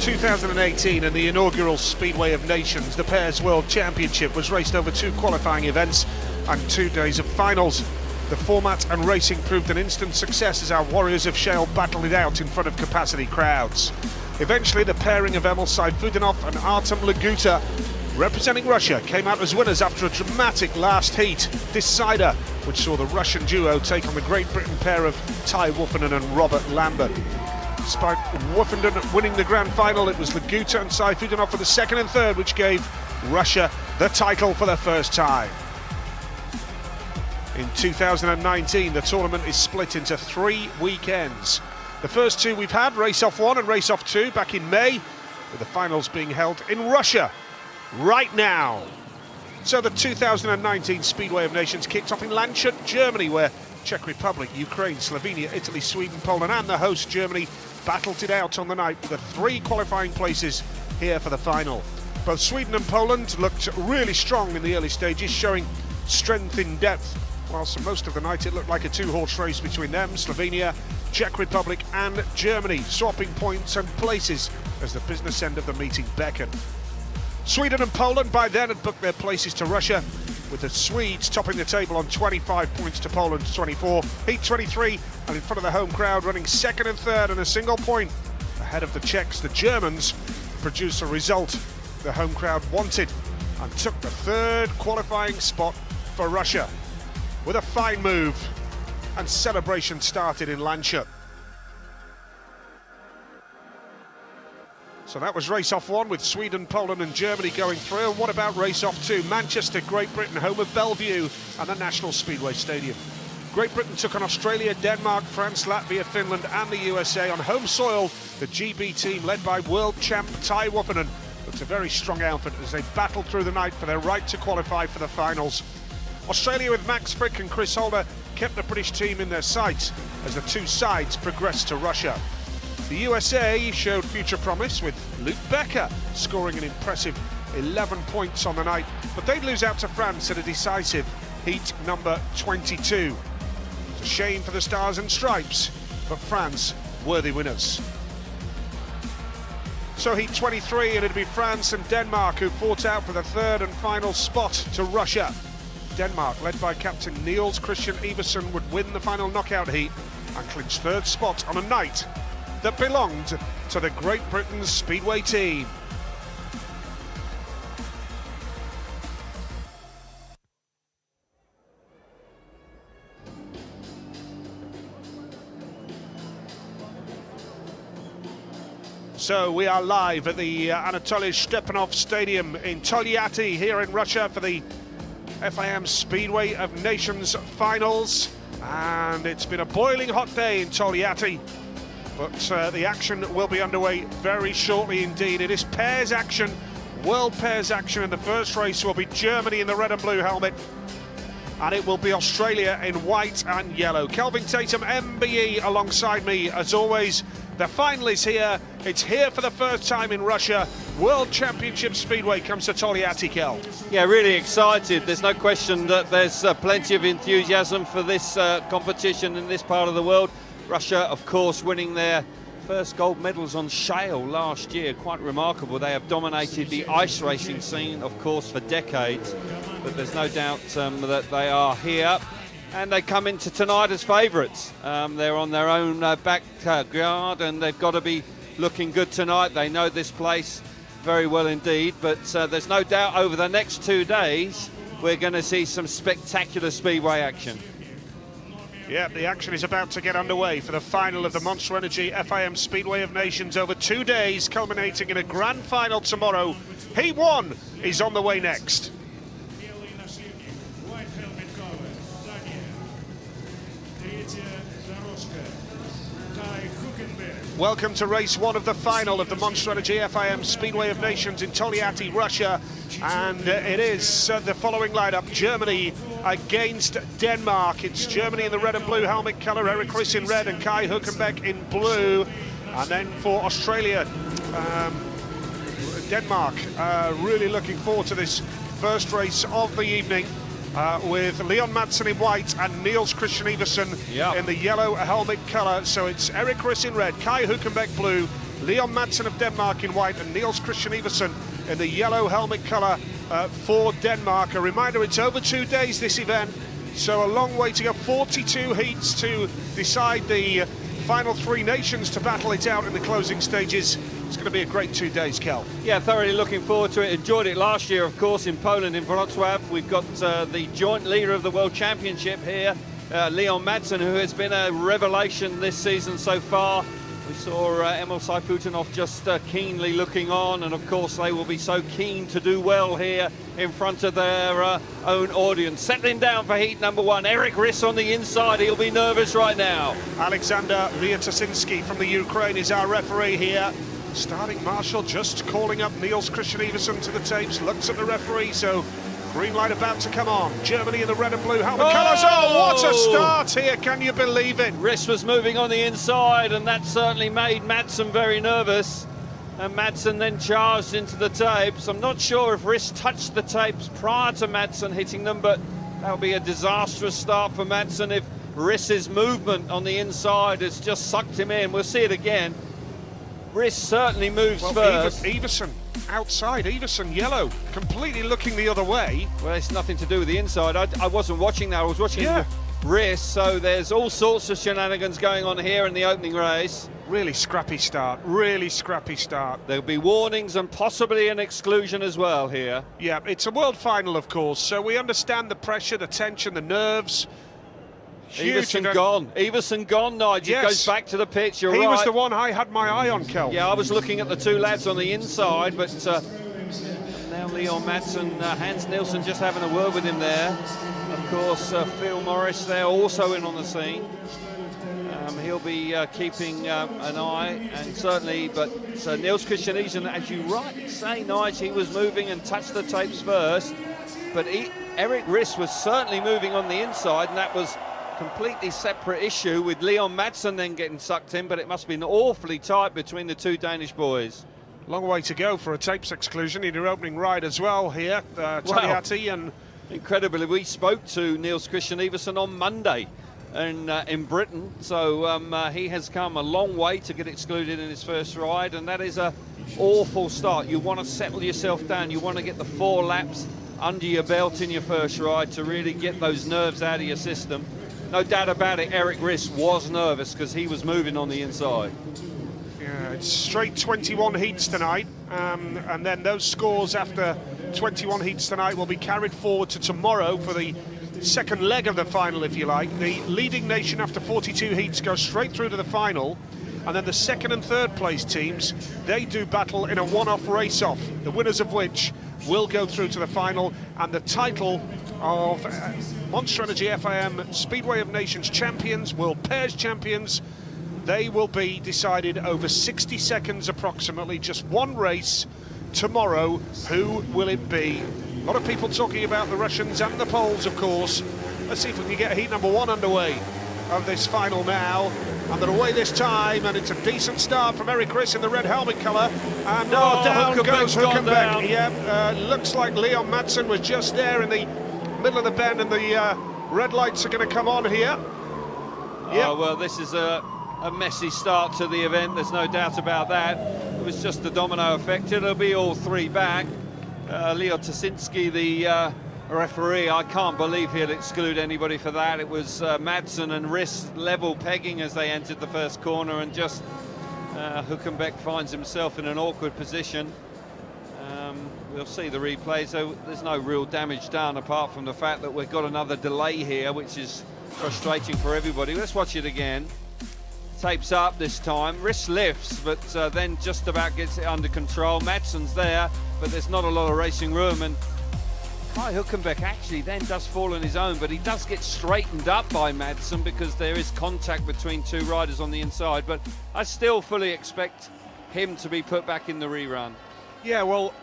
2018 and the inaugural Speedway of Nations, the Pairs World Championship, was raced over 2 qualifying events and 2 days of finals. The format and racing proved an instant success as our Warriors of Shale battled it out in front of capacity crowds. Eventually, the pairing of Emilь Sayfutdinov and Артём Лагута, representing Russia, came out as winners after a dramatic last heat decider, which saw the Russian duo take on the Great Britain pair of Ty Woffenden and Robert Lambert. Despite Woffenden winning the grand final, it was Лагута and Sayfutdinov for the second and third, which gave Russia the title for the first time. In 2019, the tournament is split into 3 weekends. The first 2 we've had, Race-Off 1 and Race-Off 2, back in May, with the finals being held in Russia right now. So the 2019 Speedway of Nations kicked off in Lancia, Germany, where Czech Republic, Ukraine, Slovenia, Italy, Sweden, Poland and the host Germany battled it out on the night with the 3 qualifying places here for the final. Both Sweden and Poland looked really strong in the early stages, showing strength in depth, whilst for most of the night it looked like a 2-horse race between them, Slovenia, Czech Republic and Germany, swapping points and places as the business end of the meeting beckoned. Sweden and Poland by then had booked their places to Russia, with the Swedes topping the table on 25 points to Poland's 24. Heat 23, and in front of the home crowd running second and third and a single point ahead of the Czechs. The Germans produced a result the home crowd wanted and took the 3rd qualifying spot for Russia. With a fine move, and celebration started in Lancia. So that was Race-Off 1 with Sweden, Poland and Germany going through. And what about Race-Off 2? Manchester, Great Britain, home of Bellevue and the National Speedway Stadium. Great Britain took on Australia, Denmark, France, Latvia, Finland and the USA. On home soil, the GB team led by world champ Ty Woffenden looked a very strong outfit as they battled through the night for their right to qualify for the finals. Australia with Max Frick and Chris Holder kept the British team in their sights as the 2 sides progressed to Russia. The USA showed future promise with Luke Becker scoring an impressive 11 points on the night, but they'd lose out to France at a decisive heat number 22. It's a shame for the Stars and Stripes, but France worthy winners. So heat 23, and it'd be France and Denmark who fought out for the 3rd and final spot to Russia. Denmark, led by captain Niels Christian Iversen, would win the final knockout heat and clinch 3rd spot on a night that belonged to the Great Britain's Speedway team. So we are live at the Anatoly Stepanov Stadium in Togliatti here in Russia for the FIM Speedway of Nations finals, and it's been a boiling hot day in Togliatti, but the action will be underway very shortly indeed. It is pairs action, world pairs action, and the first race will be Germany in the red and blue helmet, and it will be Australia in white and yellow. Kelvin Tatum, MBE, alongside me as always. The final is here. It's here for the first time in Russia. World Championship Speedway comes to Togliatti, Kel. Yeah, really excited. There's no question that there's plenty of enthusiasm for this competition in this part of the world. Russia, of course, winning their first gold medals on shale last year. Quite remarkable. They have dominated the ice racing scene, of course, for decades. But there's no doubt that they are here. And they come into tonight as favourites. They're on their own backyard, and they've got to be looking good tonight. They know this place very well indeed, but there's no doubt over the next 2 days we're going to see some spectacular speedway action. Yeah, the action is about to get underway for the final of the Monster Energy FIM Speedway of Nations over 2 days, culminating in a grand final tomorrow. Heat 1 is on the way next. Welcome to race 1 of the final of the Monster Energy FIM Speedway of Nations in Togliatti, Russia. And it is the following lineup: Germany against Denmark. It's Germany in the red and blue helmet colour, Eric Riss in red and Kai Hülkenberg in blue. And then for Australia, Denmark, really looking forward to this first race of the evening. With Leon Madsen in white and Niels Christian Iversen in the yellow helmet colour. So it's Eric Riss in red, Kai Hülkenberg blue, Leon Madsen of Denmark in white and Niels Christian Iversen in the yellow helmet colour for Denmark. A reminder, it's over 2 days, this event, so a long way to go. 42 heats to decide the final 3 nations to battle it out in the closing stages. It's going to be a great 2 days, Kel. Yeah, thoroughly looking forward to it. Enjoyed it last year, of course, in Poland, in Wrocław. We've got the joint leader of the World Championship here, Leon Madsen, who has been a revelation this season so far. We saw Emilь Sayfutdinov just keenly looking on, and of course they will be so keen to do well here in front of their own audience. Settling down for heat number 1, Eric Riss on the inside. He'll be nervous right now. Alexander Lietosinski from the Ukraine is our referee here. Starting marshal just calling up Niels Christian Iversen to the tapes, looks at the referee, so green light about to come on. Germany in the red and blue helmet colours. Oh, what a start here, can you believe it? Riss was moving on the inside, and that certainly made Madsen very nervous. And Madsen then charged into the tapes. I'm not sure if Riss touched the tapes prior to Madsen hitting them, but that would be a disastrous start for Madsen if Riss's movement on the inside has just sucked him in. We'll see it again. Riss certainly moves first. Iversen outside, Iversen yellow, completely looking the other way. Well, it's nothing to do with the inside. I wasn't watching that, I was watching Riss, so there's all sorts of shenanigans going on here in the opening race. Really scrappy start, really scrappy start. There'll be warnings and possibly an exclusion as well here. Yeah, it's a world final, of course, so we understand the pressure, the tension, the nerves. Iversen gone, Nigel. Yes. Goes back to the pitch, you're right. He was the one I had my eye on, Kel. Yeah, I was looking at the 2 lads on the inside, but now Leon Madsen, Hans Nielsen just having a word with him there. Of course, Phil Morris there also in on the scene. He'll be keeping an eye, and certainly, but Niels Christian Iversen, as you rightly say, Nigel, he was moving and touched the tapes first, but Eric Riss was certainly moving on the inside, and that was completely separate issue with Leon Madsen then getting sucked in, but it must have been awfully tight between the 2 Danish boys. Long way to go for a tapes exclusion in your opening ride as well here, Togliatti. And incredibly, we spoke to Niels Christian Iversen on Monday in Britain, so he has come a long way to get excluded in his first ride, and that is a awful start. You want to settle yourself down, you want to get the 4 laps under your belt in your first ride to really get those nerves out of your system. No doubt about it, Eric Riss was nervous because he was moving on the inside. Yeah, it's straight 21 heats tonight, and then those scores after 21 heats tonight will be carried forward to tomorrow for the second leg of the final, if you like. The leading nation after 42 heats goes straight through to the final, and then the second and third place teams, they do battle in a one-off race-off, the winners of which will go through to the final, and the title of Monster Energy FIM Speedway of Nations champions, World Pairs champions, they will be decided over 60 seconds approximately, just one race tomorrow. Who will it be? A lot of people talking about the Russians and the Poles, of course. Let's see if we can get heat number 1 underway of this final now. And they're away this time, and it's a decent start from Eric Riss in the red helmet colour. And down goes Hülkenberg. Yeah, looks like Leon Madsen was just there in the middle of the bend, and the red lights are going to come on here. Yep. Oh, well, this is a messy start to the event, there's no doubt about that. It was just the domino effect. It'll be all 3 back. Leo Tosinski, the referee, I can't believe he'll exclude anybody for that. It was Madsen and Riss level pegging as they entered the first corner, and just Hülkenberg finds himself in an awkward position. We'll see the replay, so there's no real damage done apart from the fact that we've got another delay here, which is frustrating for everybody. Let's watch it again. Tapes up this time, Riss lifts, but then just about gets it under control. Madsen's there, but there's not a lot of racing room, and Kai Hülkenberg actually then does fall on his own, but he does get straightened up by Madsen because there is contact between 2 riders on the inside, but I still fully expect him to be put back in the rerun. Yeah, well,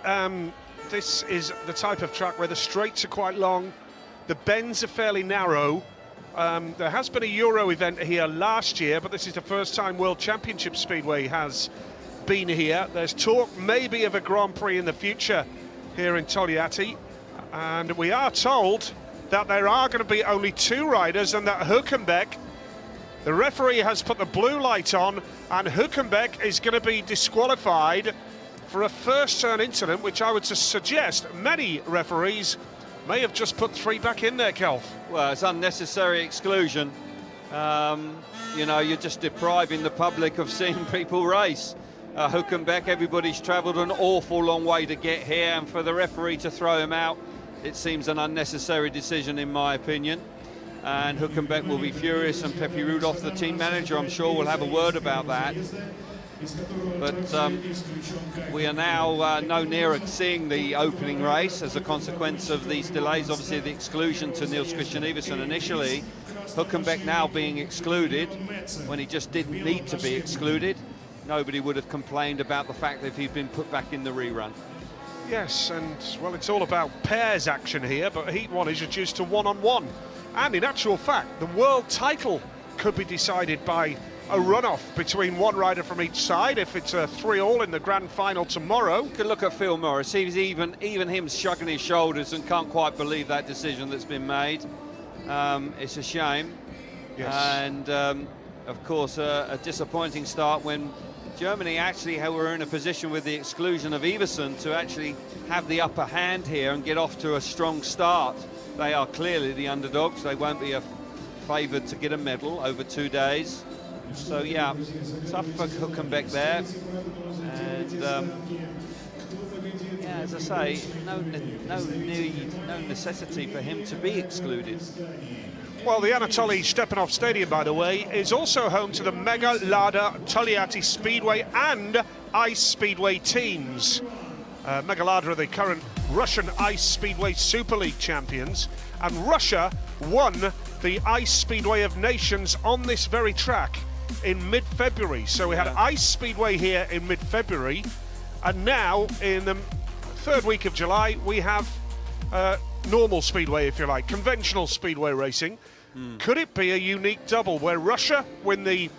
this is the type of track where the straights are quite long, the bends are fairly narrow. There has been a Euro event here last year, but this is the first time World Championship Speedway has been here. There's talk maybe of a Grand Prix in the future here in Togliatti, and we are told that there are going to be only 2 riders, and that Hülkenberg The referee has put the blue light on, and Hülkenberg is going to be disqualified for a first turn incident, which I would suggest many referees may have just put 3 back in there, Kelf. Well, it's unnecessary exclusion. You know, you're just depriving the public of seeing people race. Hülkenberg, everybody's travelled an awful long way to get here, and for the referee to throw him out, it seems an unnecessary decision in my opinion. And Hülkenberg will be furious, and Pepe Rudolph, the team manager, I'm sure will have a word about that. But we are now no nearer seeing the opening race as a consequence of these delays. Obviously the exclusion to Niels Christian Iversen initially, Hülkenberg now being excluded when he just didn't need to be excluded. Nobody would have complained about the fact that if he'd been put back in the rerun. Yes, and well, it's all about pairs action here, but Heat 1 is reduced to one-on-one. And in actual fact, the world title could be decided by a runoff between one rider from each side if it's a 3-all in the grand final tomorrow. You can look at Phil Morris. He's even him shrugging his shoulders and can't quite believe that decision that's been made. It's a shame. Yes. And of course a disappointing start when Germany actually were in a position with the exclusion of Iversen to actually have the upper hand here and get off to a strong start. They are clearly the underdogs. They won't be favoured to get a medal over 2 days. So yeah, tough for Hülkenberg there. And yeah, as I say, no need, no necessity for him to be excluded. Well, the Anatoly Stepanov Stadium, by the way, is also home to the Mega Lada Togliatti Speedway and Ice Speedway teams. Mega Lada are the current Russian Ice Speedway Super League champions, and Russia won the Ice Speedway of Nations on this very track in mid-February. So we had Ice Speedway here in mid-February, and now in the 3rd week of July we have normal speedway, if you like, conventional speedway racing. Could it be a unique double where Russia win the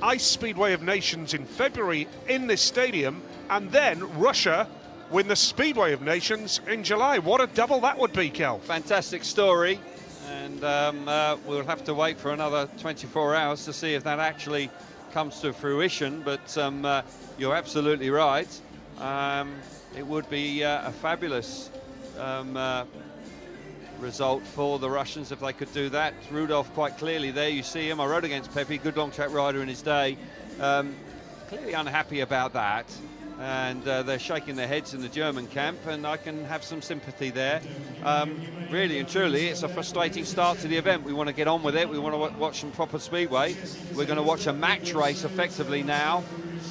Ice Speedway of Nations in February in this stadium, and then Russia win the Speedway of Nations in July? What a double that would be, Kel. Fantastic story, and we'll have to wait for another 24 hours to see if that actually comes to fruition, but you're absolutely right. It would be a fabulous result for the Russians if they could do that. Rudolph quite clearly there, you see him. I rode against Pepe, good long track rider in his day. Clearly unhappy about that, and they're shaking their heads in the German camp, and I can have some sympathy there. Really and truly, it's a frustrating start to the event. We want to get on with it. We want to watch some proper speedway. We're going to watch a match race effectively now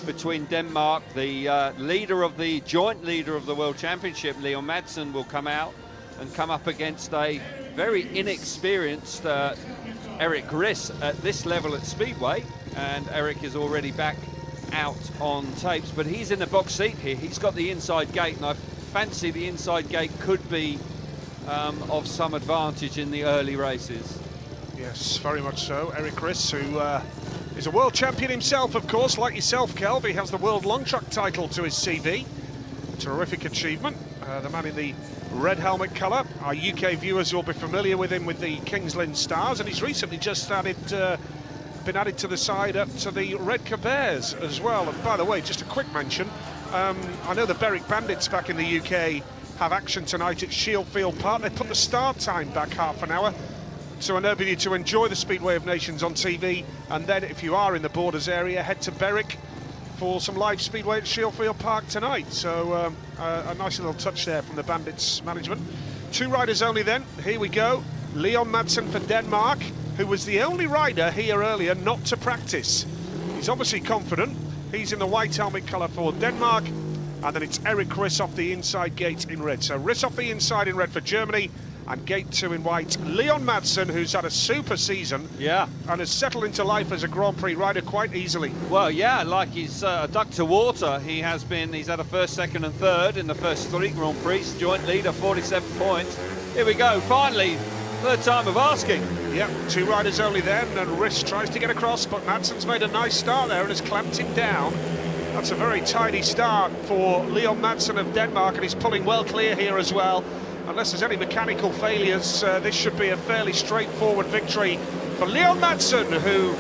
between Denmark. The joint leader of the World Championship, Leon Madsen, will come out and come up against a very inexperienced Eric Riss at this level at Speedway, and Eric is already back out on tapes, but he's in the box seat here. He's got the inside gate, and I fancy the inside gate could be of some advantage in the early races. Yes, very much so. Eric Riss, who is a world champion himself, of course, like yourself, Kelv. He has the world long truck title to his CV. Terrific achievement. The man in the red helmet colour. Our UK viewers will be familiar with him with the Kings Lynn Stars, and he's recently just been added to the side up to the Red Bears as well. And by the way, just a quick mention, I know the Berwick Bandits back in the UK have action tonight at Shieldfield Park. They put the start time back half an hour, so I enable you to enjoy the Speedway of Nations on TV, and then if you are in the Borders area, head to Berwick for some live speedway at Shieldfield Park tonight. So a nice little touch there from the Bandits management. 2 riders only then. Here we go. Leon Madsen for Denmark, who was the only rider here earlier not to practice. He's obviously confident. He's in the white helmet colour for Denmark, and then it's Eric Riss off the inside gate in red. So Riss off the inside in red for Germany, and gate 2 in white. Leon Madsen, who's had a super season, and has settled into life as a Grand Prix rider quite easily. Well, yeah, like he's a duck to water. He's had a 1st, 2nd and 3rd in the first 3 Grand Prix. Joint leader, 47 points. Here we go, finally, 3rd time of asking. Yeah, 2 riders only then, and Riss tries to get across, but Madsen's made a nice start there and has clamped him down. That's a very tidy start for Leon Madsen of Denmark, and he's pulling well clear here as well. Unless there's any mechanical failures, this should be a fairly straightforward victory for Leon Madsen, who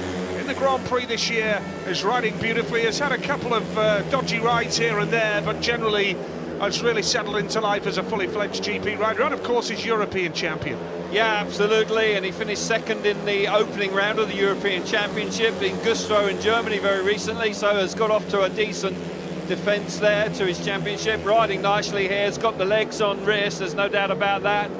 in the Grand Prix this year, is riding beautifully, has had a couple of dodgy rides here and there, but generally has really settled into life as a fully fledged GP rider, and of course he's European champion. Yeah, absolutely, and he finished second in the opening round of the European Championship in Güstrow in Germany very recently, so has got off to a decent defence there to his championship, riding nicely here, has got the legs on race, there's no doubt about that,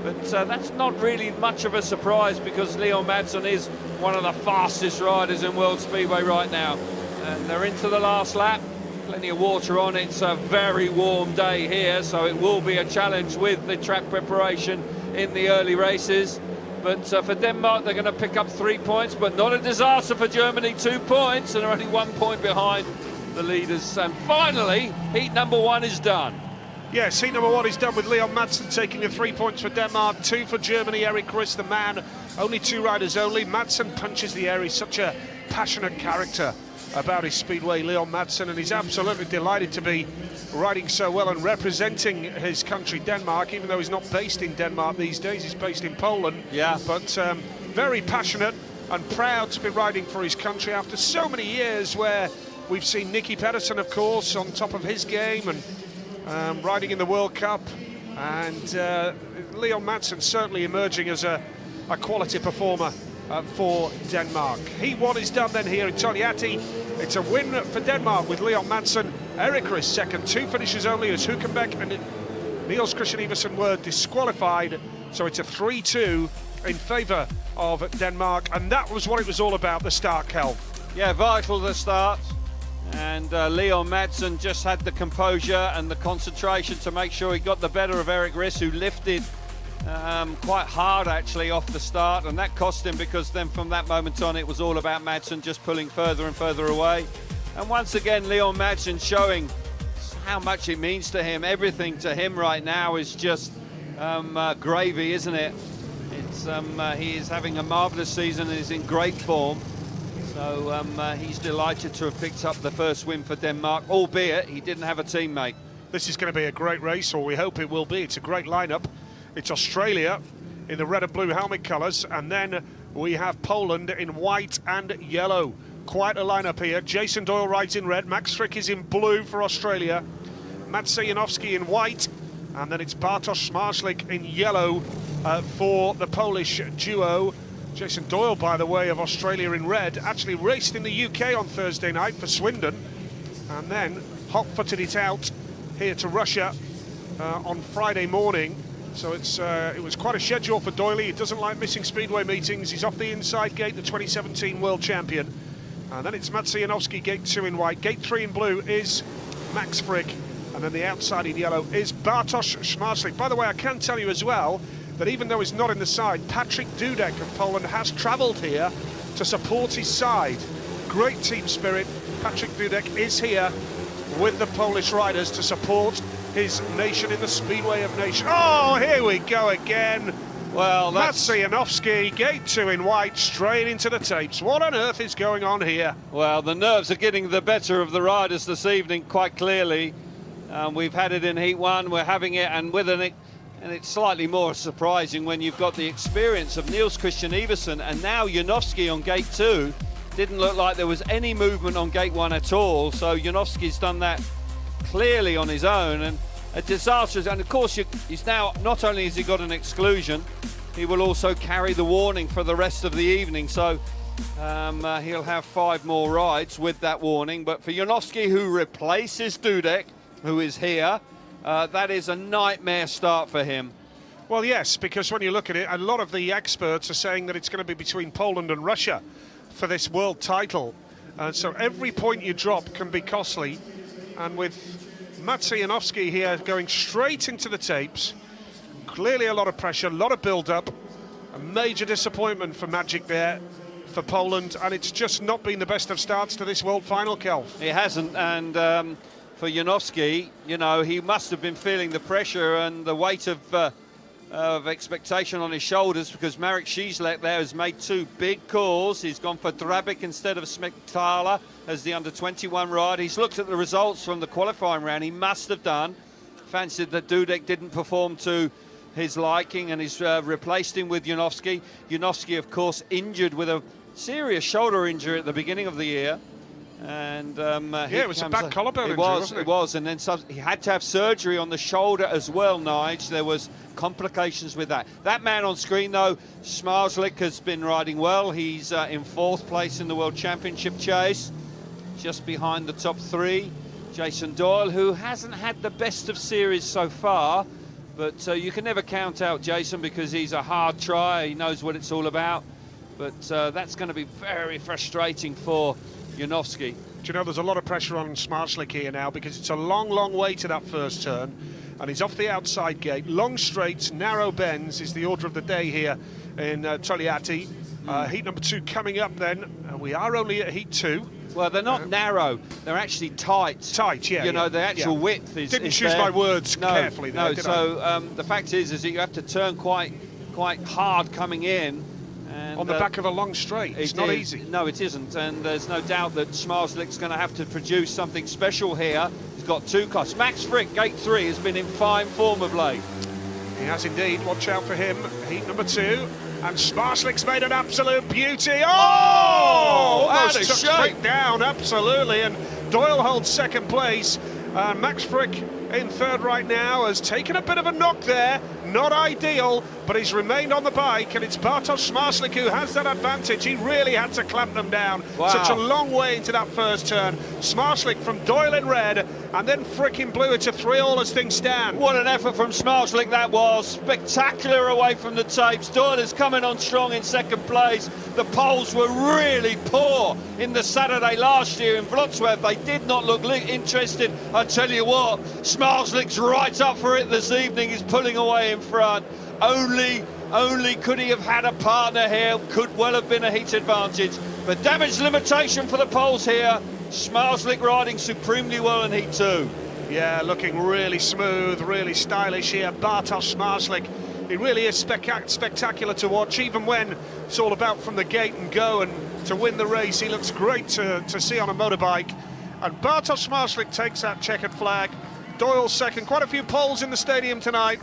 but that's not really much of a surprise because Leon Madsen is one of the fastest riders in World Speedway right now, and they're into the last lap. Plenty of water on. It's a very warm day here, so it will be a challenge with the track preparation in the early races. But for Denmark, they're going to pick up 3 points, but not a disaster for Germany. 2 points, and they're only 1 point behind the leaders. And finally, heat number 1 is done. Yes, heat number 1 is done with Leon Madsen taking the 3 points for Denmark, 2 for Germany. Eric Riss, the man, only 2 riders only. Madsen punches the air. He's such a passionate character about his speedway, Leon Madsen, and he's absolutely delighted to be riding so well and representing his country, Denmark, even though he's not based in Denmark these days, he's based in Poland. Yeah. But very passionate and proud to be riding for his country after so many years where we've seen Nicky Pedersen, of course, on top of his game and riding in the World Cup, and Leon Madsen certainly emerging as a quality performer for Denmark. Heat 1 is done then here in Togliatti. It's a win for Denmark with Leon Madsen. Erik Riss second, 2 finishes only as Hülkenberg and Niels Christian Iversen were disqualified. So it's a 3-2 in favour of Denmark, and that was what it was all about, the start, Kel. Yeah, vital the start, and Leon Madsen just had the composure and the concentration to make sure he got the better of Erik Riss, who lifted quite hard actually off the start, and that cost him because then from that moment on it was all about Madsen just pulling further and further away. And once again Leon Madsen showing how much it means to him. Everything to him right now is just gravy, isn't it? It's he is having a marvellous season and is in great form, so he's delighted to have picked up the first win for Denmark, albeit he didn't have a teammate. This is going to be a great race, or we hope it will be. It's a great lineup. It's Australia in the red and blue helmet colours, and then we have Poland in white and yellow. Quite a lineup here. Jason Doyle rides in red, Max Frick is in blue for Australia, Maciej Janowski in white, and then it's Bartosz Smarslik in yellow for the Polish duo. Jason Doyle, by the way, of Australia in red, actually raced in the UK on Thursday night for Swindon, and then hot-footed it out here to Russia on Friday morning. So it was quite a schedule for Doyle. He doesn't like missing Speedway meetings. He's off the inside gate, the 2017 world champion. And then it's Maciej Janowski, gate 2 in white. Gate 3 in blue is Max Frick. And then the outside in yellow is Bartosz Smarslik. By the way, I can tell you as well that even though he's not in the side, Patrick Dudek of Poland has travelled here to support his side. Great team spirit. Patrick Dudek is here with the Polish riders to support his nation in the Speedway of Nations. Oh, here we go again. Well, that's Maciej Janowski, gate 2 in white, straight into the tapes. What on earth is going on here? Well, the nerves are getting the better of the riders this evening, quite clearly. We've had it in Heat 1, we're having it, and it's slightly more surprising when you've got the experience of Niels Christian Iversen and now Janowski on gate 2. Didn't look like there was any movement on gate 1 at all, so Janowski's done that clearly on his own, and a disastrous, and of course he's now, not only has he got an exclusion, he will also carry the warning for the rest of the evening, so he'll have 5 more rides with that warning. But for Janowski, who replaces Dudek, who is here, that is a nightmare start for him. Well, yes, because when you look at it, a lot of the experts are saying that it's going to be between Poland and Russia for this world title, so every point you drop can be costly. And with Maciej Janowski here going straight into the tapes, clearly a lot of pressure, a lot of build-up, a major disappointment for Magic there for Poland, and it's just not been the best of starts to this world final, Kelv. It hasn't, and for Janowski, you know, he must have been feeling the pressure and the weight of expectation on his shoulders, because Marek Cieślak there has made 2 big calls. He's gone for Drabik instead of Smektala as the under-21 ride. He's looked at the results from the qualifying round. He must have fancied that Dudek didn't perform to his liking, and he's replaced him with Janowski. Janowski, of course, injured with a serious shoulder injury at the beginning of the year. And it was a bad collarbone injury, wasn't it? It was, and then he had to have surgery on the shoulder as well, Nige. There was complications with that. That man on screen, though, Smarslik, has been riding well. He's in 4th place in the World Championship chase, just behind the top 3. Jason Doyle, who hasn't had the best of series so far, but you can never count out Jason because he's a hard try. He knows what it's all about, but that's going to be very frustrating for Janowski. Do you know, there's a lot of pressure on Smarslik here now because it's a long, long way to that first turn, and he's off the outside gate. Long straights, narrow bends is the order of the day here in Togliatti. Heat number 2 coming up then. We are only at heat 2. Well, they're not narrow, they're actually tight. Tight, yeah. You know, the actual width is Didn't is choose there. my words carefully there, did I? The fact is that you have to turn quite hard coming in. And, on the back of a long straight, it's not easy. No, it isn't, and there's no doubt that Smarslik's going to have to produce something special here. He's got 2 costs. Max Frick, gate 3, has been in fine form of late. He has indeed. Watch out for him. Heat number 2. And Smarslik's made an absolute beauty. Oh! Out of Almost took Frick down, absolutely. And Doyle holds 2nd place. Max Frick in 3rd right now has taken a bit of a knock there. Not ideal, but he's remained on the bike, and it's Bartosz Smarslik who has that advantage. He really had to clamp them down. Wow. Such a long way into that first turn. Smarslik from Doyle in red, and then Frick in blue. It's a 3-all as things stand. What an effort from Smarslik that was. Spectacular away from the tapes. Doyle is coming on strong in 2nd place. The Poles were really poor in the Saturday last year in Wrocław. They did not look interested. I tell you what, Smarslik's right up for it this evening. He's pulling away in front. Only could he have had a partner here, could well have been a heat advantage. But damage limitation for the Poles here. Smarslik riding supremely well in heat 2. Yeah, looking really smooth, really stylish here. Bartosz Smarslik, he really is spectacular to watch, even when it's all about from the gate and go and to win the race. He looks great to see on a motorbike. And Bartosz Smarslik takes that checkered flag. Doyle 2nd, quite a few Poles in the stadium tonight.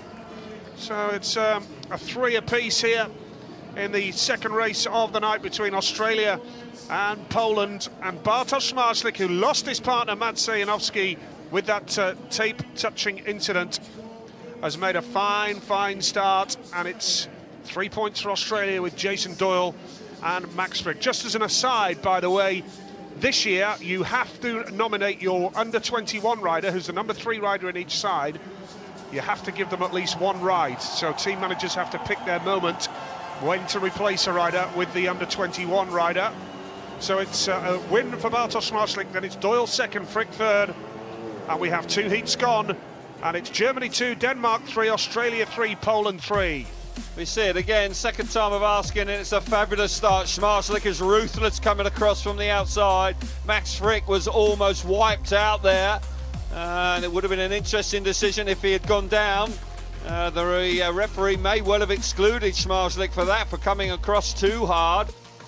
So it's a 3 apiece here in the 2nd race of the night between Australia and Poland. And Bartosz Smarslik, who lost his partner Maciej Janowski with that tape-touching incident, has made a fine start. And it's 3 points for Australia with Jason Doyle and Max Frick. Just as an aside, by the way, this year you have to nominate your under-21 rider, who's the number 3 rider in each side. You have to give them at least 1 ride, so team managers have to pick their moment when to replace a rider with the under-21 rider. So it's a win for Bartosz Smarslik, then it's Doyle 2nd, Frick 3rd, and we have 2 heats gone, and it's Germany 2, Denmark 3, Australia 3, Poland 3. We see it again, 2nd time of asking, and it's a fabulous start. Smarslik is ruthless coming across from the outside. Max Frick was almost wiped out there. And it would have been an interesting decision if he had gone down. The referee may well have excluded Smarslik for that, for coming across too hard.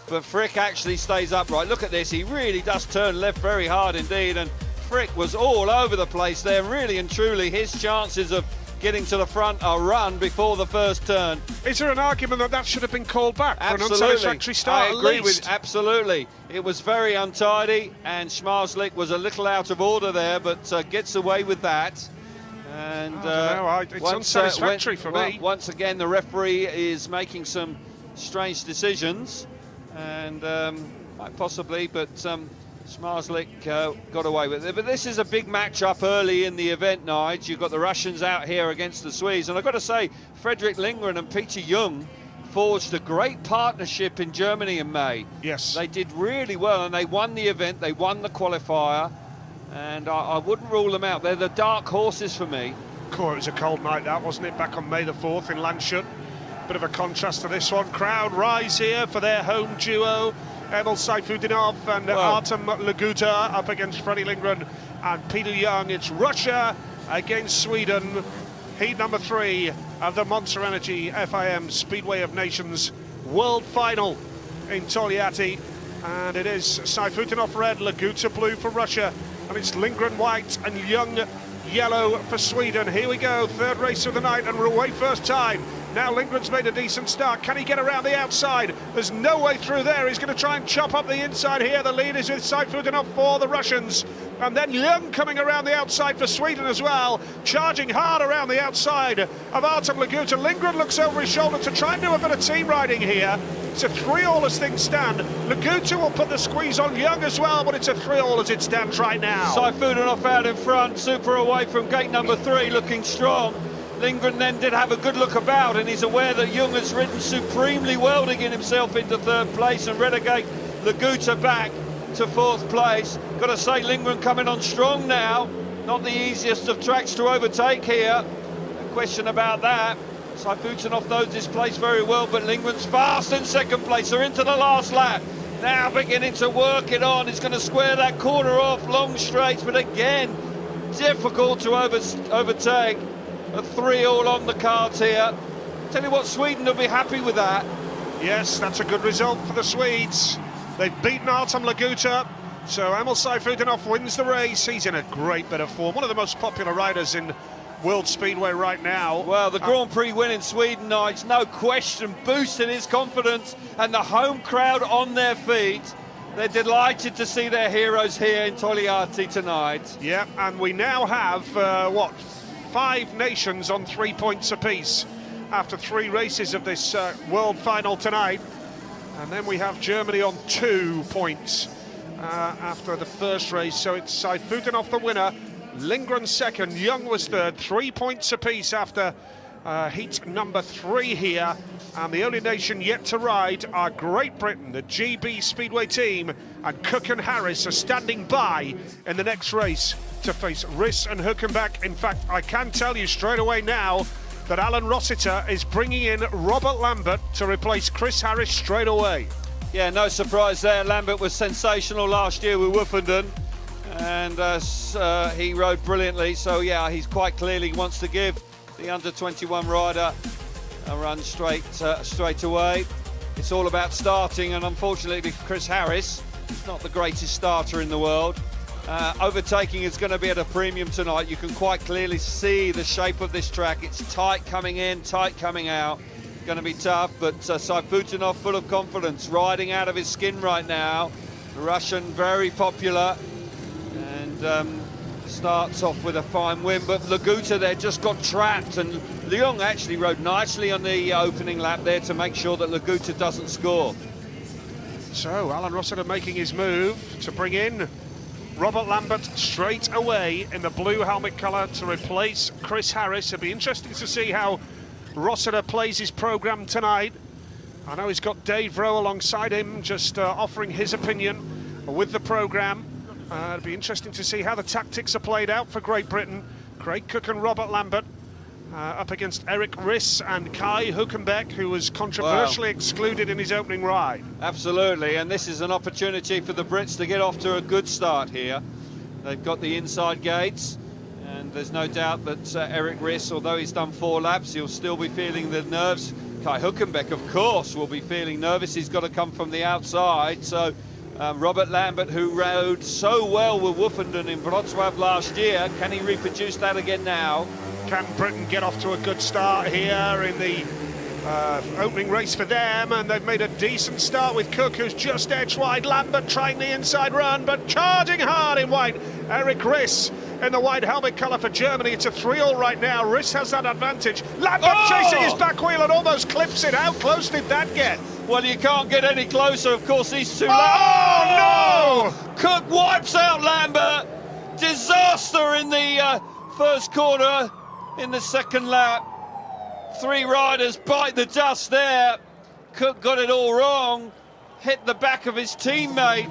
But Frick actually stays upright. Look at this, he really does turn left very hard indeed. And Frick was all over the place there. Really and truly, his chances of getting to the front are run before the first turn. Is there an argument that that should have been called back for an Absolutely. unsatisfactory start? I agree with, absolutely. It was very untidy, and Smarslik was a little out of order there, but gets away with that. And it's unsatisfactory for me. Once again, the referee is making some strange decisions, and quite possibly, but Smarslik got away with it. But this is a big matchup early in the event, Nige. You've got the Russians out here against the Swedes. And I've got to say, Fredrik Lindgren and Peter Jung forged a great partnership in Germany in May. Yes. They did really well, and they won the event. They won the qualifier. And I wouldn't rule them out. They're the dark horses for me. It was a cold night, that, wasn't it, back on May the 4th in Landshut. Bit of a contrast to this one. Crowd rise here for their home duo. Emil Sayfutdinov and Артём Лагуta up against Freddie Lindgren and Peter Young. It's Russia against Sweden. Heat number 3 of the Monster Energy FIM Speedway of Nations World Final in Togliatti. And it is Sayfutdinov red, Лагуta blue for Russia. And it's Lindgren white and Young yellow for Sweden. Here we go, 3rd race of the night, and we're away first time. Now Lindgren's made a decent start. Can he get around the outside? There's no way through there. He's going to try and chop up the inside here. The lead is with Sayfutdinov for the Russians. And then Young coming around the outside for Sweden as well. Charging hard around the outside of Артём Лагута. Lindgren looks over his shoulder to try and do a bit of team riding here. It's a 3-all as things stand. Лагута will put the squeeze on Young as well, but it's a 3-all as it stands right now. Sayfutdinov out in front, super away from gate number 3, looking strong. Lindgren then did have a good look about, and he's aware that Young has ridden supremely well to get himself into 3rd place and relegate Лагута back to 4th place. Got to say, Lindgren coming on strong now. Not the easiest of tracks to overtake here. No question about that. Sayfutdinov knows this place very well, but Lindgren's fast in 2nd place. They're into the last lap. Now beginning to work it on. He's going to square that corner off, long straights, but again, difficult to overtake. A 3-all on the cards here. Tell you what, Sweden will be happy with that. Yes, that's a good result for the Swedes. They've beaten Артём Лагута, so Emil Sayfutdinov wins the race. He's in a great bit of form, one of the most popular riders in World Speedway right now. Well, the Grand Prix win in Sweden nights, no question, boosting his confidence, and the home crowd on their feet. They're delighted to see their heroes here in Togliatti tonight. Yeah, and we now have, 5 nations on 3 points apiece after 3 races of this world final tonight. And then we have Germany on 2 points after the first race. So it's Sayfutdinov the winner, Lindgren 2nd, Young was 3rd, 3 points apiece after heat number 3 here. And the only nation yet to ride are Great Britain. The GB Speedway team and Cook and Harris are standing by in the next race to face Riss and Hülkenberg. In fact, I can tell you straight away now that Alan Rossiter is bringing in Robert Lambert to replace Chris Harris straight away. Yeah, no surprise there. Lambert was sensational last year with Woofenden, and he rode brilliantly. So yeah, he's quite clearly wants to give the under-21 rider a run straight away. It's all about starting, and unfortunately for Chris Harris, he's not the greatest starter in the world. Overtaking is going to be at a premium tonight. You can quite clearly see the shape of this track. It's tight coming in, tight coming out. Going to be tough, but Sayfutdinov full of confidence, riding out of his skin right now. The Russian very popular, and starts off with a fine win, but Лагута there just got trapped, and Lyon actually rode nicely on the opening lap there to make sure that Лагута doesn't score. So Alan Rossiter making his move to bring in Robert Lambert straight away in the blue helmet colour to replace Chris Harris. It'll be interesting to see how Rossiter plays his programme tonight. I know he's got Dave Rowe alongside him, just offering his opinion with the programme. It'll be interesting to see how the tactics are played out for Great Britain. Craig Cook and Robert Lambert up against Eric Riss and Kai Hülkenberg, who was controversially excluded in his opening ride. Absolutely, and this is an opportunity for the Brits to get off to a good start here. They've got the inside gates, and there's no doubt that Eric Riss, although he's done 4 laps, he'll still be feeling the nerves. Kai Hülkenberg, of course, will be feeling nervous. He's got to come from the outside. So Robert Lambert, who rode so well with Woofenden in Wrocław last year, can he reproduce that again now? Can Britain get off to a good start here in the opening race for them? And they've made a decent start with Cook, who's just edged wide. Lambert trying the inside run, but charging hard in white. Eric Riss in the white helmet colour for Germany. It's a 3-all right now. Riss has that advantage. Lambert chasing his back wheel and almost clips it. How close did that get? Well, you can't get any closer. Of course, these two... Oh, no! Cook wipes out Lambert. Disaster in the first corner. In the second lap, 3 riders bite the dust there. Cook got it all wrong, hit the back of his teammate.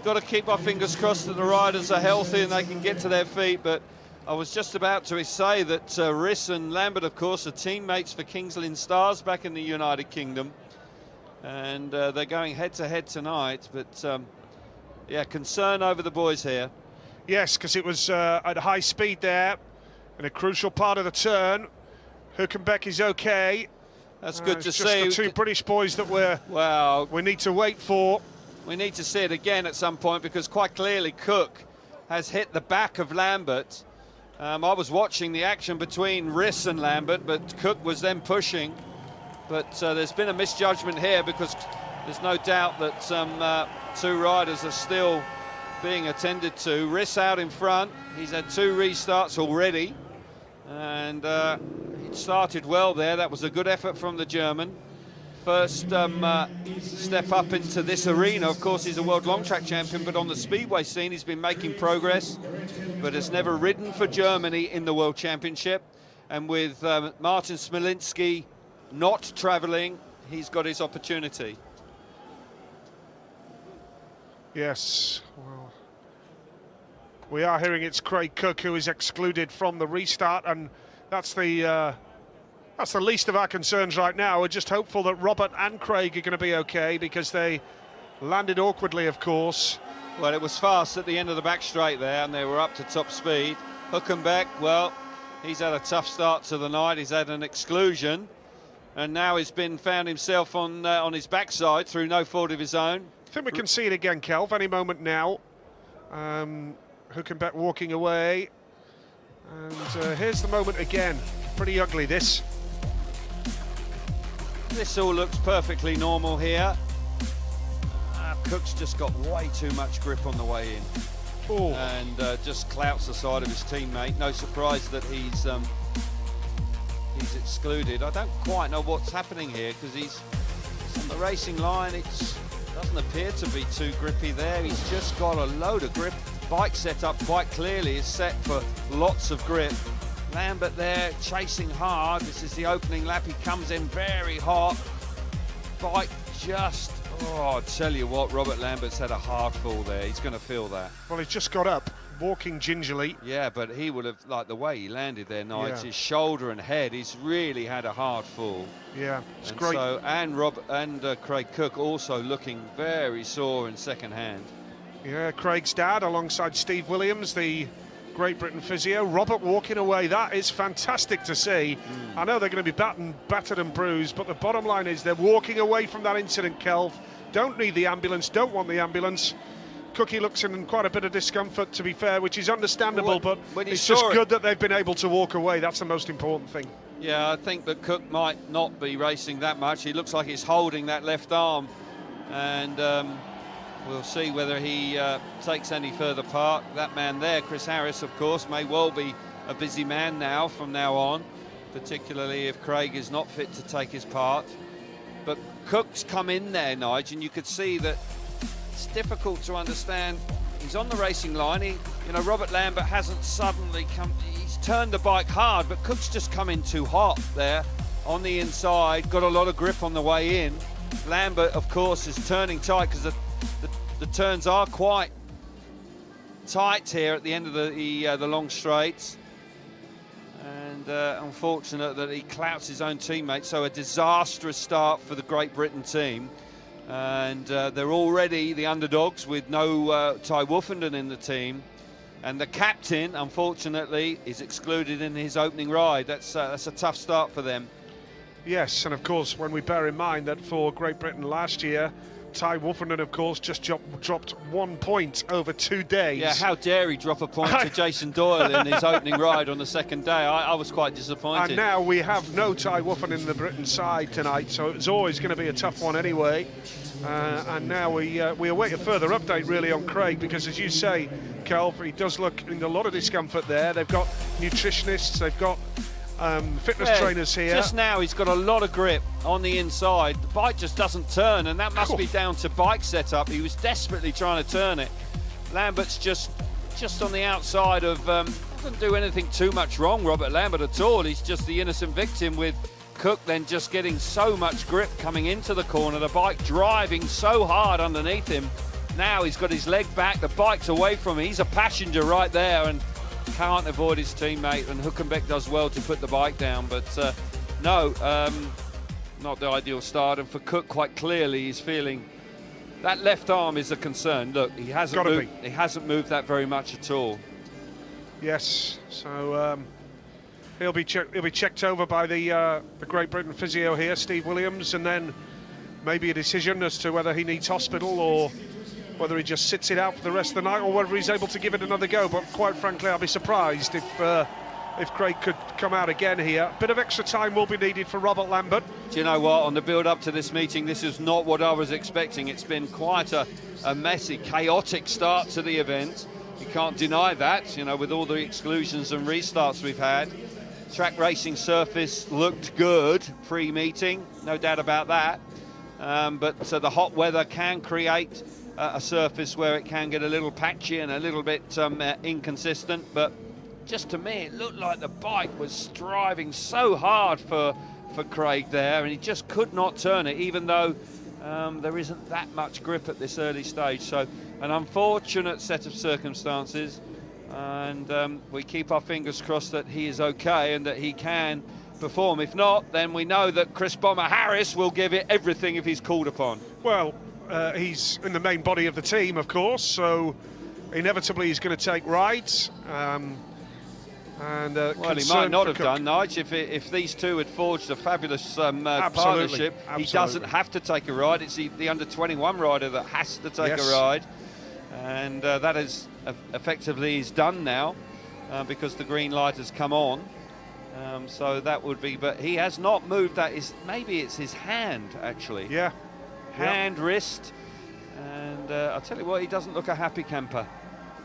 Got to keep our fingers crossed that the riders are healthy and they can get to their feet, but I was just about to say that Riss and Lambert, of course, are teammates for King's Lynn Stars back in the United Kingdom, and they're going head-to-head tonight, but yeah, concern over the boys here. Yes, because it was at high speed there, in a crucial part of the turn. Hülkenberg is okay. That's good to it's see. Just the 2 British boys that we need to wait for. We need to see it again at some point, because quite clearly Cook has hit the back of Lambert, I was watching the action between Riss and Lambert, but Cook was then pushing. But there's been a misjudgment here, because there's no doubt that two riders are still being attended to. Riss out in front. He's had 2 restarts already, and he started well there. That was a good effort from the German. First step up into this arena. Of course, he's a world long track champion, but on the Speedway scene he's been making progress, but has never ridden for Germany in the World Championship. And with Martin Smolinski not travelling, he's got his opportunity. Yes, well, we are hearing it's Craig Cook who is excluded from the restart, and that's the least of our concerns right now. We're just hopeful that Robert and Craig are going to be okay, because they landed awkwardly, of course. Well, it was fast at the end of the back straight there, and they were up to top speed. Hülkenberg, well, he's had a tough start to the night. He's had an exclusion, and now he's found himself on his backside through no fault of his own. I think we can see it again, Kelv, any moment now. Hülkenberg walking away, and here's the moment again. Pretty ugly, this. This all looks perfectly normal here. Cook's just got way too much grip on the way in. Oh. And just clouts the side of his teammate. No surprise that he's excluded. I don't quite know what's happening here, because he's on the racing line. It doesn't appear to be too grippy there. He's just got a load of grip. Bike set up quite clearly is set for lots of grip. Lambert there chasing hard. This is the opening lap. He comes in very hot. Bike just, oh, I tell you what, Robert Lambert's had a hard fall there. He's going to feel that. Well, he's just got up, walking gingerly. Yeah, but he would have, like the way he landed there, Nigel, Yeah. his shoulder and head, he's really had a hard fall. Yeah, it's And great. So, and Craig Cook also looking very sore in second hand. Yeah, Craig's dad alongside Steve Williams, the Great Britain physio. Robert walking away, that is fantastic to see. I know they're going to be battered and bruised, but the bottom line is they're walking away from that incident, Kelv. Don't need the ambulance, don't want the ambulance. Cookie looks in quite a bit of discomfort, to be fair, which is understandable, but it's just good that they've been able to walk away. That's the most important thing. Yeah, I think that Cook might not be racing that much. He looks like he's holding that left arm, and we'll see whether he takes any further part. That man there, Chris Harris, of course, may well be a busy man now from now on, particularly if Craig is not fit to take his part. But Cook's come in there, Nigel, and you could see that it's difficult to understand. He's on the racing line. Robert Lambert hasn't suddenly come. He's turned the bike hard, but Cook's just come in too hot there on the inside. Got a lot of grip on the way in. Lambert, of course, is turning tight, because the turns are quite tight here at the end of the long straights, and unfortunate that he clouts his own teammate. So a disastrous start for the Great Britain team, and they're already the underdogs with no Ty Wolfenden in the team, and the captain, unfortunately, is excluded in his opening ride. That's a tough start for them. Yes, and of course, when we bear in mind that for Great Britain last year, Ty Wolfenden, of course, just dropped 1 point over 2 days. Yeah, how dare he drop a point to Jason Doyle in his opening ride on the second day. I was quite disappointed. And now we have no Ty Wolfenden in the Britain side tonight, so it's always going to be a tough one anyway. And now we await a further update, really, on Craig, because, as you say, Kelv, he does look in a lot of discomfort there. They've got nutritionists, they've got fitness trainers here. Just now he's got a lot of grip on the inside. The bike just doesn't turn, and that must be down to bike setup. He was desperately trying to turn it. Lambert's just on the outside of, doesn't do anything too much wrong, Robert Lambert, at all. He's just the innocent victim, with Cook then just getting so much grip coming into the corner, the bike driving so hard underneath him. Now he's got his leg back, the bike's away from him. He's a passenger right there and can't avoid his teammate, and Hülkenberg does well to put the bike down, but no, not the ideal start. And for Cook, quite clearly, he's feeling that left arm is a concern. Look, he hasn't moved that very much at all. Yes, so he'll be checked over by the Great Britain physio here, Steve Williams, and then maybe a decision as to whether he needs hospital or whether he just sits it out for the rest of the night or whether he's able to give it another go. But quite frankly, I'll be surprised if Craig could come out again here. A bit of extra time will be needed for Robert Lambert. Do you know what? On the build-up to this meeting, this is not what I was expecting. It's been quite a messy, chaotic start to the event. You can't deny that, you know, with all the exclusions and restarts we've had. Track racing surface looked good pre-meeting, no doubt about that. But the hot weather can create a surface where it can get a little patchy and a little bit inconsistent. But just to me, it looked like the bike was striving so hard for Craig there, and he just could not turn it, even though there isn't that much grip at this early stage. So an unfortunate set of circumstances, and we keep our fingers crossed that he is okay and that he can perform. If not, then we know that Chris Bomber Harris will give it everything if he's called upon. Well, he's in the main body of the team, of course, so inevitably he's going to take rides. Well, he might not have done, Nige, if these two had forged a fabulous partnership. Absolutely. He doesn't have to take a ride. It's the under-21 rider that has to take a ride, and that is effectively he's done now because the green light has come on. So that would be, but he has not moved that. Maybe it's his hand, actually. Yeah. Hand, wrist, and I'll tell you what, he doesn't look a happy camper.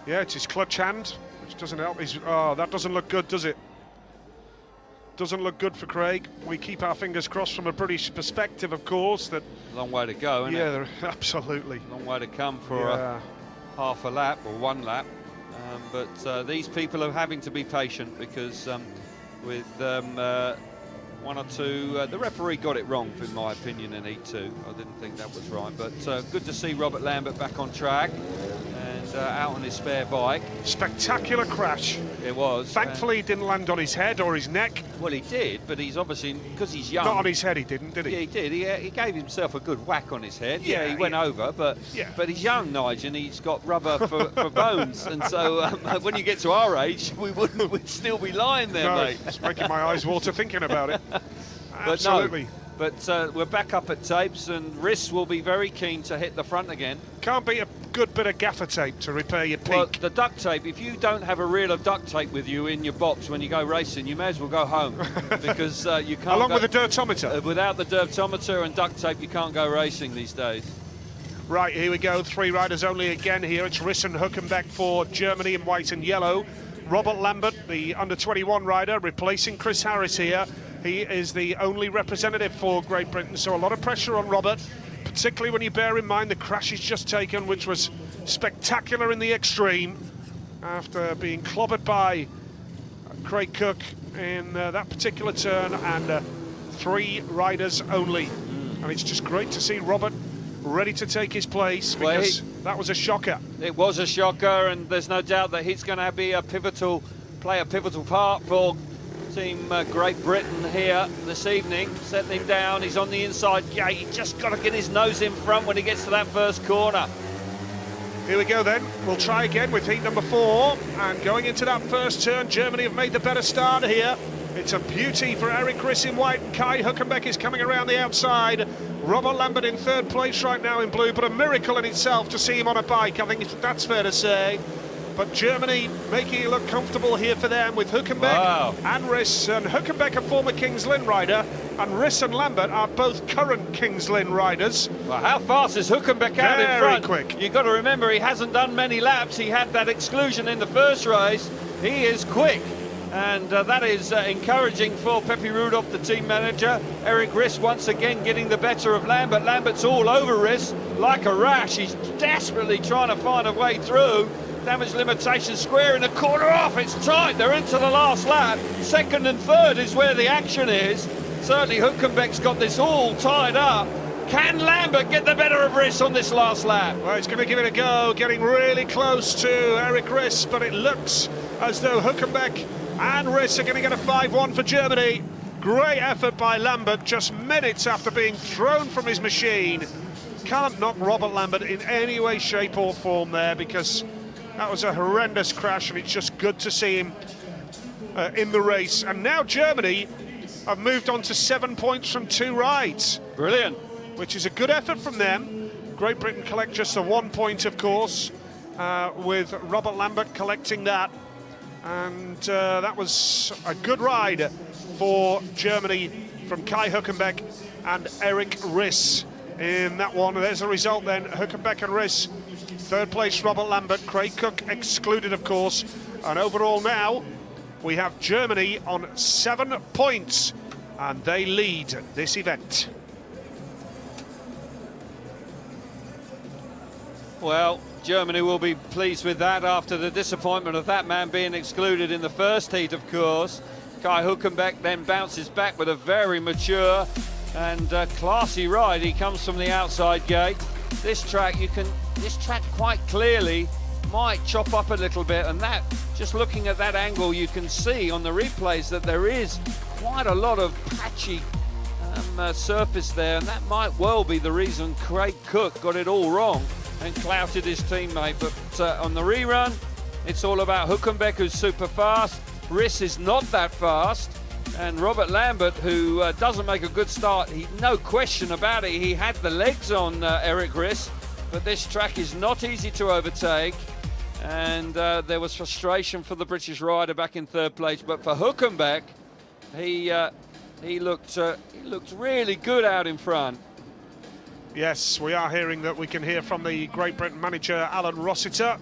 Yeah, it's his clutch hand, which doesn't help. Oh, that doesn't look good, does it? Doesn't look good for Craig. We keep our fingers crossed from a British perspective, of course. That long way to go, isn't it? Yeah, absolutely. Long way to come for half a lap or one lap. But these people are having to be patient because with one or two, the referee got it wrong, in my opinion, in E2. I didn't think that was right, but good to see Robert Lambert back on track and out on his spare bike. Spectacular crash. It was. Thankfully, he didn't land on his head or his neck. Well, he did, but he's obviously, because he's young. Not on his head, he didn't, did he? Yeah, he did. He gave himself a good whack on his head. Yeah, he went over, but he's young, Nigel, and he's got rubber for bones. And so when you get to our age, we'd still be lying there, mate. It's making my eyes water thinking about it. But absolutely. But we're back up at tapes, and Riss will be very keen to hit the front again. Can't beat a good bit of gaffer tape to repair your peak. Well, the duct tape, if you don't have a reel of duct tape with you in your box when you go racing, you may as well go home because you can't. Along with the dirtometer. Without the dirtometer and duct tape, you can't go racing these days. Right, here we go. 3 riders only again here. It's Riss and Hülkenberg for Germany in white and yellow. Robert Lambert, the under-21 rider, replacing Chris Harris here. He is the only representative for Great Britain, so a lot of pressure on Robert, particularly when you bear in mind the crash he's just taken, which was spectacular in the extreme, after being clobbered by Craig Cook in that particular turn, and 3 riders only. And it's just great to see Robert ready to take his place, because that was a shocker. It was a shocker, and there's no doubt that he's going to play a pivotal part for Team Great Britain here this evening. Setting him down, he's on the inside gate. He's just got to get his nose in front when he gets to that first corner. Here we go then. We'll try again with heat number 4. And going into that first turn, Germany have made the better start here. It's a beauty for Eric Riss in white, and Kai Hülkenberg is coming around the outside. Robert Lambert in 3rd place right now in blue, but a miracle in itself to see him on a bike. I think that's fair to say. But Germany making it look comfortable here for them with Hülkenberg and Riss. And Hülkenberg, a former Kings Lynn rider, and Riss and Lambert are both current Kings Lynn riders. Well, how fast is Hülkenberg out in front? Very quick. You've got to remember, he hasn't done many laps. He had that exclusion in the first race. He is quick. And that is encouraging for Pepe Rudolph, the team manager. Eric Riss once again getting the better of Lambert. Lambert's all over Riss like a rash. He's desperately trying to find a way through. Damage limitation square in the corner off. It's tight. They're into the last lap. 2nd and 3rd is where the action is. Certainly Hülkenberg's got this all tied up. Can Lambert get the better of Riss on this last lap? Well, he's going to give it a go, getting really close to Eric Riss, but it looks as though Hülkenberg and Riss are going to get a 5-1 for Germany. Great effort by Lambert, just minutes after being thrown from his machine. Can't knock Robert Lambert in any way, shape or form there, because that was a horrendous crash, and it's just good to see him in the race. And now Germany have moved on to 7 points from 2 rides. Brilliant. Which is a good effort from them. Great Britain collect just the 1 point, of course, with Robert Lambert collecting that. And that was a good ride for Germany from Kai Hülkenberg and Eric Riss in that one. There's a result then, Hülkenberg and Riss. Third place, Robert Lambert, Craig Cook excluded, of course. And overall now, we have Germany on 7 points, and they lead this event. Well, Germany will be pleased with that after the disappointment of that man being excluded in the first heat, of course. Kai Hülkenberg then bounces back with a very mature and classy ride. He comes from the outside gate. This track quite clearly might chop up a little bit, and that, just looking at that angle, you can see on the replays that there is quite a lot of patchy surface there, and that might well be the reason Craig Cook got it all wrong and clouted his teammate. But on the rerun, it's all about Hülkenberg, who's super fast. Riss is not that fast, and Robert Lambert, who doesn't make a good start, no question about it, he had the legs on Eric Riss, but this track is not easy to overtake, and there was frustration for the British rider back in third place. But for Hülkenberg, he looked really good out in front. Yes, we are hearing that we can hear from the Great Britain manager Alan Rossiter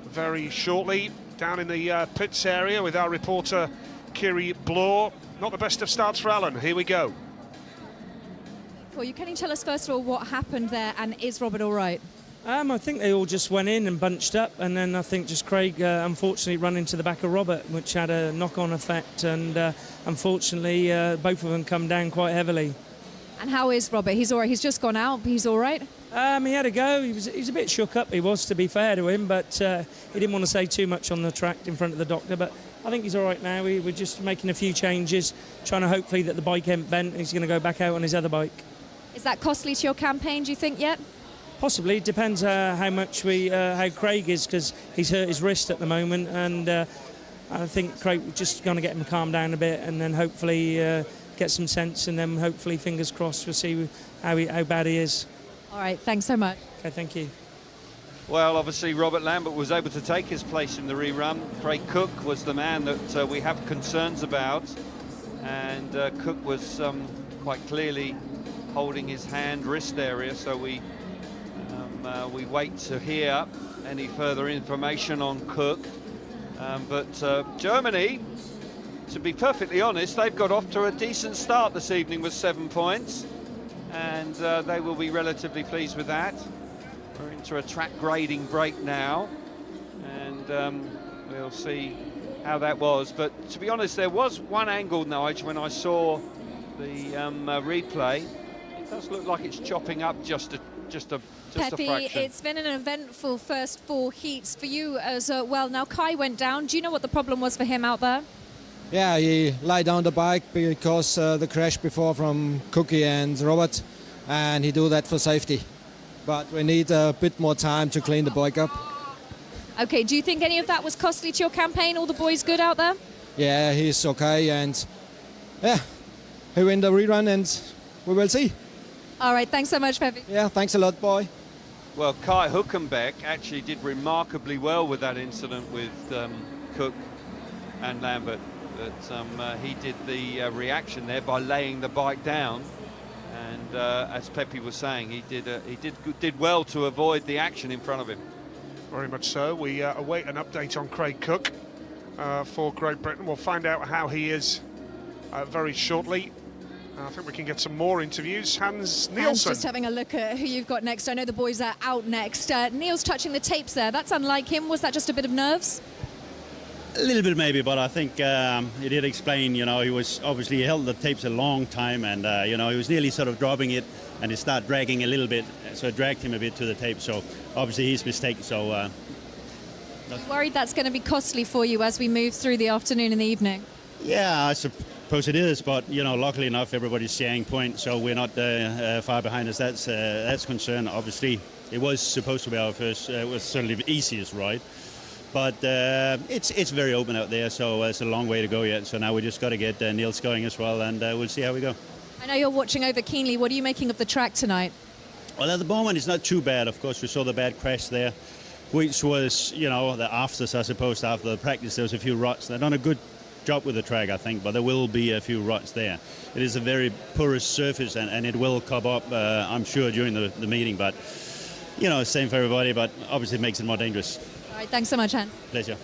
very shortly down in the pits area with our reporter Kiri Blore. Not the best of starts for Alan. Here we go. Well, can you tell us first of all what happened there, and is Robert all right? I think they all just went in and bunched up, and then I think just Craig unfortunately ran into the back of Robert, which had a knock-on effect, and unfortunately both of them come down quite heavily. And how is Robert? He's all right. He's just gone out, but he's all right? He had a go. He was a bit shook up, he was, to be fair to him, but he didn't want to say too much on the track in front of the doctor. But I think he's all right now. We're just making a few changes, trying to hopefully that the bike ain't bent. He's going to go back out on his other bike. Is that costly to your campaign, do you think, yet? Possibly. It depends how much how Craig is, because he's hurt his wrist at the moment, and I think Craig just going to get him calm down a bit, and then hopefully get some sense, and then hopefully, fingers crossed, we'll see how bad he is. All right, thanks so much. Okay, thank you. Well, obviously Robert Lambert was able to take his place in the rerun. Craig Cook was the man that we have concerns about, and Cook was quite clearly holding his wrist area, so we wait to hear any further information on Cook. But Germany, to be perfectly honest, they've got off to a decent start this evening with 7 points, and they will be relatively pleased with that. We're into a track grading break now, and we'll see how that was. But to be honest, there was one angle, Nigel, when I saw the replay. It does look like it's chopping up just a Pepe, fraction. it's been an eventful first 4 heats for you as well. Now, Kai went down. Do you know what the problem was for him out there? Yeah, he lied down the bike because the crash before from Cookie and Robert, and he do that for safety. But we need a bit more time to clean the bike up. Okay, do you think any of that was costly to your campaign? All the boys good out there? Yeah, he's okay, and yeah, he win the rerun, and we will see. All right, thanks so much, Pepe. Yeah, thanks a lot, boy. Well, Kai Hülkenberg actually did remarkably well with that incident with Cook and Lambert. But he did the reaction there by laying the bike down, and as Pepe was saying, he did well to avoid the action in front of him. Very much so. We await an update on Craig Cook for Great Britain. We'll find out how he is very shortly. I think we can get some more interviews. Hans Nielsen. Just having a look at who you've got next. I know the boys are out next. Neil's touching the tapes there. That's unlike him. Was that just a bit of nerves? A little bit maybe, but I think he did explain, he held the tapes a long time, and, he was nearly sort of dropping it, and it started dragging a little bit, so it dragged him a bit to the tape, so obviously his mistake, so... Are you worried that's going to be costly for you as we move through the afternoon and the evening? Yeah, I suppose it is, but, luckily enough, everybody's sharing points, so we're not far behind us. That's concerned. Obviously, it was supposed to be our first, it was certainly the easiest ride. But it's very open out there, so it's a long way to go yet. So now we just got to get Niels going as well, and we'll see how we go. I know you're watching over keenly. What are you making of the track tonight? Well, at the moment, it's not too bad. Of course, we saw the bad crash there, which was, you know, the afters, I suppose, after the practice. There was a few ruts. They've done a good job with the track, I think, but there will be a few ruts there. It is a very porous surface, and it will come up, I'm sure, during the meeting. But, you know, same for everybody, but obviously it makes it more dangerous. All right, thanks so much, Hans. Pleasure.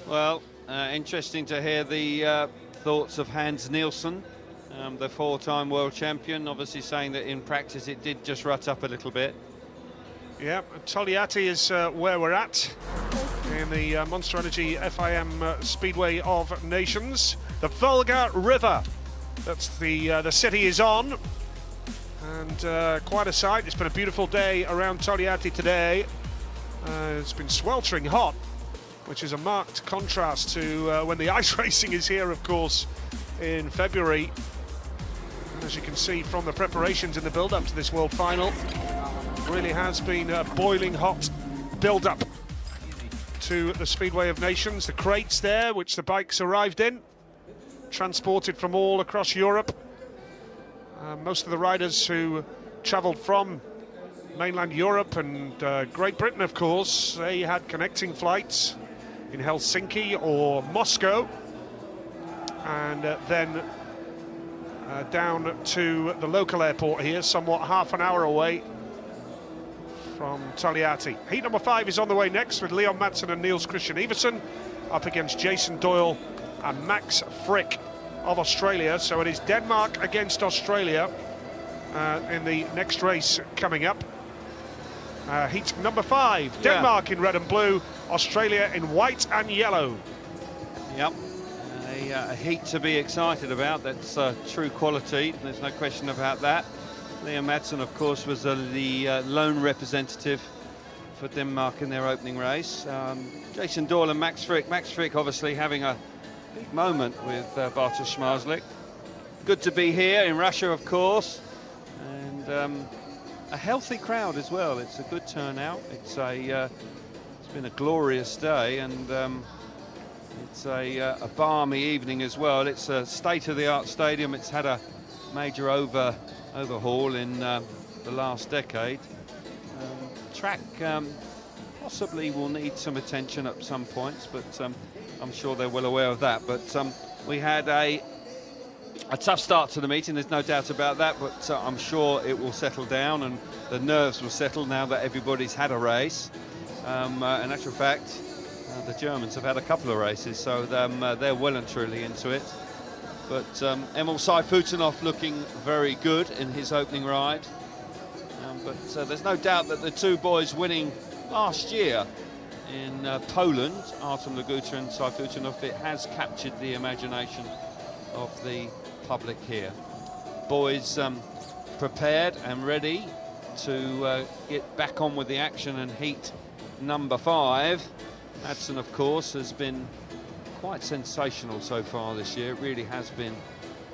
Well, interesting to hear the thoughts of Hans Nielsen, the 4-time world champion, obviously saying that in practice it did just rut up a little bit. Yeah, Togliatti is where we're at in the Monster Energy FIM Speedway of Nations. The Volga River, that's the city is on, and quite a sight. It's been a beautiful day around Togliatti today. It's been sweltering hot, which is a marked contrast to when the ice racing is here, of course, in February. And as you can see from the preparations in the build-up to this World Final, really has been a boiling hot build-up to the Speedway of Nations. The crates there, which the bikes arrived in, transported from all across Europe. Most of the riders who travelled from mainland Europe and Great Britain, of course, they had connecting flights in Helsinki or Moscow, and then down to the local airport here, somewhat half an hour away from Togliatti. Heat number 5 is on the way next, with Leon Madsen and Niels Christian Iversen up against Jason Doyle and Max Frick of Australia. So it is Denmark against Australia in the next race coming up. Heat number 5, Denmark in red and blue, Australia in white and yellow. Yep, a heat to be excited about. That's true quality, there's no question about that. Leon Madsen, of course, was the lone representative for Denmark in their opening race. Jason Doyle and Max Frick. Max Frick obviously having a big moment with Bartosz Zmarzlik. Good to be here in Russia, of course, and a healthy crowd as well. It's a good turnout. It's been a glorious day, and it's a balmy evening as well. It's a state-of-the-art stadium. It's had a major overhaul in the last decade. Track possibly will need some attention at some points, but I'm sure they're well aware of that. But we had a tough start to the meeting, there's no doubt about that, but I'm sure it will settle down and the nerves will settle now that everybody's had a race. In actual fact, the Germans have had a couple of races, so they're well and truly into it. But Emilь Sayfutdinov looking very good in his opening ride. But there's no doubt that the two boys winning last year in Poland, Артём Лагута and Sayfutdinov, it has captured the imagination of the public here. Boys prepared and ready to get back on with the action, and heat number 5. Madsen, of course, has been quite sensational so far this year. It really has been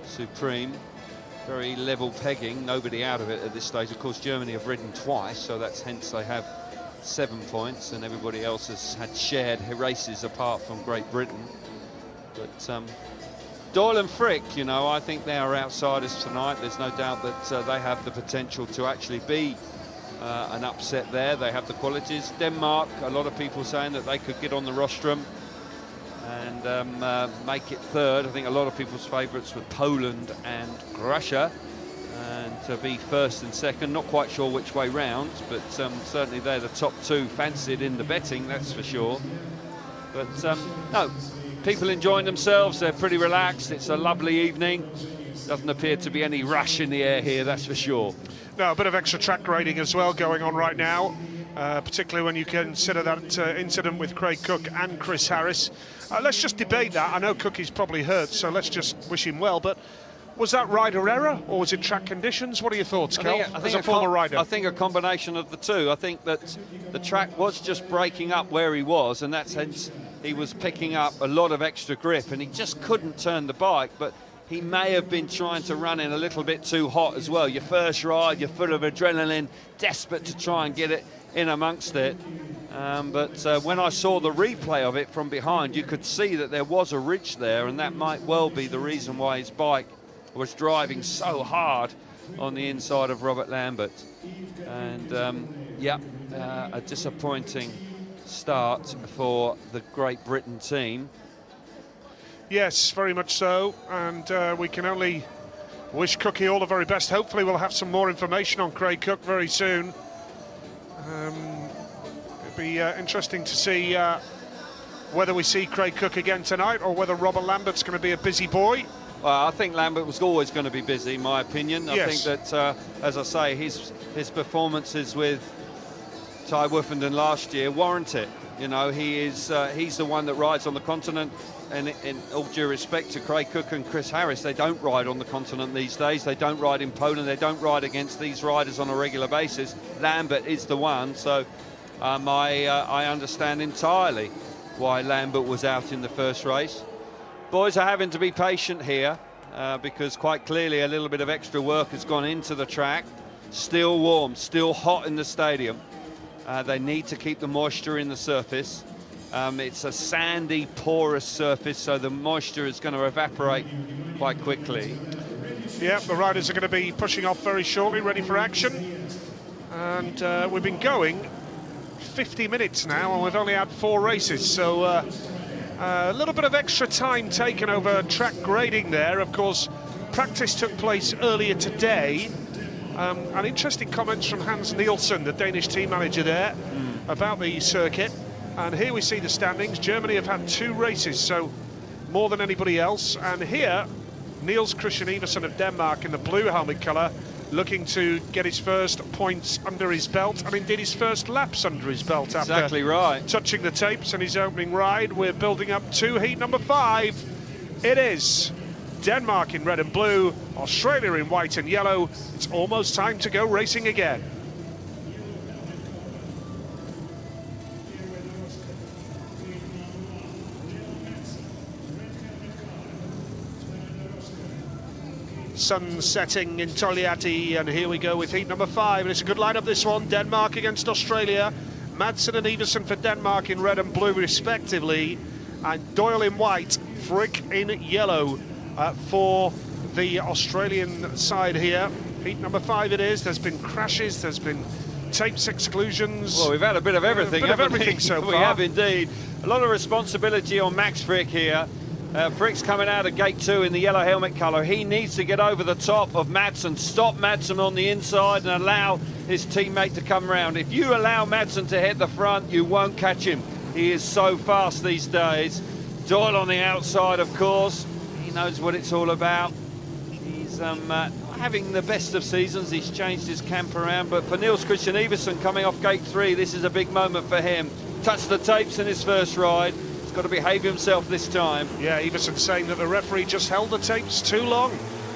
supreme. Very level pegging, nobody out of it at this stage. Of course, Germany have ridden twice, so that's hence they have 7 points, and everybody else has had shared races apart from Great Britain. But Doyle and Frick, you know, I think they are outsiders tonight. There's no doubt that they have the potential to actually be an upset there. They have the qualities. Denmark, a lot of people saying that they could get on the rostrum and make it 3rd. I think a lot of people's favourites were Poland and Russia, and to be 1st and 2nd, not quite sure which way round, but certainly they're the top 2 fancied in the betting, that's for sure. But no, people enjoying themselves, they're pretty relaxed. It's a lovely evening. Doesn't appear to be any rush in the air here, that's for sure. No, a bit of extra track grading as well going on right now, particularly when you consider that incident with Craig Cook and Chris Harris. Let's just debate that. I know Cook is probably hurt, so let's just wish him well, but was that rider error or was it track conditions? What are your thoughts, Kel, as a former rider? I think a combination of the two. I think that the track was just breaking up where he was, and that's hence he was picking up a lot of extra grip, and he just couldn't turn the bike. But he may have been trying to run in a little bit too hot as well. Your first ride, you're full of adrenaline, desperate to try and get it in amongst it. But when I saw the replay of it from behind, you could see that there was a ridge there, and that might well be the reason why his bike was driving so hard on the inside of Robert Lambert. And a disappointing start for the Great Britain team. Yes, very much so, and we can only wish Cookie all the very best. Hopefully we'll have some more information on Craig Cook very soon. It'll be interesting to see whether we see Craig Cook again tonight or whether Robert Lambert's going to be a busy boy. Well, I think Lambert was always going to be busy, in my opinion. I Yes. think that, as I say, his performances with Ty Woofenden last year warrant it. You know, he's the one that rides on the continent, and in all due respect to Craig Cook and Chris Harris, they don't ride on the continent these days. They don't ride in Poland. They don't ride against these riders on a regular basis. Lambert is the one, so I understand entirely why Lambert was out in the first race. Boys are having to be patient here because quite clearly a little bit of extra work has gone into the track. Still warm, still hot in the stadium. They need to keep the moisture in the surface. It's a sandy, porous surface, so the moisture is going to evaporate quite quickly. Yeah, the riders are going to be pushing off very shortly, ready for action. And we've been going 50 minutes now, and we've only had 4 races, so a little bit of extra time taken over track grading there. Of course, practice took place earlier today. And interesting comments from Hans Nielsen, the Danish team manager there, about the circuit. And here we see the standings. Germany have had 2 races, so more than anybody else. And here, Niels Christian Iversen of Denmark in the blue helmet colour, looking to get his first points under his belt, and indeed his first laps under his belt after Exactly right. touching the tapes in his opening ride. We're building up to heat number 5. It is Denmark in red and blue, Australia in white and yellow. It's almost time to go racing again. Sun setting in Togliatti, and here we go with heat number 5, and it's a good lineup, this one. Denmark against Australia, Madsen and Iversen for Denmark in red and blue respectively, and Doyle in white, Frick in yellow for the Australian side here. Heat number 5 it is. There's been crashes, there's been tapes exclusions. Well, we've had a bit of everything, haven't we? So far. We have indeed. A lot of responsibility on Max Frick here. Frick's coming out of gate 2 in the yellow helmet colour. He needs to get over the top of Madsen, stop Madsen on the inside and allow his teammate to come round. If you allow Madsen to hit the front, you won't catch him. He is so fast these days. Doyle on the outside, of course. He knows what it's all about. He's having the best of seasons. He's changed his camp around, but for Niels Christian Iversen coming off gate 3, this is a big moment for him. Touched the tapes in his first ride. He's got to behave himself this time. Yeah, Iversen saying that the referee just held the tapes too long.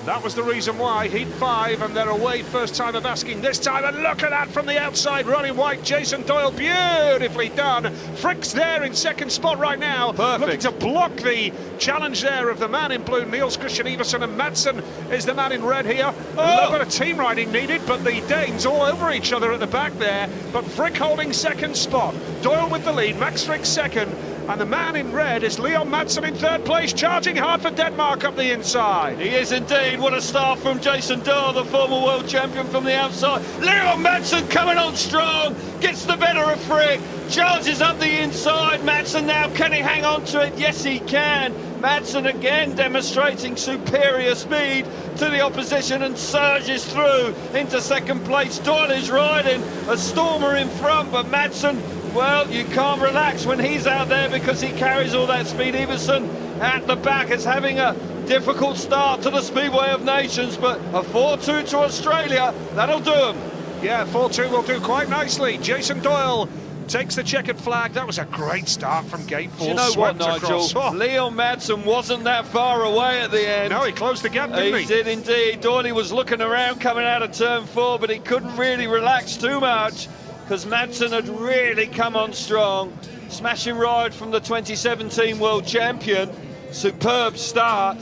That was the reason why. Heat 5, and they're away. First time of asking this time, and look at that from the outside, running white. Jason Doyle, beautifully done. Frick's there in second spot right now. Perfect. Looking to block the challenge there of the man in blue, Niels Christian Iversen, and Madsen is the man in red here. A little bit of team riding needed, but the Danes all over each other at the back there. But Frick holding second spot. Doyle with the lead, Max Frick second. And the man in red is Leon Madsen in third place, charging hard for Denmark up the inside. He is indeed. What a start from Jason Doyle, the former world champion from the outside. Leon Madsen coming on strong, gets the better of Frick, charges up the inside. Madsen now, can he hang on to it? Yes, he can. Madsen again demonstrating superior speed to the opposition and surges through into second place. Doyle is riding a stormer in front, but Madsen, well, you can't relax when he's out there because he carries all that speed. Iversen at the back is having a difficult start to the Speedway of Nations, but a 4-2 to Australia, that'll do him. Yeah, 4-2 will do quite nicely. Jason Doyle takes the checkered flag. That was a great start from gate 4. Do you know what, Nigel? Oh. Leon Madsen wasn't that far away at the end. No, he closed the gap, didn't he? He did indeed. Doyle was looking around coming out of turn 4, but he couldn't really relax too much because Madsen had really come on strong. Smashing ride from the 2017 world champion. Superb start.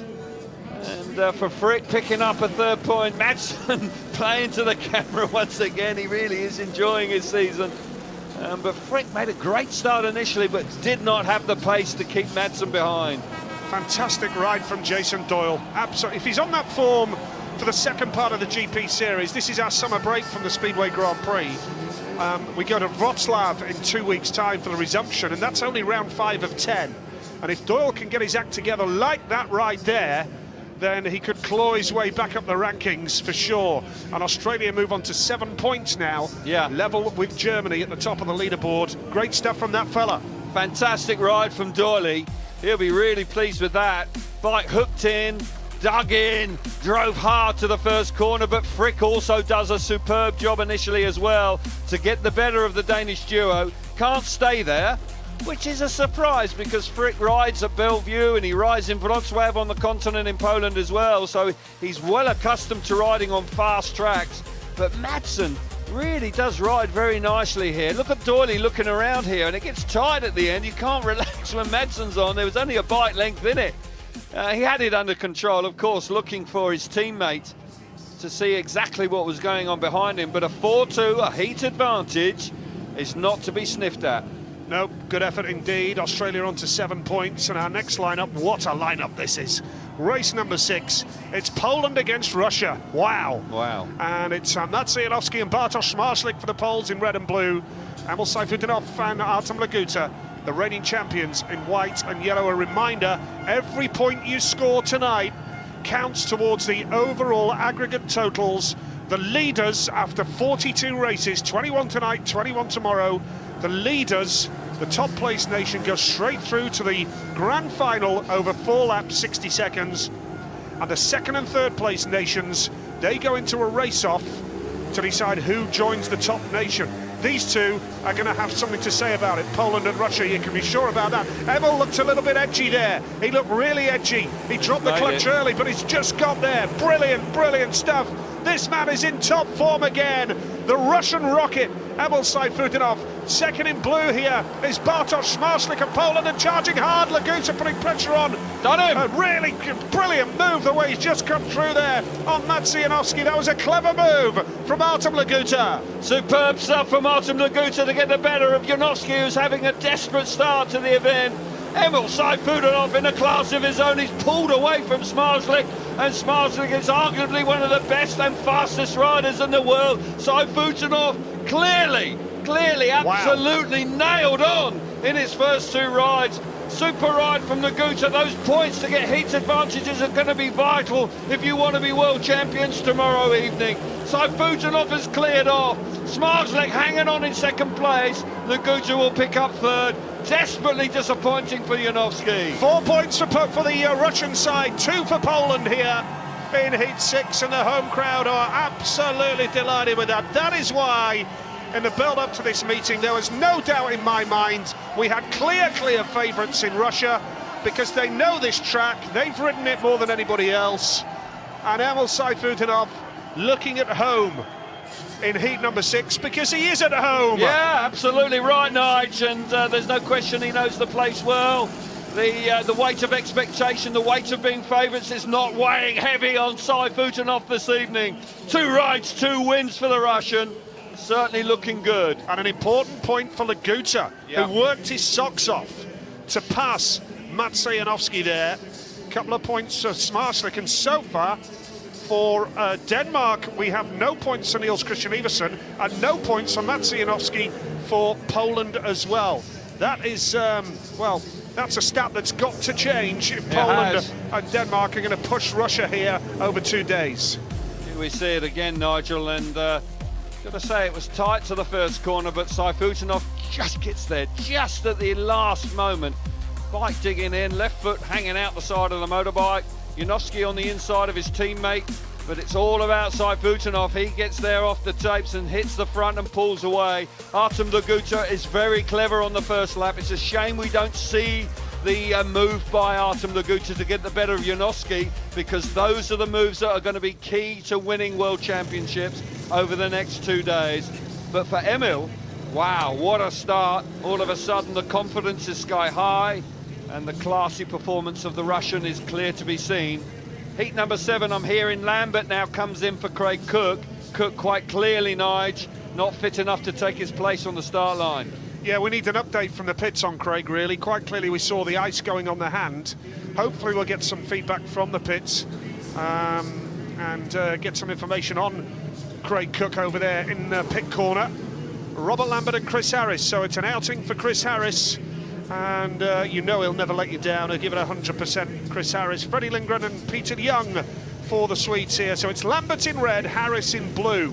And for Frick picking up a third point. Madsen playing to the camera once again. He really is enjoying his season. But Frick made a great start initially, but did not have the pace to keep Madsen behind. Fantastic ride from Jason Doyle. Absolutely. If he's on that form for the second part of the GP series. This is our summer break from the Speedway Grand Prix. We go to Wrocław in 2 weeks' time for the resumption, and that's only round 5 of 10. And if Doyle can get his act together like that right there, then he could claw his way back up the rankings for sure. And Australia move on to 7 points now, level with Germany at the top of the leaderboard. Great stuff from that fella. Fantastic ride from Doyle. He'll be really pleased with that. Bike hooked in, dug in, drove hard to the first corner, but Frick also does a superb job initially as well to get the better of the Danish duo. Can't stay there, which is a surprise because Frick rides at Bellevue and he rides in Wrocław on the continent in Poland as well, so he's well accustomed to riding on fast tracks. But Madsen really does ride very nicely here. Look at Doyle looking around here, and it gets tight at the end. You can't relax when Madsen's on. There was only a bike length in it. He had it under control, of course, looking for his teammate to see exactly what was going on behind him, but a 4-2, a heat advantage, is not to be sniffed at. No, good effort indeed. Australia on to 7 points, and our next lineup, what a lineup this is. Race number 6, it's Poland against Russia. Wow. And it's Maciejowski and Bartosz Marslik for the Poles in red and blue. Emil Sayfutdinov and Артём Лагута, the reigning champions, in white and yellow. A reminder, every point you score tonight counts towards the overall aggregate totals. The leaders, after 42 races, 21 tonight, 21 tomorrow, the leaders, the top place nation, goes straight through to the grand final over 4 laps, 60 seconds. And the second and third place nations, they go into a race-off to decide who joins the top nation. These two are going to have something to say about it. Poland and Russia, you can be sure about that. Emil looked a little bit edgy there. He looked really edgy. He dropped the clutch early, but he's just got there. Brilliant, brilliant stuff. This man is in top form again. The Russian rocket, Emil Sayfutdinov. Second in blue here is Bartosz Marslik of Poland, and charging hard. Лагута putting pressure on. Done him. A really brilliant move the way he's just come through there on Maciejowski. That was a clever move from Артём Лагута. Superb stuff from Артём Лагуta to get the better of Janowski, who's having a desperate start to the event. Emil Sayfutdinov in a class of his own. He's pulled away from Smarslik, and Smarslik is arguably one of the best and fastest riders in the world. Sayfutdinov clearly, absolutely nailed on in his first 2 rides. Super ride from Лагуta. Those points to get heat advantages are going to be vital if you want to be world champions tomorrow evening. Sayfutdinov has cleared off. Smarslik hanging on in second place. Лагуta will pick up third. Desperately disappointing for Janowski. 4 points for the Russian side, 2 for Poland here in heat 6, and the home crowd are absolutely delighted with that. That is why, in the build-up to this meeting, there was no doubt in my mind we had clear favourites in Russia, because they know this track, they've ridden it more than anybody else. And Emil Sayfutdinov looking at home in heat number 6, because he is at home. Yeah, absolutely right, Nige, and there's no question he knows the place well. The weight of expectation, the weight of being favourites is not weighing heavy on Sayfutdinov this evening. 2 rides, 2 wins for the Russian. Certainly looking good. And an important point for Лагуta, who worked his socks off to pass Maciejowski there. A couple of points for Smarslik, and so far for Denmark, we have no points for Niels Christian Iversen and no points for Maciejowski for Poland as well. That is, well, that's a stat that's got to change if Poland and Denmark are going to push Russia here over 2 days. Here we see it again, Nigel, and got to say it was tight to the first corner, but Sayfutdinov just gets there just at the last moment. Bike digging in, left foot hanging out the side of the motorbike. Janowski on the inside of his teammate, but it's all about Sayfutdinov. He gets there off the tapes and hits the front and pulls away. Артём Лагута is very clever on the first lap. It's a shame we don't see the move by Артём Лагуta to get the better of Janowski, because those are the moves that are going to be key to winning world championships over the next 2 days. But for Emil, wow, what a start. All of a sudden the confidence is sky high, and the classy performance of the Russian is clear to be seen. Heat number 7, I'm hearing Lambert now comes in for Craig Cook. Cook quite clearly, Nige, not fit enough to take his place on the start line. Yeah, we need an update from the pits on Craig, really. Quite clearly we saw the ice going on the hand. Hopefully we'll get some feedback from the pits. and get some information on Craig Cook over there in pit corner. Robert Lambert and Chris Harris, so it's an outing for Chris Harris, and you know he'll never let you down. He'll give it 100%, Chris Harris. Freddie Lindgren and Peter Young for the Swedes here. So it's Lambert in red, Harris in blue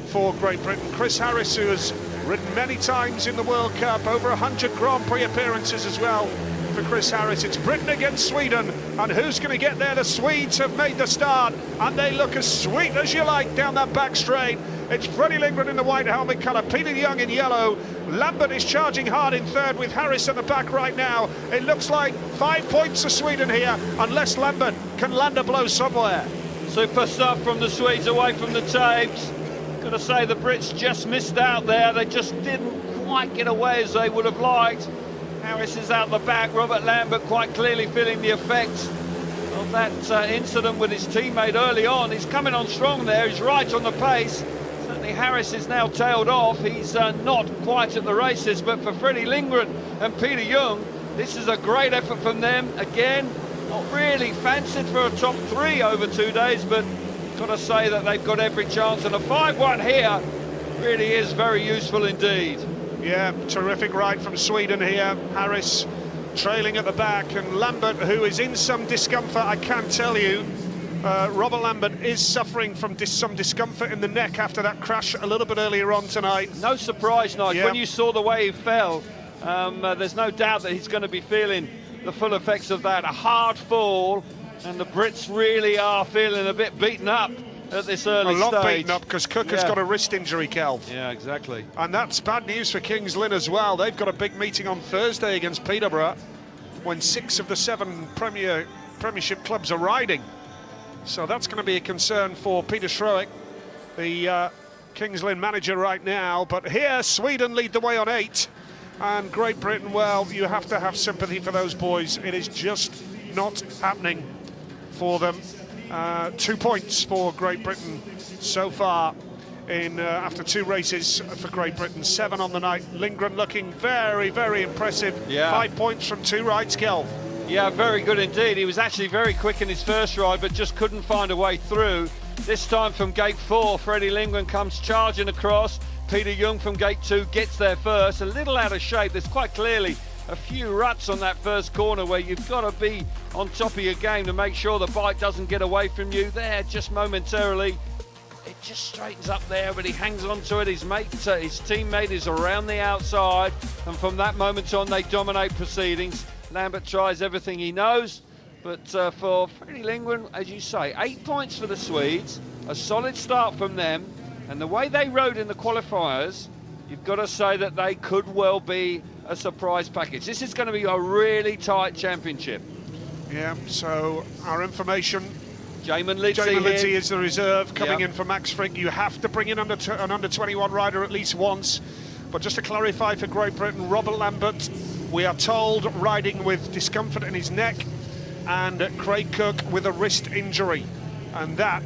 for Great Britain. Chris Harris, who has ridden many times in the World Cup, over 100 Grand Prix appearances as well for Chris Harris. It's Britain against Sweden, and who's going to get there? The Swedes have made the start, and they look as sweet as you like down that back straight. It's Freddie Lindgren in the white helmet colour, Peter Young in yellow. Lambert is charging hard in third with Harris at the back right now. It looks like 5 points for Sweden here, unless Lambert can land a blow somewhere. Super stuff from the Swedes away from the tapes. Got to say the Brits just missed out there. They just didn't quite get away as they would have liked. Harris is out the back. Robert Lambert quite clearly feeling the effects of that incident with his teammate early on. He's coming on strong there. He's right on the pace. Certainly Harris is now tailed off. He's not quite at the races, but for Freddie Lindgren and Peter Young, this is a great effort from them. Again, not really fancied for a top 3 over 2 days, but got to say that they've got every chance, and a 5-1 here really is very useful indeed. Yeah, terrific ride from Sweden here. Harris trailing at the back, and Lambert, who is in some discomfort, I can tell you. Robert Lambert is suffering from some discomfort in the neck after that crash a little bit earlier on tonight. No surprise, Nigel. Yeah. When you saw the way he fell, there's no doubt that he's going to be feeling the full effects of that. A hard fall, and the Brits really are feeling a bit beaten up at this early stage. A lot beaten up, because Cook has got a wrist injury, Kelv. Yeah, exactly. And that's bad news for Kings Lynn as well. They've got a big meeting on Thursday against Peterborough, when 6 of the 7 Premiership clubs are riding. So that's going to be a concern for Peter Schroek, the Kings Lynn manager right now. But here, Sweden lead the way on 8. And Great Britain, well, you have to have sympathy for those boys. It is just not happening for them. 2 points for Great Britain so far in after 2 races for Great Britain. 7 on the night. Lindgren looking very, very impressive. Yeah. 5 points from 2 rides, Kelv. Yeah, very good indeed. He was actually very quick in his first ride, but just couldn't find a way through. This time from gate 4, Freddie Lindgren comes charging across. Peter Young from gate 2 gets there first. A little out of shape. There's quite clearly a few ruts on that first corner where you've got to be on top of your game to make sure the bike doesn't get away from you. There, just momentarily, it just straightens up there, but he hangs on to it. His teammate is around the outside, and from that moment on, they dominate proceedings. Lambert tries everything he knows, but for Freddie Lindgren, as you say, 8 points for the Swedes, a solid start from them, and the way they rode in the qualifiers, you've got to say that they could well be a surprise package. This is going to be a really tight championship. Yeah, so our information, Jamin Lidzi is the reserve coming in for Max Fricke. You have to bring in an under-21 rider at least once. But just to clarify for Great Britain, Robert Lambert, we are told, riding with discomfort in his neck, and Craig Cook with a wrist injury. And that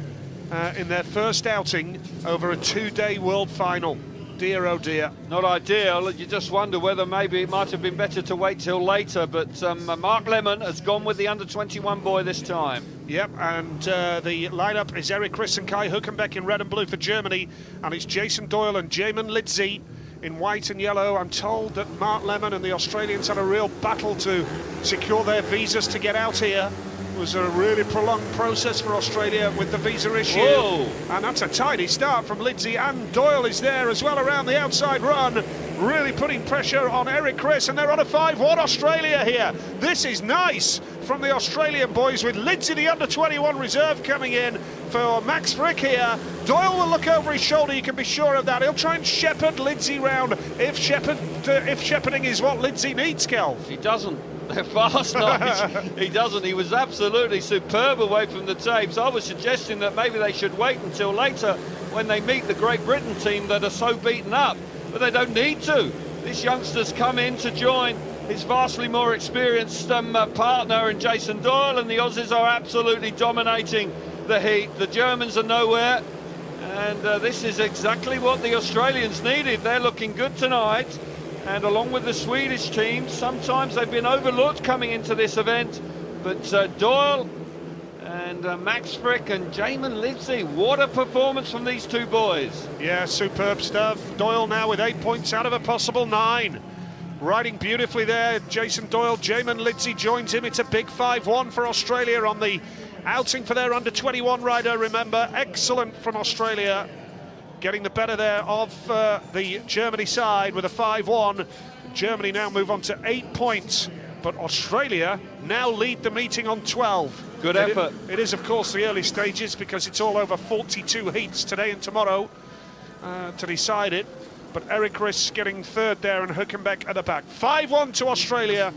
in their first outing over a 2-day world final. Dear, oh dear. Not ideal. You just wonder whether maybe it might have been better to wait till later, but Mark Lemon has gone with the under-21 boy this time. Yep, and the lineup is Eric Chris and Kai Hülkenberg in red and blue for Germany, and it's Jason Doyle and Jamin Lidzi in white and yellow. I'm told that Mark Lemon and the Australians had a real battle to secure their visas to get out here. It was a really prolonged process for Australia with the visa issue. Whoa. And that's a tidy start from Lidzi, and Doyle is there as well around the outside run, really putting pressure on Eric Chris, and they're on a 5-1 Australia here. This is nice from the Australian boys, with Lidzi, the under-21 reserve, coming in for Max Fricke here. Doyle will look over his shoulder, you can be sure of that. He'll try and shepherd Lidzi round if shepherding is what Lidzi needs, Kelv. He doesn't. They're fast, Nige. He doesn't. He was absolutely superb away from the tapes. I was suggesting that maybe they should wait until later when they meet the Great Britain team that are so beaten up, but they don't need to. This youngster's come in to join his vastly more experienced partner in Jason Doyle, and the Aussies are absolutely dominating the heat. The Germans are nowhere, and this is exactly what the Australians needed. They're looking good tonight. And along with the Swedish team, sometimes they've been overlooked coming into this event. But Doyle And Max Frick and Jamin Lindsay, what a performance from these two boys. Yeah, superb stuff. Doyle now with 8 points out of a possible 9. Riding beautifully there, Jason Doyle. Jamin Lindsay joins him. It's a big 5-1 for Australia on the outing for their under-21 rider, remember. Excellent from Australia, getting the better there of the Germany side with a 5-1. Germany now move on to 8 points, but Australia now lead the meeting on 12. Good effort. It is, of course, the early stages because it's all over 42 heats today and tomorrow to decide it. But Eric Riss getting third there and Hülkenberg at the back. 5-1 to Australia.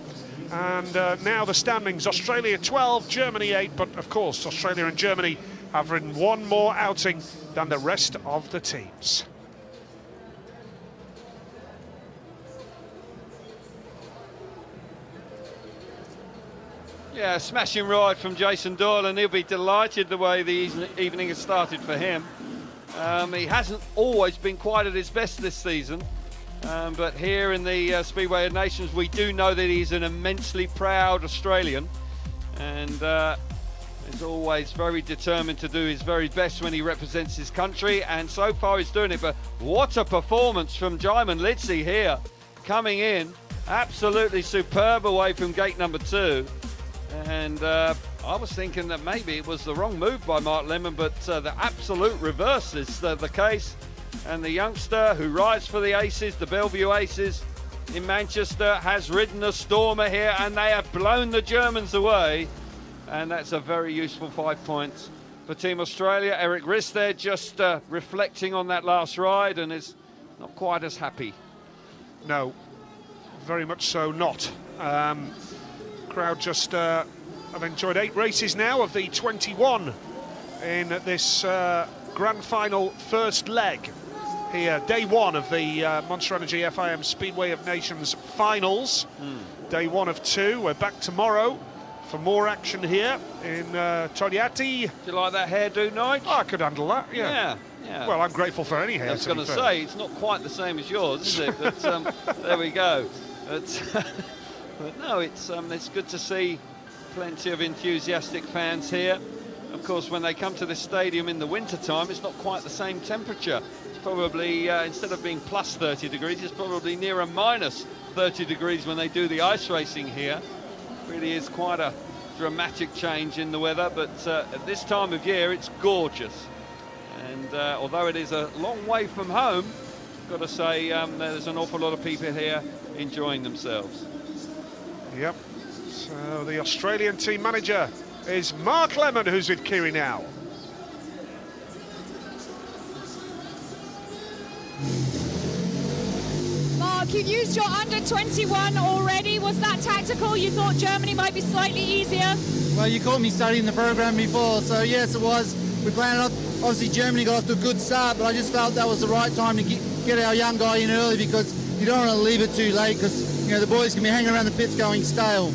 And now the standings, Australia 12, Germany 8. But, of course, Australia and Germany have ridden one more outing than the rest of the teams. Yeah, smashing ride from Jason Doyle, and he'll be delighted the way the evening has started for him. He hasn't always been quite at his best this season, but here in the Speedway of Nations, we do know that he's an immensely proud Australian, and is always very determined to do his very best when he represents his country, and so far he's doing it. But what a performance from Jamin Lindsay here, coming in absolutely superb away from gate number 2. And I was thinking that maybe it was the wrong move by Mark Lemon, but the absolute reverse is the case. And the youngster who rides for the Aces, the Bellevue Aces in Manchester, has ridden a stormer here, and they have blown the Germans away. And that's a very useful 5 points for Team Australia. Eric Riss there just reflecting on that last ride and is not quite as happy. No, very much so not. Crowd just have enjoyed 8 races now of the 21 in this grand final first leg here, day 1 of the Monster Energy FIM Speedway of Nations finals. Day 1 of 2. We're back tomorrow for more action here in Togliatti. Do you like that hairdo, Nige? Oh, I could handle that, yeah. Yeah. Well, I'm grateful for any hair. I was going to say, it's not quite the same as yours, is it? But there we go. But no, it's good to see plenty of enthusiastic fans here. Of course, when they come to this stadium in the winter time, it's not quite the same temperature. It's probably, instead of being plus 30 degrees, it's probably near a minus 30 degrees when they do the ice racing here. Really is quite a dramatic change in the weather, but at this time of year, it's gorgeous. And although it is a long way from home, I've got to say there's an awful lot of people here enjoying themselves. Yep. So the Australian team manager is Mark Lemon, who's with Kiri now. Mark, you've used your under-21 already. Was that tactical? You thought Germany might be slightly easier? Well, you caught me studying the program before, so yes, it was. We planned on, obviously Germany got off to a good start, but I just felt that was the right time to get our young guy in early, because you don't want to leave it too late, because the boys can be hanging around the pits going stale.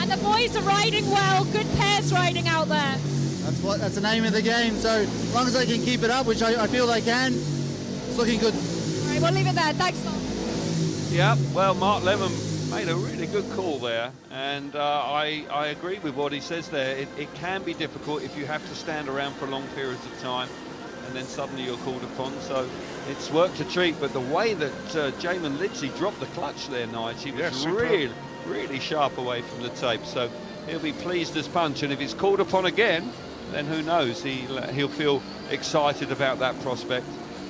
And the boys are riding well, good pairs riding out there. That's the name of the game, so as long as they can keep it up, which I feel they can, it's looking good. All right, we'll leave it there. Thanks, Mark. Yeah, well, Mark Lemon made a really good call there, and I agree with what he says there. It can be difficult if you have to stand around for long periods of time and then suddenly you're called upon, so it's work to treat. But the way that Jamin Lindsay dropped the clutch there, Nige, he was really sharp away from the tape, so he'll be pleased as punch, and if he's called upon again, then who knows, he'll feel excited about that prospect.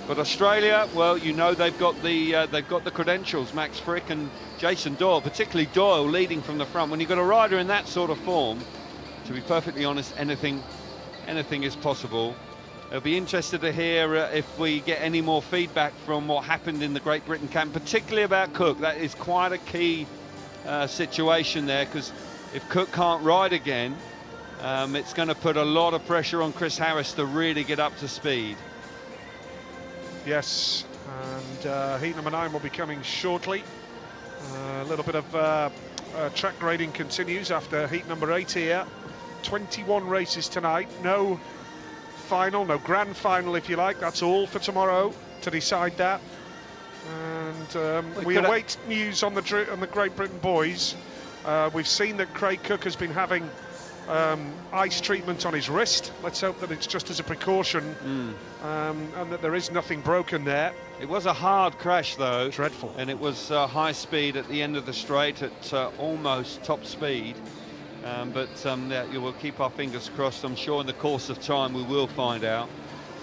But Australia, well, they've got the credentials. Max Frick and Jason Doyle, particularly Doyle, leading from the front. When you've got a rider in that sort of form, to be perfectly honest, anything is possible. I'll be interested to hear if we get any more feedback from what happened in the Great Britain camp, particularly about Cook. That is quite a key situation there, because if Cook can't ride again, it's going to put a lot of pressure on Chris Harris to really get up to speed. Yes, and heat number 9 will be coming shortly. A little bit of track grading continues after heat number 8 here. 21 races tonight, no final, no grand final if you like. That's all for tomorrow to decide that. And we await news on the Great Britain boys. We've seen that Craig Cook has been having ice treatment on his wrist. Let's hope that it's just as a precaution and that there is nothing broken there. It was a hard crash though. Dreadful. And it was high speed at the end of the straight at almost top speed. Yeah, you will keep our fingers crossed. I'm sure in the course of time we will find out.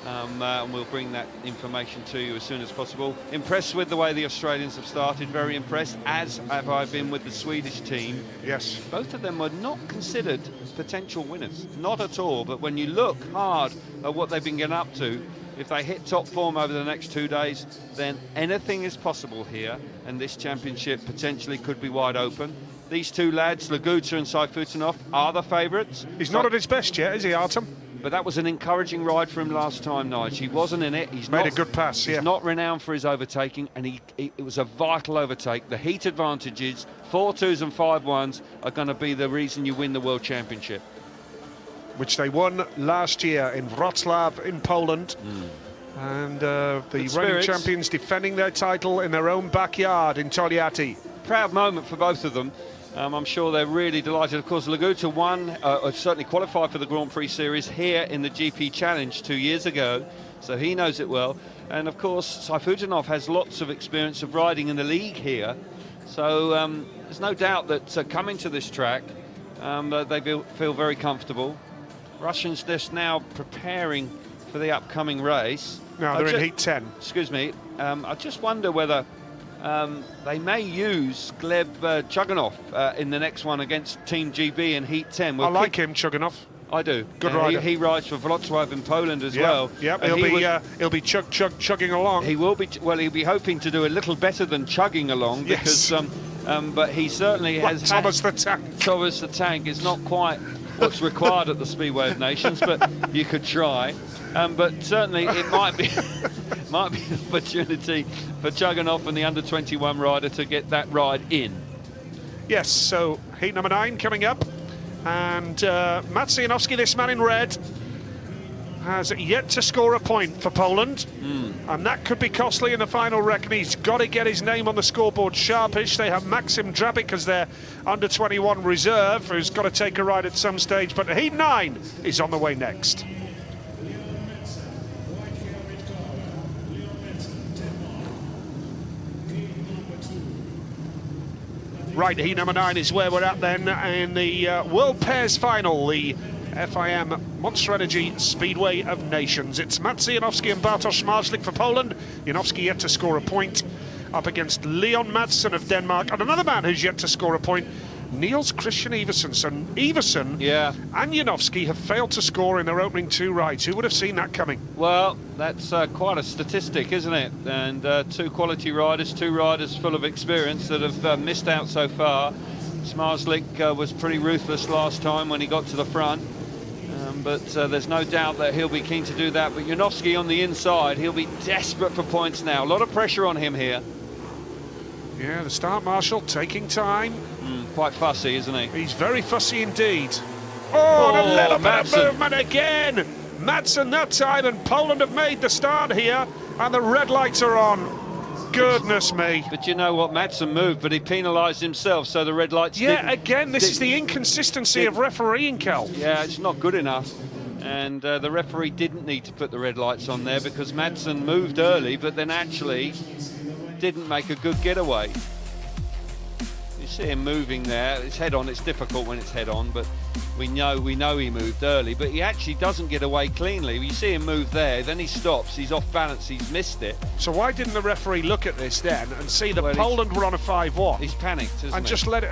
And we'll bring that information to you as soon as possible. Impressed with the way the Australians have started, very impressed, as have I been with the Swedish team. Yes. Both of them were not considered potential winners, not at all, but when you look hard at what they've been getting up to, if they hit top form over the next 2 days, then anything is possible here, and this championship potentially could be wide open. These two lads, Лагута and Сайфутдинов, are the favourites. He's not at his best yet, is he, Artem? But that was an encouraging ride for him last time, Nige. He wasn't in it. He's made a good pass. He's not renowned for his overtaking, and it was a vital overtake. The heat advantages, 4-2s and 5-1s, are going to be the reason you win the World Championship. Which they won last year in Wrocław in Poland. And the reigning champions defending their title in their own backyard in Togliatti. Proud moment for both of them. I'm sure they're really delighted. Of course, Лагута won, certainly qualified for the Grand Prix Series here in the GP Challenge 2 years ago, so he knows it well. And of course, Sayfutdinov has lots of experience of riding in the league here, so there's no doubt that coming to this track, they feel very comfortable. Russians just now preparing for the upcoming race. Now they're in heat 10. Excuse me. I just wonder whether they may use Gleb Chugunov in the next one against Team GB in Heat 10. I like him, Chugunov. I do. Good rider. He rides for Wrocław in Poland as well. Yeah, he'll be chugging along. He will be. Well, he'll be hoping to do a little better than chugging along, because but he certainly has. Thomas the Tank. Thomas the Tank is not quite what's required at the Speedway of Nations, but you could try. But certainly it might be an opportunity for Chugunov and the under-21 rider to get that ride in. Yes, so heat number 9 coming up, and Maciejowski, this man in red, has yet to score a point for Poland, and that could be costly in the final reckoning. He's got to get his name on the scoreboard sharpish. They have Maxim Drabik as their under-21 reserve, who's got to take a ride at some stage, but heat 9 is on the way next. Right, heat number 9 is where we're at then in the World Pairs Final, the FIM Monster Energy Speedway of Nations. It's Maciejowski and Bartosz Marslik for Poland. Janowski yet to score a point up against Leon Madsen of Denmark, and another man who's yet to score a point, Niels Christian Iversen. So Iversen and Janowski have failed to score in their opening 2 rides. Who would have seen that coming? Well, that's quite a statistic, isn't it? And 2 quality riders, 2 riders full of experience that have missed out so far. Smarslik was pretty ruthless last time when he got to the front. But there's no doubt that he'll be keen to do that. But Janowski on the inside, he'll be desperate for points now. A lot of pressure on him here. Yeah, the start marshal taking time. Quite fussy, isn't he? He's very fussy indeed. Oh, and a little bit of movement again. Madsen that time, and Poland have made the start here, and the red lights are on. Goodness me. But you know what, Madsen moved, but he penalised himself, so the red lights again, this is the inconsistency of refereeing, Kel. Yeah, it's not good enough. And the referee didn't need to put the red lights on there, because Madsen moved early, but then actually didn't make a good getaway. You see him moving there. It's head on. It's difficult when it's head on, but we know he moved early, but he actually doesn't get away cleanly. You see him move there, then he stops. He's off balance. He's missed it. So why didn't the referee look at this then and see that Poland were on a 5-1? He's panicked, isn't he? Just let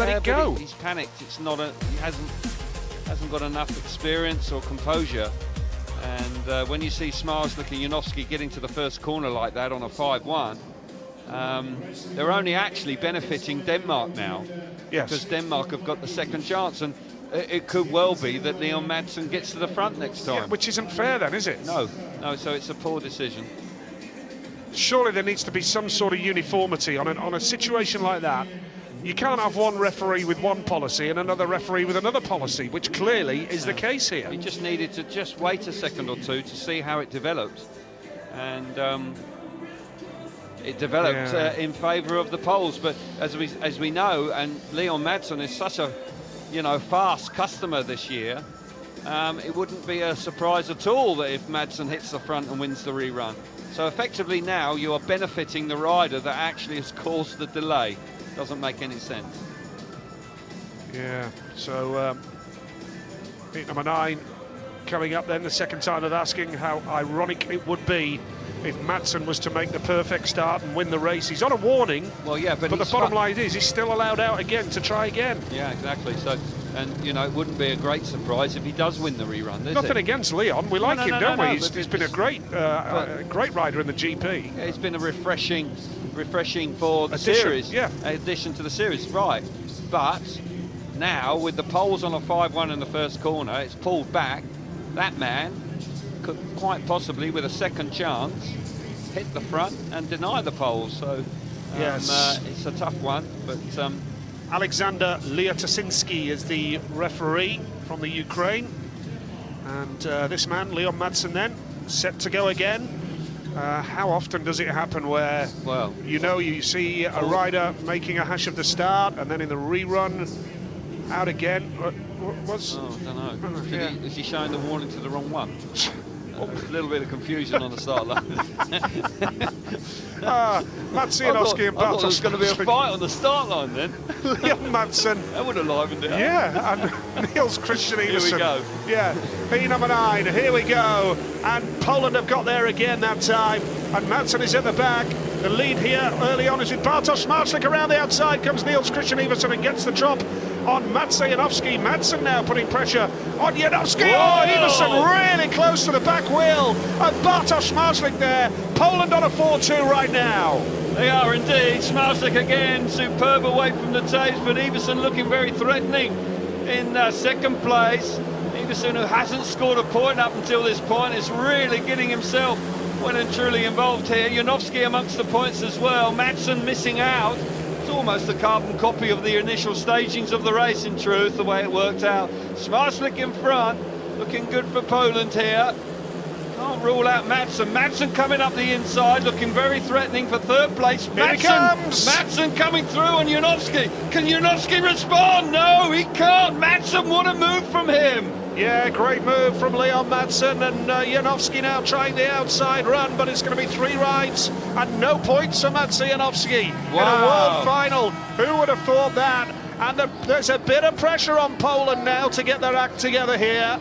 it go. He's panicked. It's not he hasn't got enough experience or composure. And when you see Smarslik and Janowski getting to the first corner like that on a 5-1. They're only actually benefiting Denmark now, because Denmark have got the second chance, and it could well be that Leon Madsen gets to the front next time. Which isn't fair then, is it? No, so it's a poor decision. Surely there needs to be some sort of uniformity on a situation like that. You can't have one referee with one policy and another referee with another policy, which clearly is the case here. He just needed to just wait a second or two to see how it developed, and it developed in favour of the Poles. But as we know, and Leon Madsen is such a you know, fast customer this year, it wouldn't be a surprise at all that if Madsen hits the front and wins the rerun. So effectively now you are benefiting the rider that actually has caused the delay. Doesn't make any sense. Yeah, so heat number 9 coming up then, the second time of asking how ironic it would be if Madsen was to make the perfect start and win the race. He's on a warning. Well, yeah, but the bottom line is he's still allowed out again to try again. Yeah, exactly. So, and you know, it wouldn't be a great surprise if he does win the rerun. Nothing against Leon. We like him, don't we? He's been a great rider in the GP. Yeah, it's been a refreshing for the series. Yeah, addition to the series, right? But now with the poles on a 5-1 in the first corner, it's pulled back. That man could quite possibly, with a second chance, hit the front and deny the poles. So yes, it's a tough one. But Alexander Liatosinski is the referee from the Ukraine, and this man, Leon Madsen, then set to go again. How often does it happen where, well, you see a rider making a hash of the start and then in the rerun out again? I don't know. Is he showing the warning to the wrong one? A little bit of confusion on the start line. Matsianovsky and Bartosz. I thought there was going to be a fight on the start line then. Leon Madsen. That would have livened it up. Yeah, and Niels Christian Iversen. Here we go. Yeah, P number 9, here we go. And Poland have got there again that time. And Madsen is at the back. The lead here early on is with Bartosz Marslik. Around the outside comes Niels Christian Iversen and gets the drop on Matsianovsky. Madsen now putting pressure on Janowski. Oh, Iversen really close to the back wheel. And Bartosz Marslik there. Poland on a 4-2 right now. They are indeed. Marslik again, superb away from the tapes, but Iversen looking very threatening in second place. Iversen, who hasn't scored a point up until this point, is really getting himself well and truly involved here. Janowski amongst the points as well. Madsen missing out. It's almost a carbon copy of the initial stagings of the race, in truth, the way it worked out. Marslik in front, looking good for Poland here. Can't rule out Madsen. Madsen coming up the inside, looking very threatening for third place. Madsen coming through on Janowski. Can Janowski respond? No, he can't. Madsen, what a move from him. Yeah, great move from Leon Madsen, and Janowski now trying the outside run, but it's going to be 3 rides and no points for Matsianovsky in a world final. Who would have thought that? And there's a bit of pressure on Poland now to get their act together here,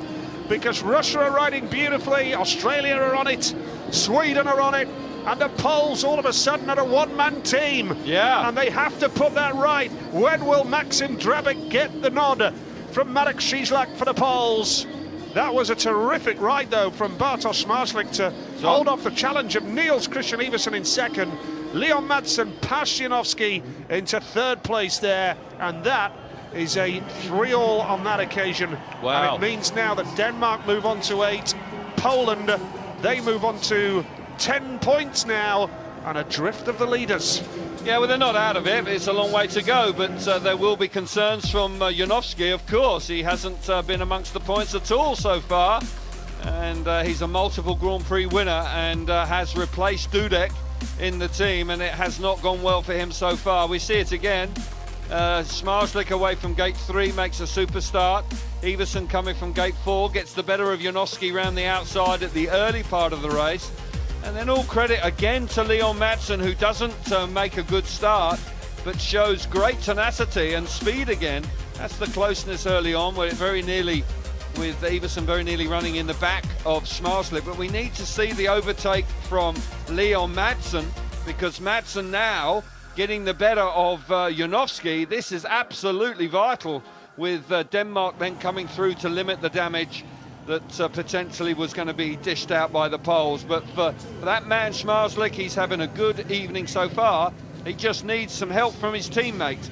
because Russia are riding beautifully, Australia are on it, Sweden are on it, and the Poles all of a sudden are a one-man team. Yeah. And they have to put that right. When will Maxim Drabik get the nod from Marek Cieślak for the Poles? That was a terrific ride, though, from Bartosz Marslik to hold off the challenge of Niels Christian Iversen in second. Leon Madsen past Janowski into third place there, and that is a 3-all on that occasion. Wow. And it means now that Denmark move on to 8, Poland, they move on to 10 points now, and a drift of the leaders. Yeah, well, they're not out of it. It's a long way to go, but there will be concerns from Janowski, of course. He hasn't been amongst the points at all so far, and he's a multiple Grand Prix winner and has replaced Dudek in the team, and it has not gone well for him so far. We see it again. Smarslik away from gate 3 makes a super start. Iversen coming from gate 4 gets the better of Janowski round the outside at the early part of the race. And then all credit again to Leon Madsen, who doesn't make a good start, but shows great tenacity and speed again. That's the closeness early on, where it very nearly, with Iversen very nearly running in the back of Smarslik. But we need to see the overtake from Leon Madsen, because Madsen now getting the better of Janowski. This is absolutely vital, with Denmark then coming through to limit the damage that potentially was going to be dished out by the Poles. But for that man Smarslik, he's having a good evening so far. He just needs some help from his teammate.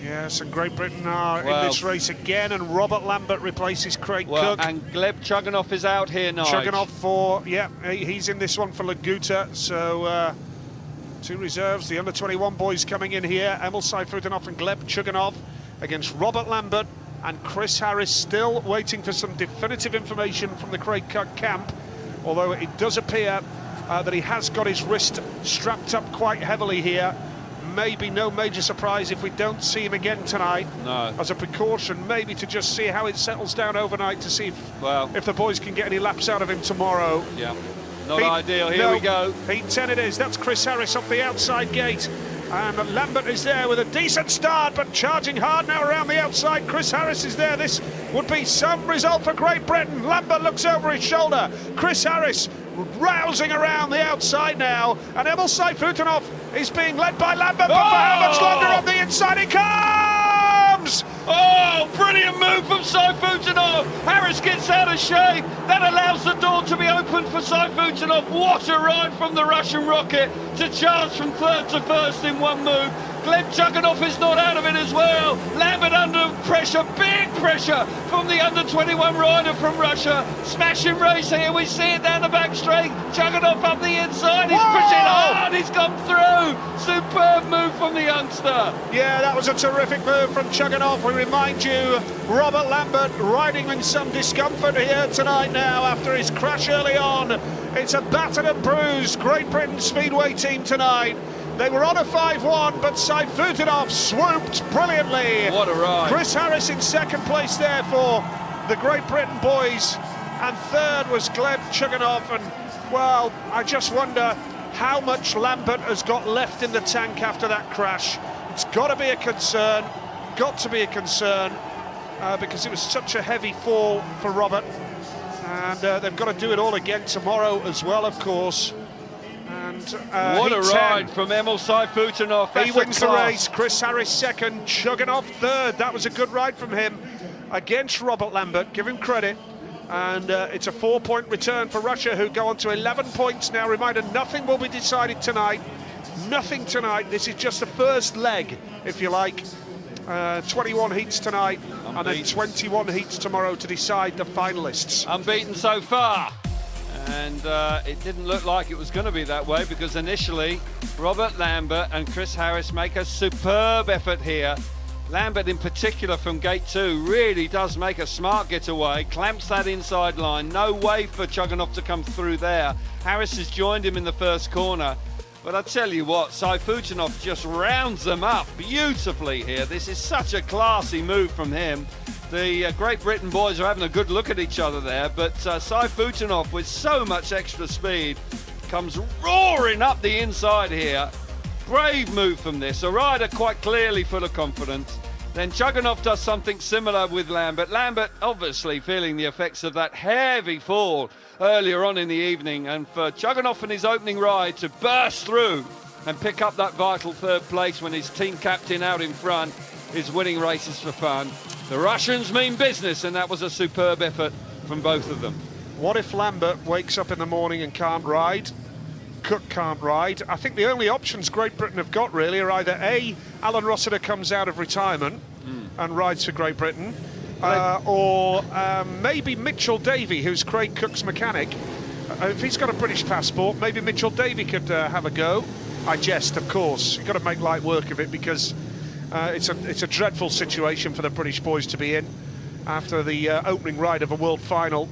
Yes, and Great Britain are in this race again, and Robert Lambert replaces Craig Cook. And Gleb Chugunov is out here now. Chugunov he's in this one for Laguta. So 2 reserves, the under-21 boys coming in here. Emil Sayfutdinov and Gleb Chugunov against Robert Lambert and Chris Harris, still waiting for some definitive information from the Craig Cook camp, although it does appear that he has got his wrist strapped up quite heavily here. maybe no major surprise if we don't see him again tonight. No. As a precaution, maybe to just see how it settles down overnight to see if the boys can get any laps out of him tomorrow. Yeah, not ideal. Here we go. Heat 10 it is. That's Chris Harris off the outside gate. And Lambert is there with a decent start, but charging hard now around the outside. Chris Harris is there. This would be some result for Great Britain. Lambert looks over his shoulder. Chris Harris rousing around the outside now. And Emilь Sayfutdinov is being led by Lambert, but for how much longer on the inside he comes? Oh, brilliant move from Sayfutdinov. Harris gets out of shape. That allows the door to be opened for Sayfutdinov. What a ride from the Russian rocket to charge from third to first in one move. Gleb Chugunov is not out of it as well. Lambert under pressure, big pressure from the under-21 rider from Russia. Smashing race here, we see it down the back straight. Chugunov up the inside, he's pushing hard, he's gone through. Superb move from the youngster. Yeah, that was a terrific move from Chugunov. We remind you, Robert Lambert riding in some discomfort here tonight now after his crash early on. It's a battered and bruised Great Britain Speedway team tonight. They were on a 5-1, but Sayfutdinov swooped brilliantly. What a ride. Chris Harris in second place there for the Great Britain boys. And third was Gleb Chugunov. And, well, I just wonder how much Lambert has got left in the tank after that crash. It's got to be a concern. Got to be a concern. Because it was such a heavy fall for Robert. And they've got to do it all again tomorrow as well, of course. What a ride from Emilь Sayfutdinov. He wins the race. Chris Harris second, Chugunov third. That was a good ride from him against Robert Lambert. Give him credit. And it's a 4-point return for Russia, who go on to 11 points now. Reminder, nothing will be decided tonight. Nothing tonight. This is just the first leg, if you like. 21 heats tonight, and then 21 heats tomorrow to decide the finalists. Unbeaten so far. And it didn't look like it was going to be that way, because initially Robert Lambert and Chris Harris make a superb effort here. Lambert in particular from gate 2 really does make a smart getaway, clamps that inside line, no way for Chugunov to come through there. Harris has joined him in the first corner, but I tell you what, Sayfutdinov just rounds them up beautifully here. This is such a classy move from him. The Great Britain boys are having a good look at each other there, but Sayfutdinov with so much extra speed comes roaring up the inside here. Brave move from this, a rider quite clearly full of confidence. Then Chugunov does something similar with Lambert. Lambert obviously feeling the effects of that heavy fall earlier on in the evening, and for Chugunov in his opening ride to burst through and pick up that vital third place when his team captain out in front is winning races for fun. The Russians mean business, and that was a superb effort from both of them. What if Lambert wakes up in the morning and can't ride? Cook can't ride. I think the only options Great Britain have got really are either A, Alan Rossiter comes out of retirement and rides for Great Britain, or maybe Mitchell Davey, who's Craig Cook's mechanic. If he's got a British passport, maybe Mitchell Davey could have a go. I jest, of course. You've got to make light work of it, because it's a dreadful situation for the British boys to be in after the opening ride of a world final.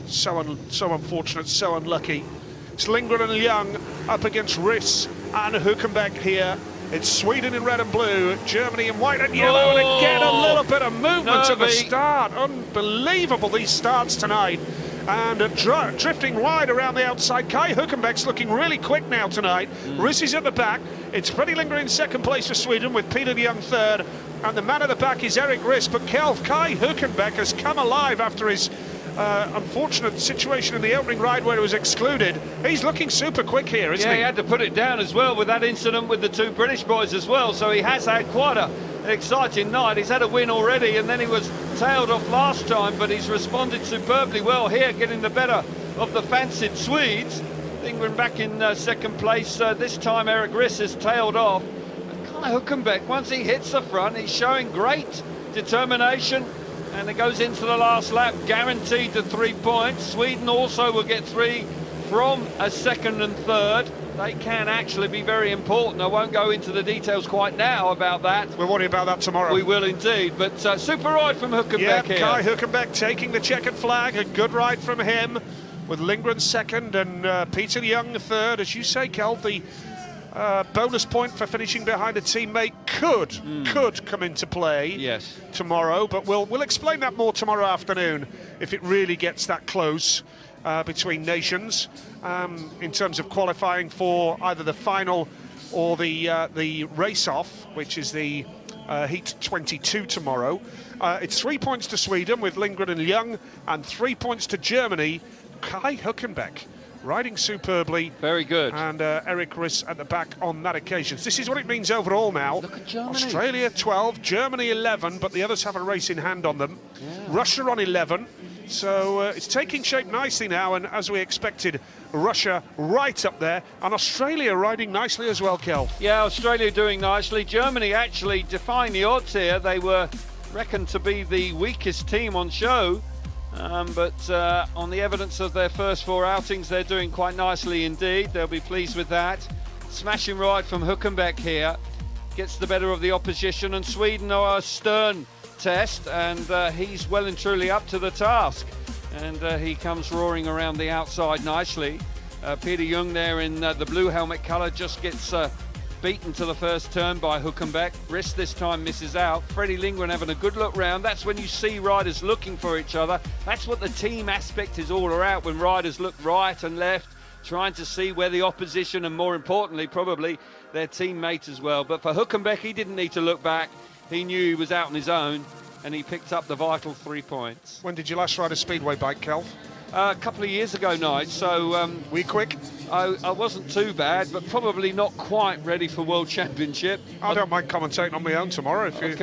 So unfortunate, so unlucky. It's Lindgren and Young up against Riss and Hülkenberg here. It's Sweden in red and blue, Germany in white and yellow, and again a little bit of movement at the start. Unbelievable, these starts tonight. And drifting wide around the outside. Kai Hülkenberg's looking really quick now tonight. Riss is at the back. It's Freddie Lindgren in second place for Sweden, with Peter de Jong third. And the man at the back is Eric Riss. But Kai Hülkenberg has come alive after his unfortunate situation in the opening ride where he was excluded. He's looking super quick here, isn't he? Yeah, he had to put it down as well with that incident with the two British boys as well. So he has had quite an exciting night. He's had a win already, and then he was tailed off last time, but he's responded superbly well here, getting the better of the fancied Swedes. England back in second place. This time Eric Riss has tailed off. Kai Hülkenberg, once he hits the front, he's showing great determination, and it goes into the last lap, guaranteed the 3 points. Sweden also will get 3 from a second and third. They can actually be very important. I won't go into the details quite now about that. We'll worry about that tomorrow. We will indeed, but super ride from Hülkenberg here. Kai Hülkenberg taking the checkered flag, a good ride from him, with Lindgren second and Peter de Jong third. As you say, Kel, the bonus point for finishing behind a teammate could come into play tomorrow, but we'll explain that more tomorrow afternoon if it really gets that close between nations in terms of qualifying for either the final or the race-off, which is the Heat 22 tomorrow. It's 3 points to Sweden with Lindgren and Young, and 3 points to Germany. Kai Hülkenberg riding superbly. Very good. And Eric Riss at the back on that occasion. This is what it means overall now. Look at Germany. Australia 12, Germany 11, but the others have a race in hand on them. Yeah. Russia on 11. So it's taking shape nicely now, and as we expected, Russia right up there, and Australia riding nicely as well, Kel. Yeah, Australia doing nicely. Germany actually defying the odds here. They were reckoned to be the weakest team on show. But on the evidence of their first 4 outings, they're doing quite nicely indeed. They'll be pleased with that. Smashing ride from Hülkenberg here. Gets the better of the opposition, and Sweden are a stern test, and he's well and truly up to the task. And he comes roaring around the outside nicely. Peter Jung there in the blue helmet colour just gets beaten to the first turn by Hülkenberg. Riss this time misses out. Freddie Lindgren having a good look round. That's when you see riders looking for each other. That's what the team aspect is all about, when riders look right and left, trying to see where the opposition, and more importantly probably their teammate as well. But for Hülkenberg, he didn't need to look back. He knew he was out on his own, and he picked up the vital 3 points. When did you last ride a Speedway bike, Kel? A couple of years ago, Nigel. So we quick? I wasn't too bad, but probably not quite ready for World Championship. I don't mind commentating on my own tomorrow if you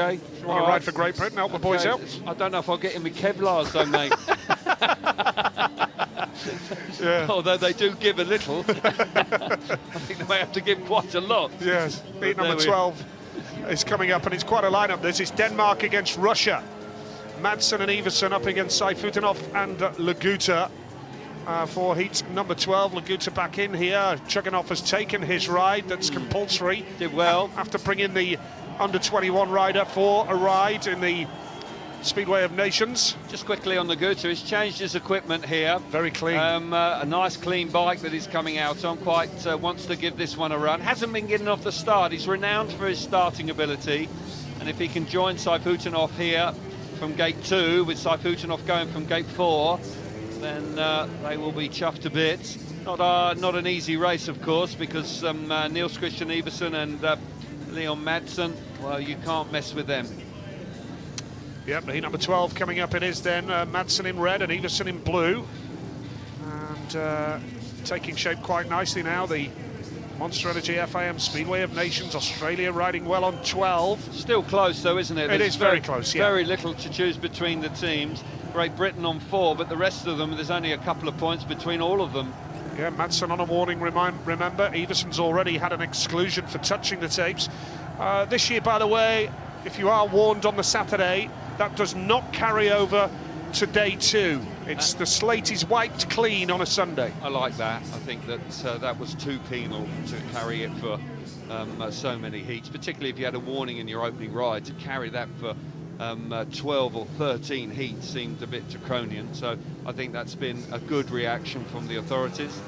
want to ride for Great Britain, help the boys out. I don't know if I'll get in with Kevlars though, mate. Yeah. Although they do give a little. I think they may have to give quite a lot. Yes, heat number 12 is coming up, and it's quite a lineup. This is Denmark against Russia. Madsen and Iversen up against Sayfutdinov and Laguta for heat number 12. Laguta back in here. Chuganoff has taken his ride. That's compulsory. Did well. After bringing the under-21 rider for a ride in the Speedway of Nations. Just quickly on Laguta, he's changed his equipment here. Very clean. A nice clean bike that he's coming out on. Quite wants to give this one a run. Hasn't been getting off the start. He's renowned for his starting ability. And if he can join Sayfutdinov here from gate 2, with Sayfutdinov going from gate 4, then they will be chuffed to bits. Not an easy race, of course, because Niels Christian Iversen and Leon Madsen, well, you can't mess with them. Yep, heat number 12 coming up it is then. Madsen in red and Iversen in blue. And taking shape quite nicely now, the Monster Energy FIM Speedway of Nations. Australia riding well on 12. Still close though, isn't it? It is very close, yeah. Very little to choose between the teams. Great Britain on 4, but the rest of them, there's only a couple of points between all of them. Yeah, Madsen on a warning, remember. Iversen's already had an exclusion for touching the tapes. This year, by the way, if you are warned on the Saturday, that does not carry over to day 2. It's the slate is wiped clean on a Sunday. I like that. I think that that was too penal to carry it for so many heats, particularly if you had a warning in your opening ride. To carry that for 12 or 13 heats seemed a bit draconian, so I think that's been a good reaction from the authorities.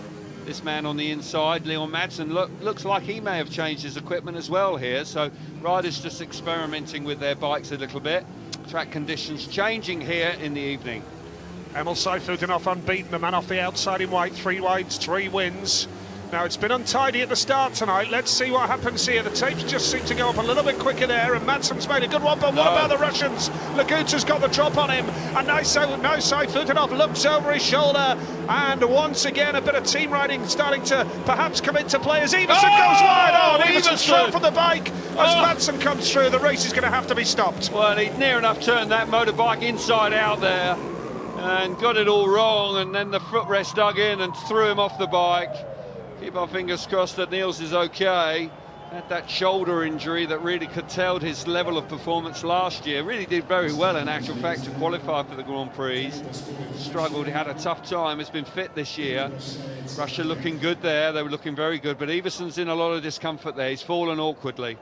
This man on the inside, Leon Madsen, looks like he may have changed his equipment as well here, so riders just experimenting with their bikes a little bit. Track conditions changing here in the evening. Emil Sayfutdinov unbeaten, the man off the outside in white, 3 wides, 3 wins. Now it's been untidy at the start tonight. Let's see what happens here. The tapes just seem to go up a little bit quicker there, and Madsen's made a good one, but what about the Russians? Laguta's got the drop on him, and now Sayfutdinov looks over his shoulder, and once again a bit of team riding starting to perhaps come into play as Iversen goes wide. Oh, Iversen's thrown from the bike as Madsen comes through. The race is going to have to be stopped. Well, he near enough turned that motorbike inside out there and got it all wrong, and then the footrest dug in and threw him off the bike. Keep our fingers crossed that Niels is okay. Had that shoulder injury that really curtailed his level of performance last year. Really did very well in actual fact to qualify for the Grand Prix. Struggled, he had a tough time, has been fit this year. Russia looking good there, they were looking very good, but Iversen's in a lot of discomfort there. He's fallen awkwardly.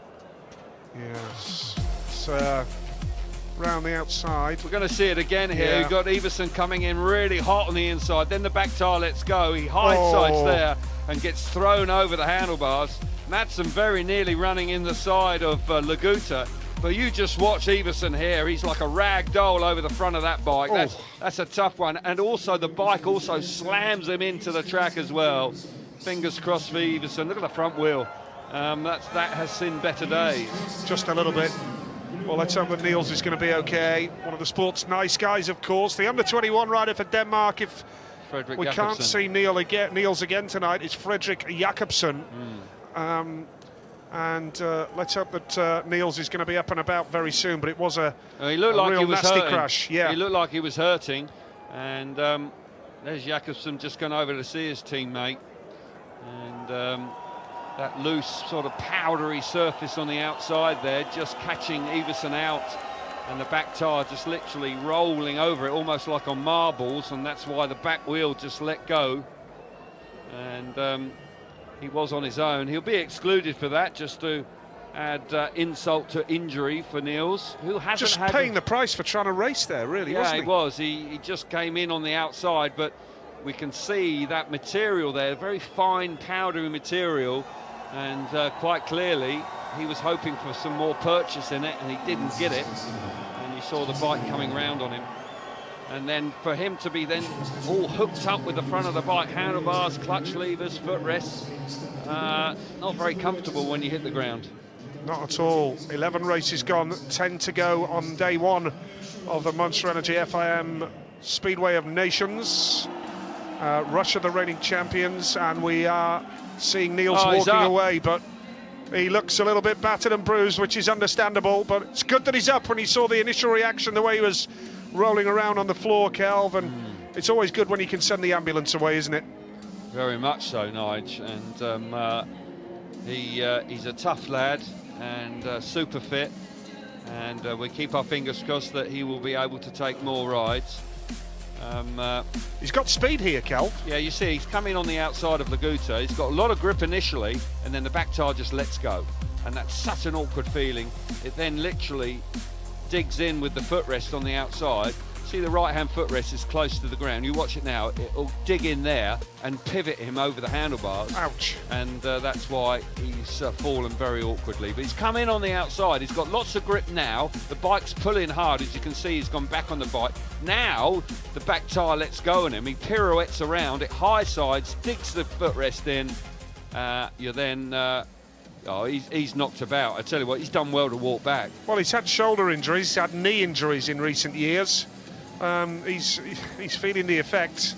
Yes, it's round the outside. We're going to see it again here. Yeah. You've got Iversen coming in really hot on the inside, then the back tire lets go. He hindsights there and gets thrown over the handlebars. Madsen very nearly running in the side of Laguta. But you just watch Iversen here. He's like a rag doll over the front of that bike. That's a tough one. And also the bike also slams him into the track as well. Fingers crossed for Iversen. Look at the front wheel. That has seen better days. Just a little bit. Well, let's hope that Niels is going to be okay. One of the sport's nice guys, of course. The under-21 rider for Denmark, if Fredrik we Jakobsen. can't see Niels again tonight, it's Fredrik Jakobsen. Let's hope that Niels is going to be up and about very soon, but it was a he looked like real he was nasty hurting. crash. Yeah, he looked like he was hurting, and there's Jakobsen just gone over to see his teammate, and that loose sort of powdery surface on the outside there just catching Iversen out, and the back tyre just literally rolling over it almost like on marbles, and that's why the back wheel just let go, and he was on his own. He'll be excluded for that, just to add insult to injury for Niels, who hasn't just had paying the price for trying to race there, really, yeah, wasn't he? he was. He just came in on the outside, but we can see that material there, very fine powdery material, and quite clearly he was hoping for some more purchase in it, and he didn't get it, and you saw the bike coming round on him. And then for him to be then all hooked up with the front of the bike, handlebars, clutch levers, footrests, not very comfortable when you hit the ground. Not at all. 11 races gone, 10 to go on day one of the Monster Energy FIM Speedway of Nations. Russia, the reigning champions, and we are seeing Niels walking away, but he looks a little bit battered and bruised, which is understandable, but it's good that he's up. When he saw the initial reaction, the way he was rolling around on the floor, Kelvin, it's always good when you can send the ambulance away, isn't it? Very much so, Nige, and he's a tough lad and super fit, and we keep our fingers crossed that he will be able to take more rides. He's got speed here, Kel. Yeah, you see, he's coming on the outside of Laguta. He's got a lot of grip initially, and then the back tyre just lets go, and that's such an awkward feeling. It then literally digs in with the footrest on the outside. See, the right-hand footrest is close to the ground. You watch it now, it'll dig in there and pivot him over the handlebars. Ouch. And that's why he's fallen very awkwardly. But he's come in on the outside. He's got lots of grip now. The bike's pulling hard. As you can see, he's gone back on the bike. Now, the back tyre lets go on him. He pirouettes around. It high sides, digs the footrest in. You're then... he's knocked about. I tell you what, he's done well to walk back. Well, he's had shoulder injuries, he's had knee injuries in recent years. He's feeling the effects.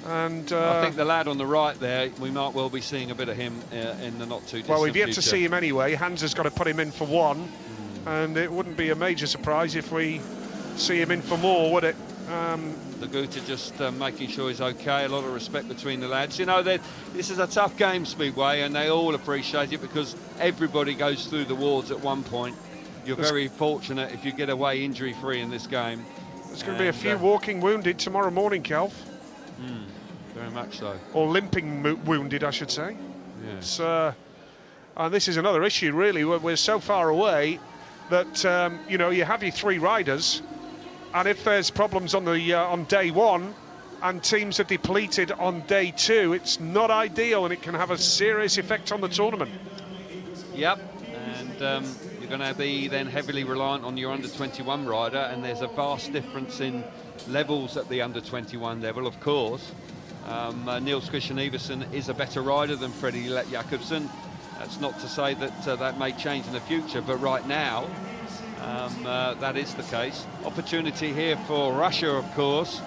And I think the lad on the right there, we might well be seeing a bit of him in the not too distant well, we've yet future. to see him anyway. Hans has got to put him in for one, and it wouldn't be a major surprise if we see him in for more, would it? Laguta just making sure he's okay. A lot of respect between the lads. You know, this is a tough game, Speedway, and they all appreciate it because everybody goes through the wards at one point. You're very fortunate if you get away injury-free in this game. There's going to be a few walking wounded tomorrow morning, Kelv. Very much so. Or limping wounded, I should say. Yes. And this is another issue, really. We're so far away that, you know, you have your three riders, and if there's problems on day one and teams are depleted on day two, it's not ideal, and it can have a serious effect on the tournament. Yep, and you're going to be then heavily reliant on your under-21 rider, and there's a vast difference in levels at the under-21 level, of course. Niels Christian Iversen is a better rider than Freddie Jakobsen. That's not to say that that may change in the future, but right now that is the case. Opportunity here for Russia, of course.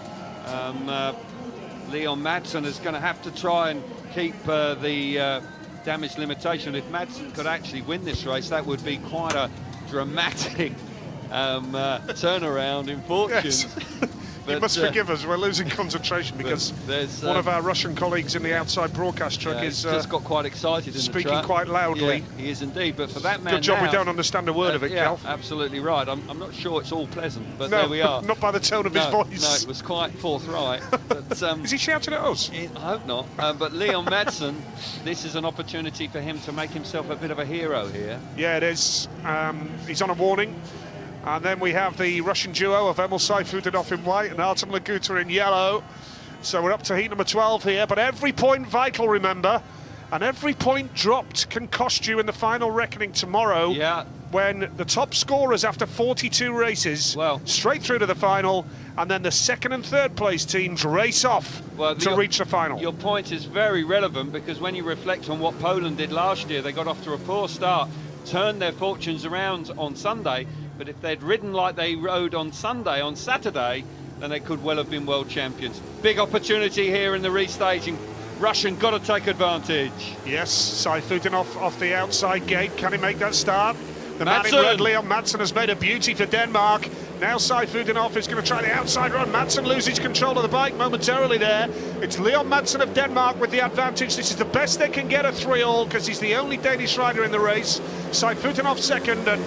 Leon Madsen is going to have to try and keep the damage limitation. If Madsen could actually win this race, that would be quite a dramatic turnaround in fortunes. Yes. You must forgive us, we're losing concentration because one of our Russian colleagues in the outside broadcast truck is just got quite excited in speaking the truck. quite loudly. Yeah, he is indeed, but for that man good job now, we don't understand a word of it, yeah, Cal. Absolutely right. I'm not sure it's all pleasant, but no, there we are. Not by the tone of his voice. No, it was quite forthright. But, is he shouting at us? I hope not. But Leon Madsen, this is an opportunity for him to make himself a bit of a hero here. Yeah, it is. He's on a warning. And then we have the Russian duo of Emilь Sayfutdinov in white and Артём Лагута in yellow. So we're up to heat number 12 here, but every point vital, remember. And every point dropped can cost you in the final reckoning tomorrow. Yeah. When the top scorers after 42 races, straight through to the final, and then the second and third place teams race off to reach the final. Your point is very relevant, because when you reflect on what Poland did last year, they got off to a poor start, turned their fortunes around on Sunday, but if they'd ridden like they rode on Saturday, then they could well have been world champions. Big opportunity here in the restaging. Russian got to take advantage. Yes, Sayfutdinov off the outside gate. Can he make that start? The man in Madsen. red, Leon Madsen, has made a beauty for Denmark. Now Sayfutdinov is going to try the outside run. Madsen loses control of the bike momentarily there. It's Leon Madsen of Denmark with the advantage. This is the best they can get at 3-all, because he's the only Danish rider in the race. Sayfutdinov second, and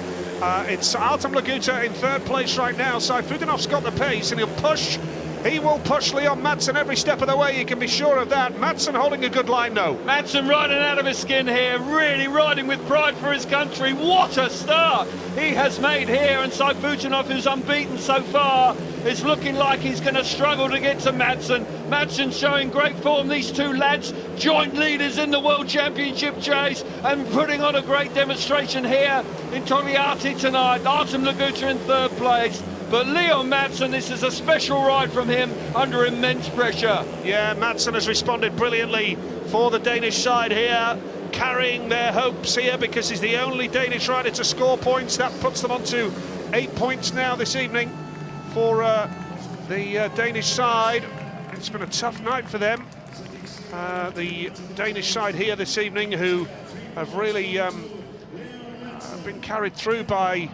it's Артём Лагута in third place right now. Sayfutdinov's got the pace, and he'll push. He will push Leon Madsen every step of the way, you can be sure of that. Madsen holding a good line, though. Madsen riding out of his skin here, really riding with pride for his country. What a start he has made here, and Sayfutdinov, who's unbeaten so far, is looking like he's going to struggle to get to Madsen. Madsen showing great form. These two lads, joint leaders in the World Championship chase, and putting on a great demonstration here in Togliatti tonight. Артём Лагута in third place. But Leon Madsen, this is a special ride from him under immense pressure. Yeah, Madsen has responded brilliantly for the Danish side here, carrying their hopes here, because he's the only Danish rider to score points. That puts them on to 8 points now this evening for the Danish side. It's been a tough night for them. The Danish side here this evening, who have really been carried through by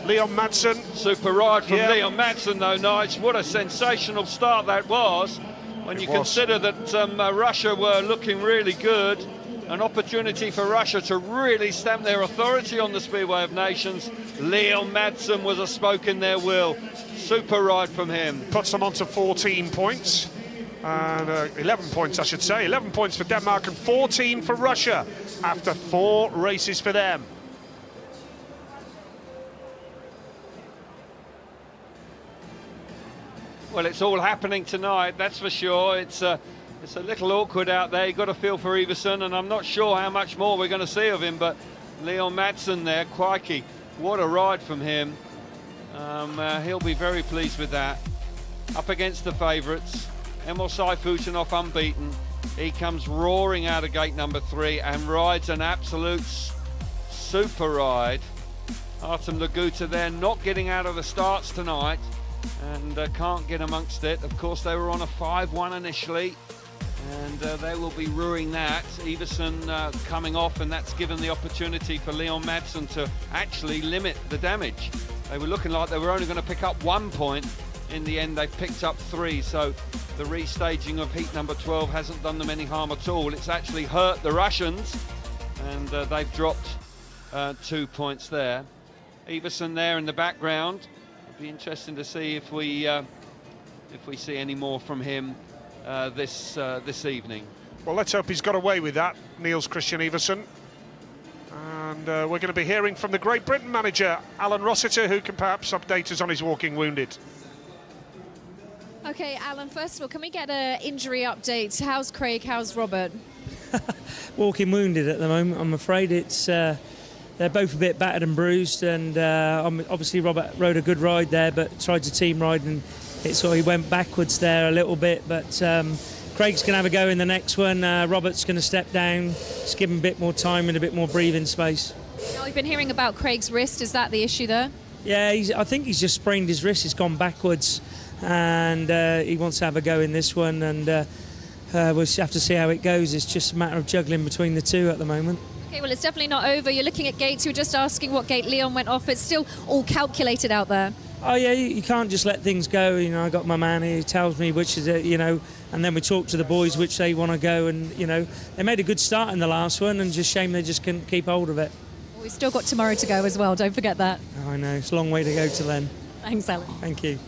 Leon Madsen. Super ride from Leon Madsen, though, Nige. What a sensational start that was. When you consider that Russia were looking really good, an opportunity for Russia to really stamp their authority on the Speedway of Nations. Leon Madsen was a spoke in their wheel. Super ride from him. Puts them on to 14 points. And 11 points, I should say. 11 points for Denmark and 14 for Russia after 4 races for them. Well, it's all happening tonight, that's for sure. It's a little awkward out there. You've got to feel for Iversen, and I'm not sure how much more we're going to see of him, but Leon Madsen there, crikey, what a ride from him. He'll be very pleased with that. Up against the favourites, Emil Sayfutdinov unbeaten. He comes roaring out of gate number 3 and rides an absolute super ride. Артём Лагуta there, not getting out of the starts tonight, and can't get amongst it. Of course, they were on a 5-1 initially, and they will be ruining that. Iversen coming off, and that's given the opportunity for Leon Madsen to actually limit the damage. They were looking like they were only going to pick up 1 point. In the end, they've picked up 3, so the restaging of heat number 12 hasn't done them any harm at all. It's actually hurt the Russians, and they've dropped 2 points there. Iversen there in the background. Be interesting to see if we see any more from him this evening. Well, let's hope he's got away with that, Niels Christian Iversen. And we're going to be hearing from the Great Britain manager, Alan Rossiter, who can perhaps update us on his walking wounded. Okay, Alan, first of all, can we get an injury update? How's Craig, how's Robert? Walking wounded at the moment, I'm afraid. It's they're both a bit battered and bruised, and obviously Robert rode a good ride there, but tried to team ride, and he went backwards there a little bit. But Craig's going to have a go in the next one. Robert's going to step down, just give him a bit more time and a bit more breathing space. Now, we've been hearing about Craig's wrist. Is that the issue there? Yeah, I think he's just sprained his wrist. It's gone backwards, and he wants to have a go in this one, and we'll have to see how it goes. It's just a matter of juggling between the two at the moment. Okay, well, it's definitely not over. You're looking at gates. You were just asking what gate Leon went off. It's still all calculated out there. Oh, yeah, you can't just let things go. You know, I got my man here, he tells me which is it, you know, and then we talk to the boys which they want to go, and, you know, they made a good start in the last one, and just shame they just couldn't keep hold of it. Well, we've still got tomorrow to go as well. Don't forget that. Oh, I know. It's a long way to go to then. Thanks, Alan. Thank you.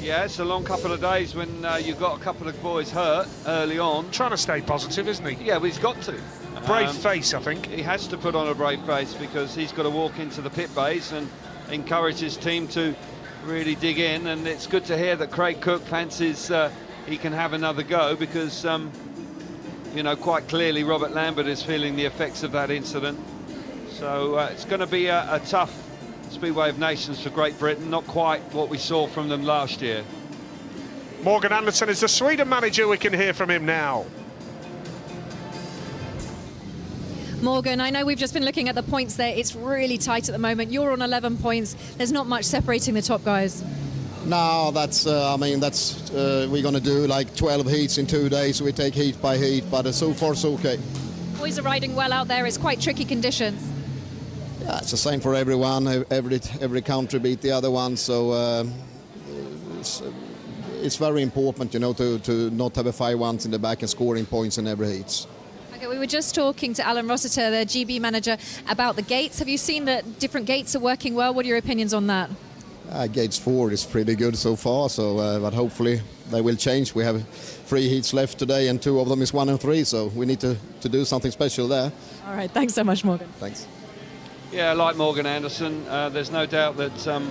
Yeah, it's a long couple of days when you've got a couple of boys hurt early on. Trying to stay positive, isn't he? Yeah, well, he's got to. Brave face, I think. He has to put on a brave face, because he's got to walk into the pit base and encourage his team to really dig in. And it's good to hear that Craig Cook fancies he can have another go, because you know, quite clearly Robert Lambert is feeling the effects of that incident. So it's going to be a tough Speedway of Nations for Great Britain, not quite what we saw from them last year. Morgan Andersson is the Sweden manager. We can hear from him now. Morgan, I know we've just been looking at the points there. It's really tight at the moment. You're on 11 points. There's not much separating the top guys. No, that's, I mean, that's, we're going to do like 12 heats in 2 days. We take heat by heat, but so far so okay. Boys are riding well out there. It's quite tricky conditions. Yeah, it's the same for everyone. Every country beat the other one, so it's very important, you know, to not have a 5-1 in the back and scoring points in every heat. Okay, we were just talking to Alan Rossiter, the GB manager, about the gates. Have you seen that different gates are working well? What are your opinions on that? Gates 4 is pretty good so far, so but hopefully they will change. We have 3 heats left today, and 2 of them is 1 and 3, so we need to do something special there. All right, thanks so much, Morgan. Thanks. Yeah, like Morgan Andersson, there's no doubt that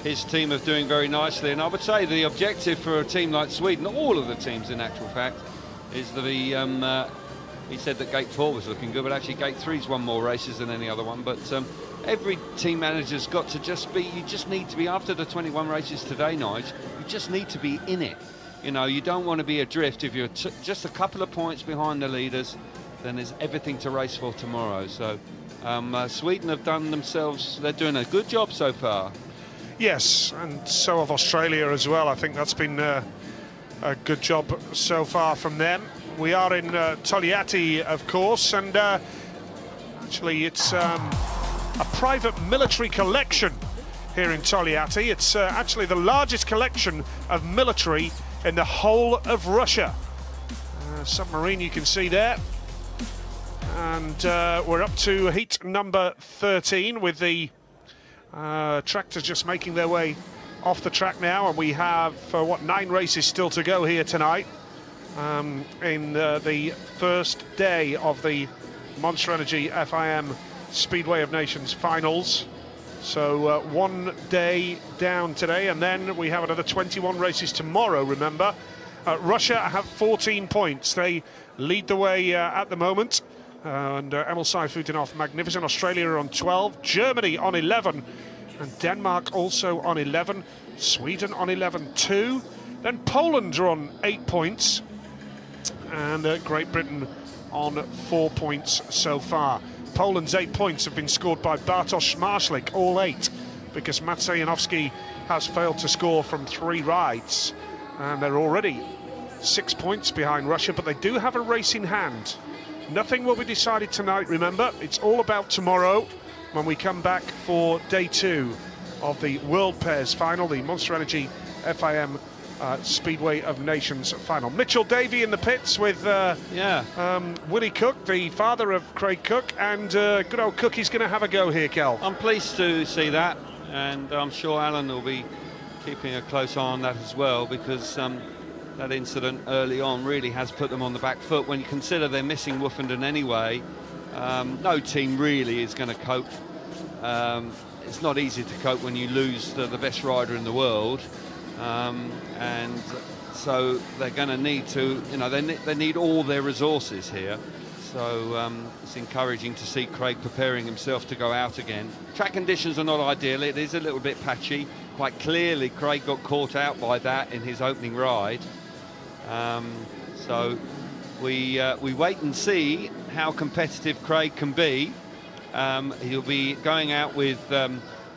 his team are doing very nicely, and I would say the objective for a team like Sweden, all of the teams in actual fact, is that he said that Gate 4 was looking good, but actually Gate 3's won more races than any other one. But every team manager's got to you just need to be, after the 21 races today, Nige, you just need to be in it. You know, you don't want to be adrift. If you're just a couple of points behind the leaders, then there's everything to race for tomorrow. So Sweden have done themselves, they're doing a good job so far. Yes, and so have Australia as well. I think that's been a good job so far from them. We are in Togliatti, of course, and actually it's a private military collection here in Togliatti. It's actually the largest collection of military in the whole of Russia. Submarine you can see there. And we're up to heat number 13 with the tractors just making their way off the track now, and we have 9 races still to go here tonight in the first day of the Monster Energy FIM Speedway of Nations finals. So 1 day down today, and then we have another 21 races tomorrow, remember. Russia have 14 points. They lead the way at the moment. And Emilь Sayfutdinov, magnificent. Australia are on 12, Germany on 11, and Denmark also on 11, Sweden on 11 too. Then Poland are on 8 points, and Great Britain on 4 points so far. Poland's 8 points have been scored by Bartosz Marslik, all 8, because Maciej Janowski has failed to score from 3 rides, and they're already 6 points behind Russia, but they do have a race in hand. Nothing will be decided tonight, remember. It's all about tomorrow when we come back for day 2 of the World Pairs final, the Monster Energy FIM Speedway of Nations final. Mitchell Davey in the pits with Willie Cook, the father of Craig Cook, and good old Cookie's going to have a go here, Kel. I'm pleased to see that, and I'm sure Alan will be keeping a close eye on that as well, because that incident early on really has put them on the back foot. When you consider they're missing Woofenden anyway, no team really is going to cope. It's not easy to cope when you lose the best rider in the world, and so they're going to need to, you know, they need all their resources here. So it's encouraging to see Craig preparing himself to go out again. Track conditions are not ideal. It is a little bit patchy. Quite clearly, Craig got caught out by that in his opening ride. So we wait and see how competitive Craig can be. He'll be going out with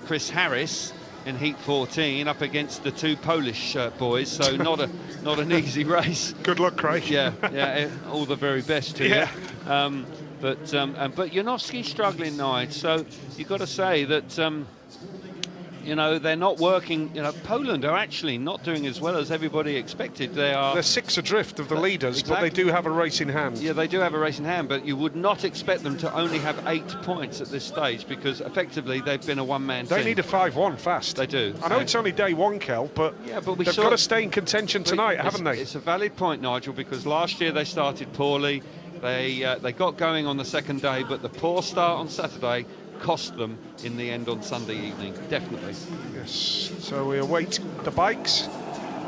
Chris Harris in heat 14 up against the 2 Polish boys, so not an easy race. Good luck, Craig. Yeah, all the very best to you. But Janowski's struggling, Nige, so you've got to say that you know, they're not working. You know, Poland are actually not doing as well as everybody expected. They're 6 adrift of the leaders, exactly. But they do have a race in hand. Yeah, they do have a race in hand, but you would not expect them to only have 8 points at this stage, because effectively they've been a one-man team. They need a 5-1 fast. They do. I know it's only day 1, Kel, but they've got to stay in contention tonight, haven't they? It's a valid point, Nigel, because last year they started poorly. They got going on the second day, but the poor start on Saturday cost them in the end on Sunday evening, definitely. Yes, so we await the bikes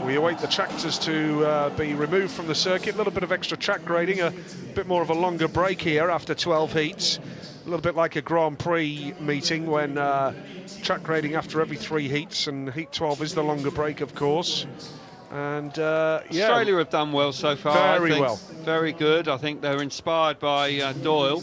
We await the tractors to be removed from the circuit. A little bit of extra track grading, a bit more of a longer break here after 12 heats. A little bit like a Grand Prix meeting when track grading after every 3 heats, and heat 12 is the longer break, of course. And yeah, Australia have done well so far. Very I think. well. Very good. I think they're inspired by Doyle.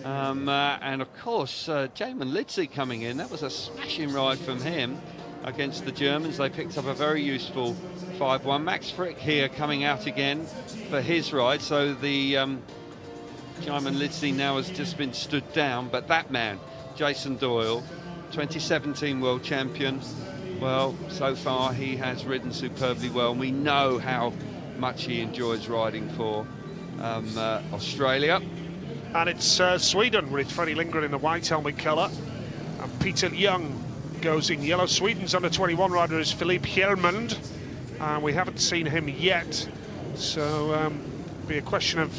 And of course, Jamin Lidsley coming in. That was a smashing ride from him against the Germans. They picked up a very useful 5-1. Max Frick here coming out again for his ride. So the Jamin Lidsley now has just been stood down. But that man, Jason Doyle, 2017 world champion. Well, so far he has ridden superbly well. We know how much he enjoys riding for Australia. And it's Sweden with Freddie Lindgren in the white helmet colour. And Peter Young goes in yellow. Sweden's under-21 rider is Philippe Hjelmund. And we haven't seen him yet. So be a question of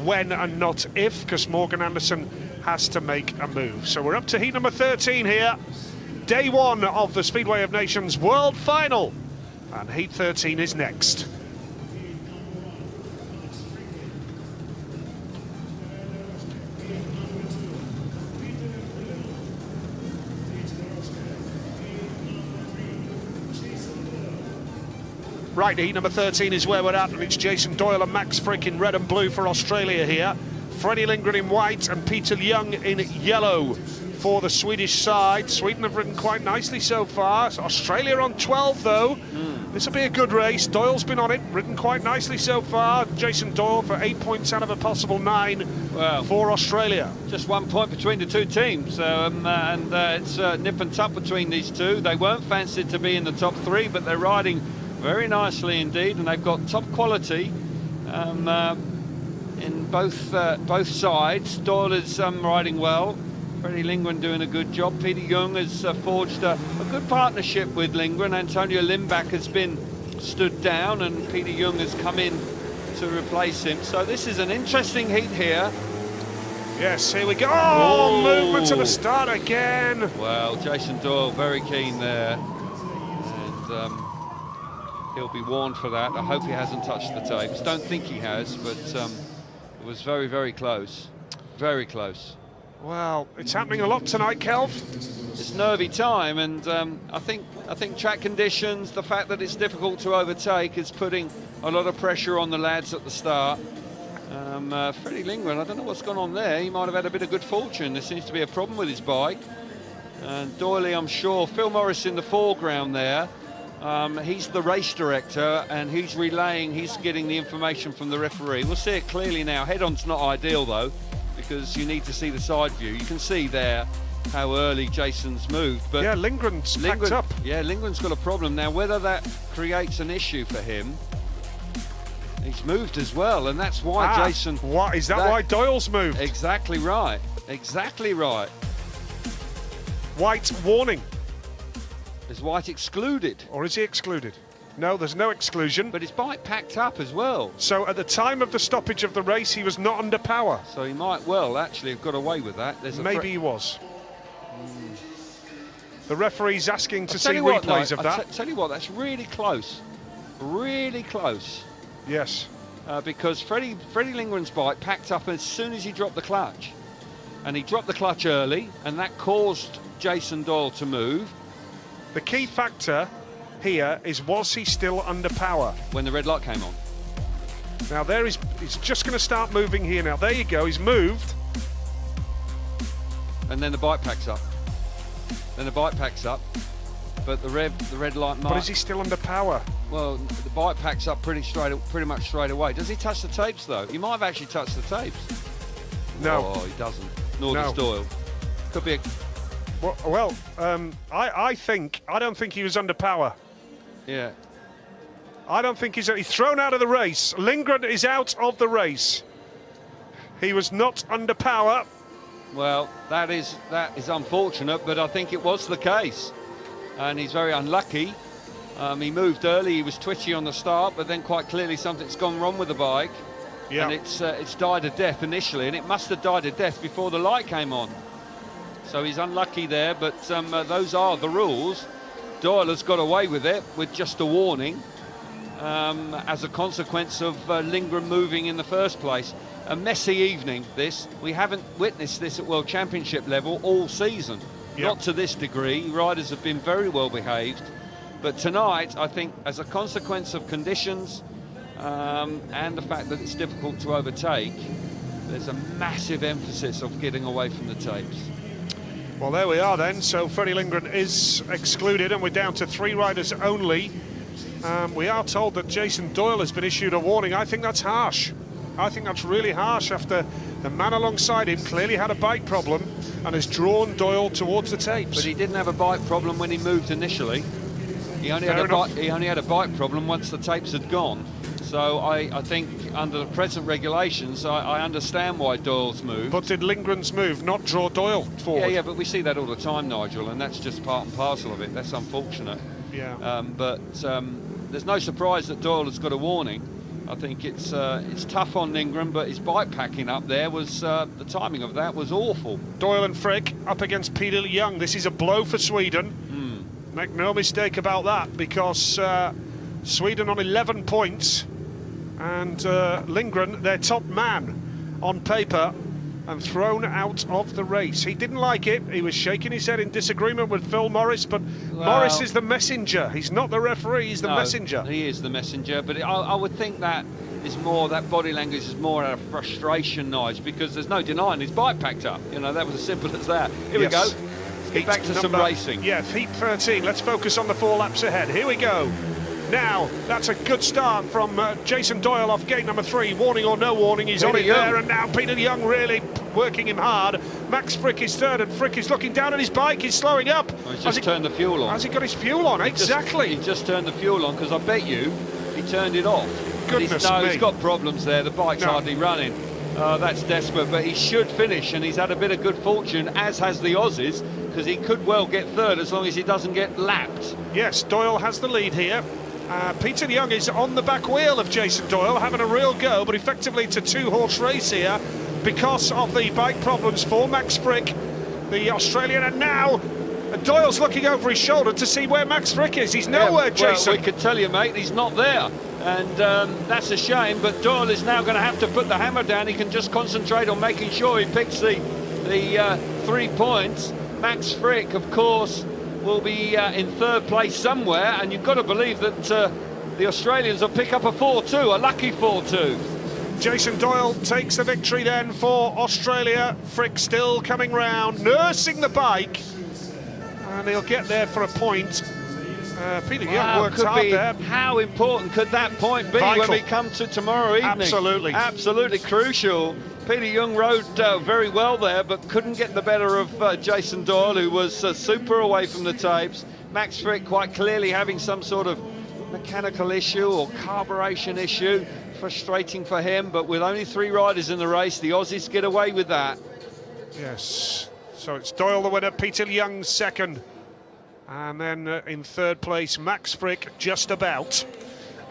when and not if, because Morgan Anderson has to make a move. So we're up to heat number 13 here. Day 1 of the Speedway of Nations World Final. And heat 13 is next. Right, heat number 13 is where we're at, and it's Jason Doyle and Max Frick in red and blue for Australia here. Freddie Lindgren in white and Peter Young in yellow for the Swedish side. Sweden have ridden quite nicely so far. So Australia on 12 though. This will be a good race. Doyle's been on it, ridden quite nicely so far. Jason Doyle for 8 points out of a possible 9 for Australia. Just 1 point between the two teams, and it's nip and tuck between these two. They weren't fancied to be in the top 3, but they're riding very nicely indeed, and they've got top quality in both sides. Doyle is riding well. Freddie Lindgren doing a good job. Peter Young has forged a good partnership with Lindgren. Antonio Limbach has been stood down and Peter Young has come in to replace him. So this is an interesting heat here. Yes, here we go. Oh, movement to the start again. Well, Jason Doyle very keen there. And he'll be warned for that. I hope he hasn't touched the tapes. Don't think he has, but it was very, very close. Very close. Well, it's happening a lot tonight, Kelv. It's nervy time, and I think track conditions, the fact that it's difficult to overtake, is putting a lot of pressure on the lads at the start. Freddie Lindgren, I don't know what's gone on there. He might have had a bit of good fortune. There seems to be a problem with his bike. And Doyley, I'm sure. Phil Morris in the foreground there. He's the race director, and he's relaying, he's getting the information from the referee. We'll see it clearly now. Head-on's not ideal, though, because you need to see the side view. You can see there how early Jason's moved. But yeah, Lindgren's packed up. Yeah, Lindgren's got a problem. Now, whether that creates an issue for him, he's moved as well, and that's why Jason... What, is that why Doyle's moved? Exactly right. Exactly right. White warning. Is White excluded? Or is he excluded? No, there's no exclusion. But his bike packed up as well. So at the time of the stoppage of the race, he was not under power. So he might well actually have got away with that. Maybe he was. The referee's asking to see replays of that. Tell you what, that's really close. Really close. Yes. Because Freddie Lindgren's bike packed up as soon as he dropped the clutch. And he dropped the clutch early, and that caused Jason Doyle to move. The key factor here is, was he still under power? When the red light came on. Now there he's just going to start moving here now. There you go, he's moved. And then the bike packs up. But the red light might... But is he still under power? Well, the bike packs up pretty much straight away. Does he touch the tapes, though? He might have actually touched the tapes. No. Oh, he doesn't. Nor does Doyle. Could be a... Well, I don't think he was under power. Yeah. I don't think he's thrown out of the race. Lindgren is out of the race. He was not under power. Well, that is unfortunate, but I think it was the case. And he's very unlucky. He moved early, he was twitchy on the start, but then quite clearly something's gone wrong with the bike. Yeah. And it's died a death initially, and it must have died a death before the light came on. So he's unlucky there, but those are the rules. Doyle has got away with it with just a warning as a consequence of Lindgren moving in the first place. A messy evening, this. We haven't witnessed this at World Championship level all season. Yep. Not to this degree. Riders have been very well behaved. But tonight, I think, as a consequence of conditions and the fact that it's difficult to overtake, there's a massive emphasis of getting away from the tapes. Well, there we are then. So Freddie Lindgren is excluded and we're down to 3 riders only. We are told that Jason Doyle has been issued a warning. I think that's harsh. I think that's really harsh after the man alongside him clearly had a bike problem and has drawn Doyle towards the tapes. But he didn't have a bike problem when he moved initially. He only had a bike problem once the tapes had gone. So I think under the present regulations, I understand why Doyle's moved. But did Lindgren's move not draw Doyle forward? Yeah, but we see that all the time, Nigel, and that's just part and parcel of it. That's unfortunate. Yeah. But there's no surprise that Doyle has got a warning. I think it's tough on Lindgren, but his bike packing up there was the timing of that was awful. Doyle and Frick up against Peter Young. This is a blow for Sweden. Make no mistake about that, because Sweden on 11 points and Lindgren, their top man on paper, and thrown out of the race. He didn't like it. He was shaking his head in disagreement with Phil Morris, but Morris is the messenger. He's not the referee, he's the messenger. He is the messenger, but I would think that is more, that body language is more out of frustration, Nige, because there's no denying his bike packed up. You know, that was as simple as that. Here we go. Let's get back to some racing. Yeah, heat 13. Let's focus on the 4 laps ahead. Here we go. Now, that's a good start from Jason Doyle off gate number 3. Warning or no warning, he's on it there. And now Peter Young really working him hard. Max Frick is third, and Frick is looking down at his bike. He's slowing up. Well, he's just turned the fuel on. Has he got his fuel on? Exactly. He just turned the fuel on, because I bet you he turned it off. Goodness me. He's got problems there. The bike's hardly running. That's desperate, but he should finish, and he's had a bit of good fortune, as has the Aussies, because he could well get third as long as he doesn't get lapped. Yes, Doyle has the lead here. Peter Young is on the back wheel of Jason Doyle, having a real go, but effectively it's a 2-horse race here because of the bike problems for Max Frick, the Australian. And now Doyle's looking over his shoulder to see where Max Frick is. He's nowhere, Jason. Well, we could tell you, mate, he's not there. And that's a shame, but Doyle is now going to have to put the hammer down. He can just concentrate on making sure he picks the 3 points. Max Frick, of course, will be in third place somewhere, and you've got to believe that the Australians will pick up a 4-2, a lucky 4-2. Jason Doyle takes the victory then for Australia. Frick still coming round, nursing the bike, and he'll get there for a point. Peter Young worked hard there. How important could that point be when we come to tomorrow evening? Absolutely. Absolutely crucial. Peter Young rode very well there, but couldn't get the better of Jason Doyle, who was super away from the tapes. Max Frick quite clearly having some sort of mechanical issue or carburation issue. Frustrating for him, but with only 3 riders in the race, the Aussies get away with that. Yes, so it's Doyle the winner, Peter Young second. And then in third place, Max Frick just about.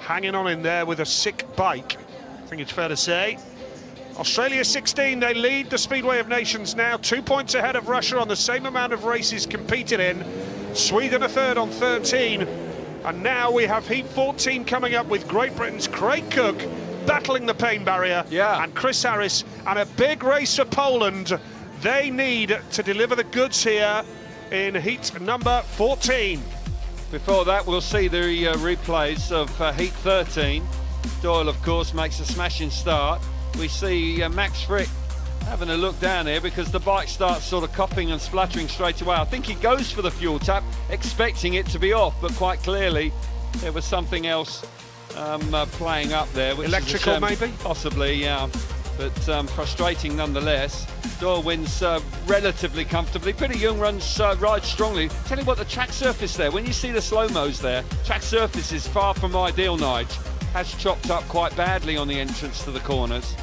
Hanging on in there with a sick bike, I think it's fair to say. Australia 16, they lead the Speedway of Nations now, 2 points ahead of Russia on the same amount of races competed in. Sweden a third on 13. And now we have Heat 14 coming up with Great Britain's Craig Cook battling the pain barrier. Yeah. And Chris Harris, and a big race for Poland. They need to deliver the goods here in heat number 14. Before that, we'll see the replays of heat 13. Doyle, of course, makes a smashing start. We see Max Frick having a look down here because the bike starts sort of coughing and spluttering straight away. I think he goes for the fuel tap, expecting it to be off, but quite clearly there was something else playing up there. Which electrical, maybe? Possibly, yeah. But frustrating nonetheless. Doyle wins relatively comfortably. Peter Young rides strongly. Tell you what, the track surface there, when you see the slow-mos there, track surface is far from ideal, Nige. Has chopped up quite badly on the entrance to the corners.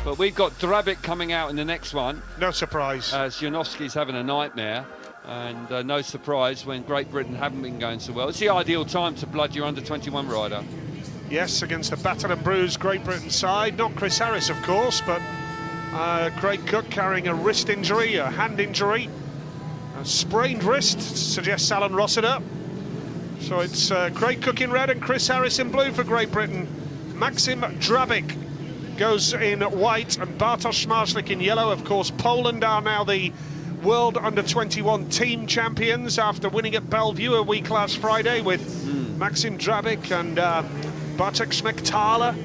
But we've got Drabik coming out in the next one. No surprise. As Janowski's having a nightmare. And no surprise when Great Britain haven't been going so well. It's the ideal time to blood your under-21 rider. Yes, against the battered and bruised Great Britain side. Not Chris Harris, of course, but Craig Cook carrying a wrist injury, a hand injury. A sprained wrist suggests Alan Rossiter. So it's Craig Cook in red and Chris Harris in blue for Great Britain. Maxim Drabik goes in white and Bartosz Smarslik in yellow. Of course, Poland are now the World Under-21 team champions after winning at Bellevue a week last Friday with Maxim Drabik and Bartek Smektala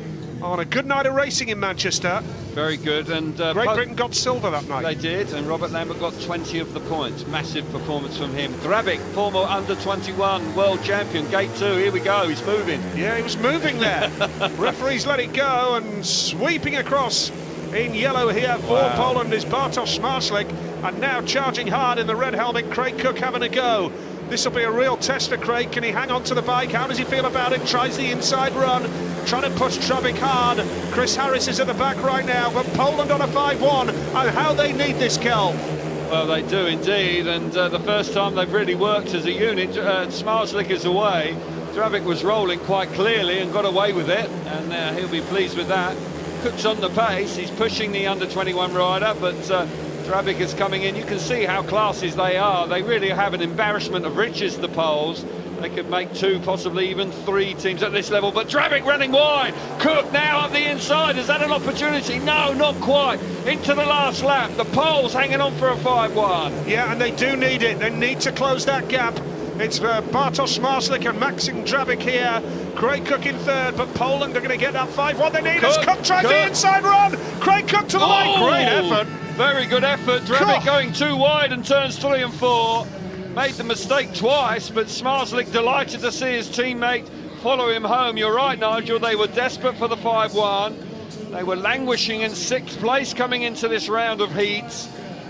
on a good night of racing in Manchester. Very good. And Great Britain got silver that night. They did, and Robert Lambert got 20 of the points. Massive performance from him. Drabik, former under-21 world champion, gate 2, here we go, he's moving. Yeah, he was moving there. Referees let it go, and sweeping across in yellow here for Poland is Bartosz Smarslik, and now charging hard in the red helmet, Craig Cook having a go. This will be a real test for Craig. Can he hang on to the bike? How does he feel about it? Tries the inside run, trying to push Drabik hard. Chris Harris is at the back right now, but Poland on a 5-1, and how they need this, Kel. Well, they do indeed, and the first time they've really worked as a unit, Smarslik is away. Drabik was rolling quite clearly and got away with it, and he'll be pleased with that. Cook's on the pace, he's pushing the under-21 rider, but Drabik is coming in. You can see how classes they are. They really have an embarrassment of riches, the Poles. They could make 2, possibly even 3 teams at this level, but Drabik running wide. Cook now up the inside. Is that an opportunity? No, not quite. Into the last lap. The Poles hanging on for a 5-1. Yeah, and they do need it. They need to close that gap. It's Bartosz Smarslik and Maxim Drabik here. Craig Cook in third, but Poland are going to get that 5-1 they need. As Cook tries the inside run. Craig Cook to the line. Great effort. Very good effort. Drabik going too wide and turns 3 and 4. Made the mistake twice, but Smarslik delighted to see his teammate follow him home. You're right, Nigel. They were desperate for the 5-1. They were languishing in 6th place coming into this round of heats.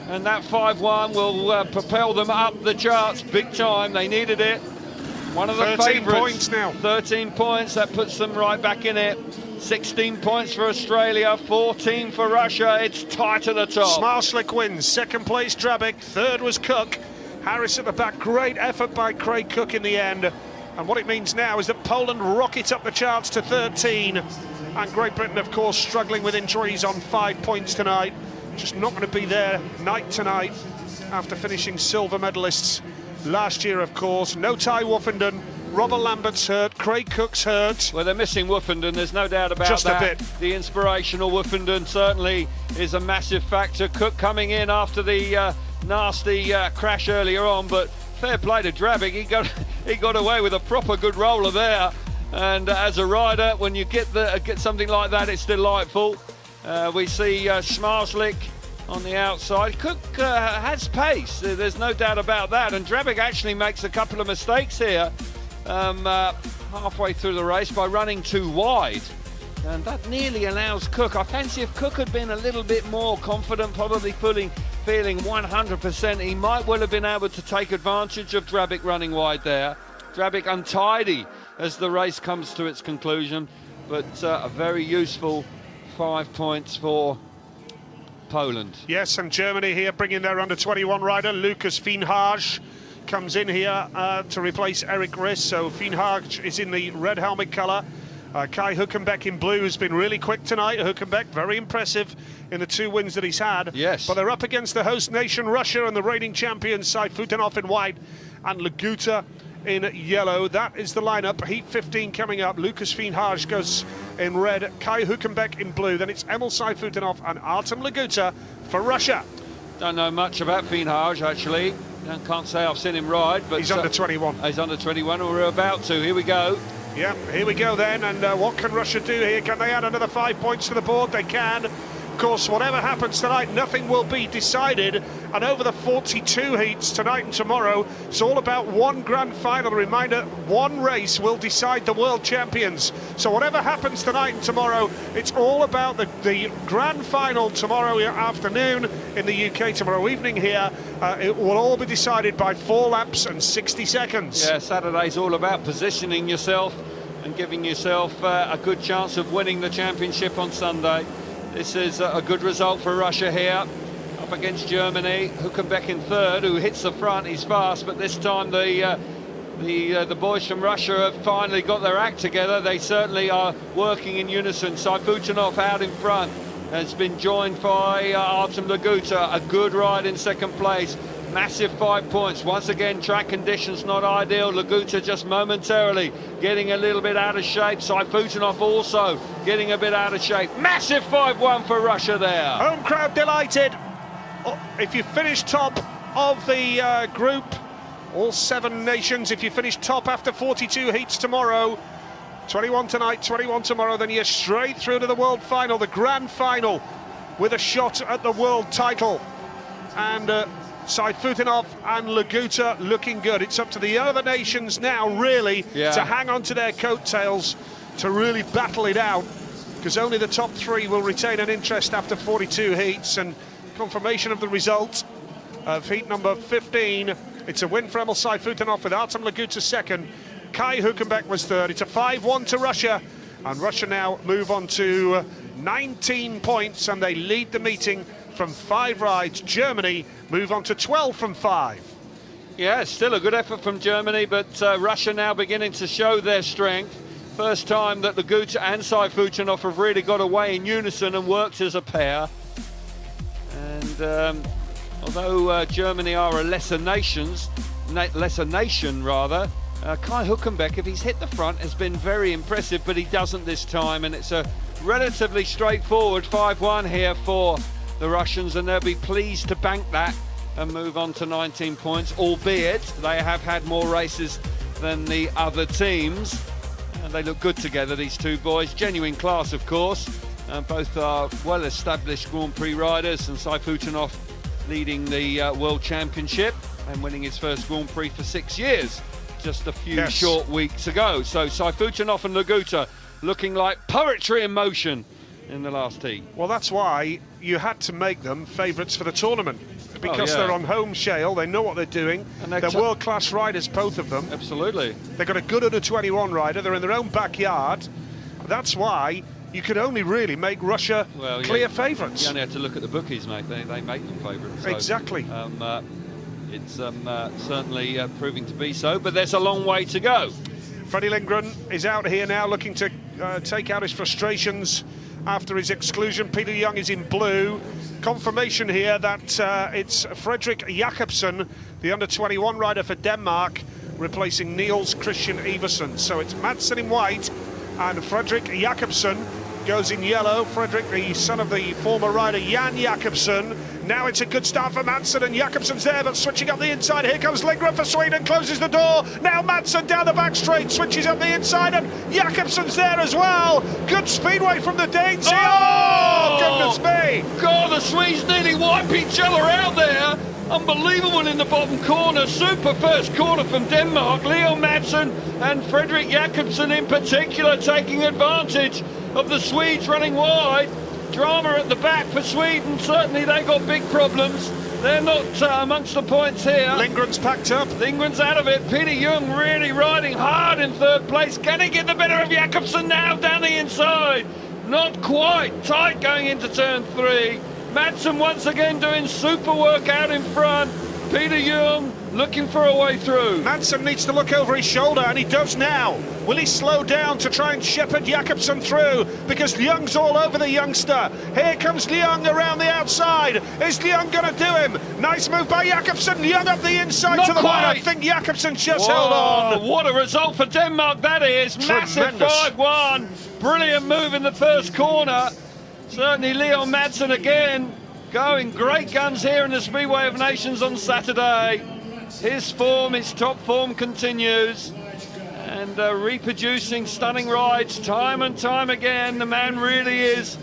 And that 5-1 will propel them up the charts big time. They needed it. One of the 13 favourites. points now. 13 points, that puts them right back in it. 16 points for Australia, 14 for Russia. It's tight at the top. Smarslik wins. 2nd place Drabik, 3rd was Cook. Harris at the back. Great effort by Craig Cook in the end. And what it means now is that Poland rockets up the charts to 13. And Great Britain, of course, struggling with injuries on 5 points tonight. Just not going to be there night tonight after finishing silver medalists last year, of course. No Ty Woofenden, Robert Lambert's hurt, Craig Cook's hurt. Well, they're missing Woofenden, there's no doubt about Just that. a bit. The inspirational Woofenden certainly is a massive factor. Cook coming in after the nasty crash earlier on, but fair play to Drabik, he got away with a proper good roller there. And as a rider, when you get something like that, it's delightful. We see Smarslik on the outside. Cook has pace, there's no doubt about that, and Drabik actually makes a couple of mistakes here halfway through the race by running too wide, and that nearly allows Cook. I fancy if Cook had been a little bit more confident, probably feeling 100%, he might well have been able to take advantage of Drabik running wide there. Drabik untidy as the race comes to its conclusion, but a very useful 5 points for Poland. Yes, and Germany here bringing their under-21 rider, Lucas Fienhage, comes in here to replace Eric Riss. So Fienhage is in the red helmet colour. Kai Hülkenberg in blue has been really quick tonight. Hülkenberg, very impressive in the 2 wins that he's had. Yes. But they're up against the host nation, Russia, and the reigning champions, Sayfutdinov in white and Laguta in yellow. That is the lineup. Heat 15 coming up. Lucas Fienhage goes in red, Kai Hülkenberg in blue. Then it's Emil Sayfutdinov and Артём Лагута for Russia. Don't know much about Fienhage, actually. Can't say I've seen him ride, but he's under 21. He's under 21, or we're about to. Here we go. Yeah, here we go then. And what can Russia do here? Can they add another 5 points to the board? They can. Of course, whatever happens tonight, nothing will be decided. And over the 42 heats tonight and tomorrow, it's all about one grand final. A reminder, one race will decide the world champions. So whatever happens tonight and tomorrow, it's all about the grand final tomorrow afternoon in the UK, tomorrow evening here. It will all be decided by 4 laps and 60 seconds. Yeah, Saturday's all about positioning yourself and giving yourself a good chance of winning the championship on Sunday. This is a good result for Russia here, up against Germany. Hülkenberg in third, who hits the front, he's fast, but this time the boys from Russia have finally got their act together. They certainly are working in unison. Sayfutdinov out in front has been joined by Артём Лагута, a good ride in second place. Massive 5 points. Once again, track conditions not ideal. Лагута just momentarily getting a little bit out of shape. Sayfutdinov also getting a bit out of shape. Massive 5-1 for Russia there. Home crowd delighted. If you finish top of the group, all 7 nations, if you finish top after 42 heats tomorrow, 21 tonight, 21 tomorrow, then you're straight through to the world final, the grand final, with a shot at the world title. And Sayfutdinov and Лагута looking good. It's up to the other nations now, really, to hang on to their coattails, to really battle it out, because only the top 3 will retain an interest after 42 heats. And confirmation of the result of heat number 15. It's a win for Emilь Sayfutdinov with Артём Лагуta second. Kai Hülkenberg was third. It's a 5-1 to Russia, and Russia now move on to 19 points, and they lead the meeting from 5 rides. Germany move on to 12 from 5. Yeah, still a good effort from Germany, but Russia now beginning to show their strength. First time that Лагуta and Sayfutdinov have really got away in unison and worked as a pair. And although Germany are a lesser nation, Kai Hülkenberg, if he's hit the front, has been very impressive, but he doesn't this time, and it's a relatively straightforward 5-1 here for the Russians, and they'll be pleased to bank that and move on to 19 points, albeit they have had more races than the other teams. And they look good together, these two boys. Genuine class, of course. Both are well-established Grand Prix riders, and Sayfutdinov leading the World Championship and winning his first Grand Prix for 6 years, just a few short weeks ago. So Sayfutdinov and Лагуta looking like poetry in motion in the last heat. Well, that's why you had to make them favourites for the tournament, because they're on home shale, they know what they're doing, and they're world-class riders, both of them. Absolutely. They've got a good under-21 rider, they're in their own backyard. That's why you could only really make Russia clear favourites. You only have to look at the bookies, mate. They make them favourites. So, exactly. It's certainly proving to be so, but there's a long way to go. Freddie Lindgren is out here now looking to take out his frustrations after his exclusion. Peter Young is in blue. Confirmation here that it's Fredrik Jakobsen, the under-21 rider for Denmark, replacing Niels Christian Iversen. So it's Madsen in white and Fredrik Jakobsen goes in yellow. Fredrik, the son of the former rider Jan Jakobsen. Now it's a good start for Madsen, and Jakobsen's there, but switching up the inside. Here comes Lindgren for Sweden, closes the door. Now Madsen down the back straight, switches up the inside, and Jakobsen's there as well. Good speedway from the Danes here. Oh, goodness me. God, the Swedes nearly wipe each other out there. Unbelievable in the bottom corner. Super first corner from Denmark. Leo Madsen and Fredrik Jakobsen in particular taking advantage of the Swedes running wide. Drama at the back for Sweden. Certainly they got big problems. They're not amongst the points here. Lindgren's packed up. Lindgren's out of it. Peter Young really riding hard in third place. Can he get the better of Jakobsen now down the inside? Not quite. Tight going into turn 3. Madsen once again doing super work out in front. Peter Young looking for a way through. Madsen needs to look over his shoulder, and he does now. Will he slow down to try and shepherd Jakobsen through? Because Young's all over the youngster. Here comes Young around the outside. Is Young going to do him? Nice move by Jakobsen. Young up the inside Not to the quite. line. I think Jakobsen just held on. What a result for Denmark that is. Tremendous. Massive 5-1. Brilliant move in the first corner. Certainly Leo Madsen again going great guns here in the Speedway of Nations on Saturday. His form, his top form continues, and reproducing stunning rides time and time again. The man really is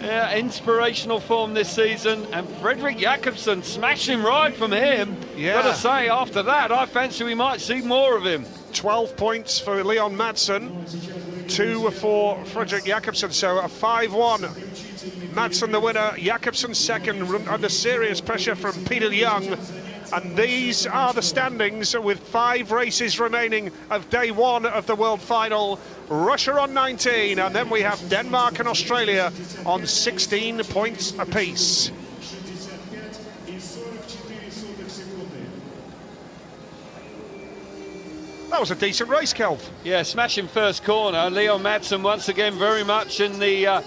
inspirational form this season, and Fredrik Jakobsen, smashing ride from him. Gotta say, after that I fancy we might see more of him. 12 points for Leon Madsen, 2 for Fredrik Jakobsen, so a 5-1. Madsen the winner, Jakobsen second, under serious pressure from Peter Young. And these are the standings with 5 races remaining of day 1 of the World Final. Russia on 19, and then we have Denmark and Australia on 16 points apiece. That was a decent race, Kelv. Yeah, smashing first corner. Leo Madsen once again very much in the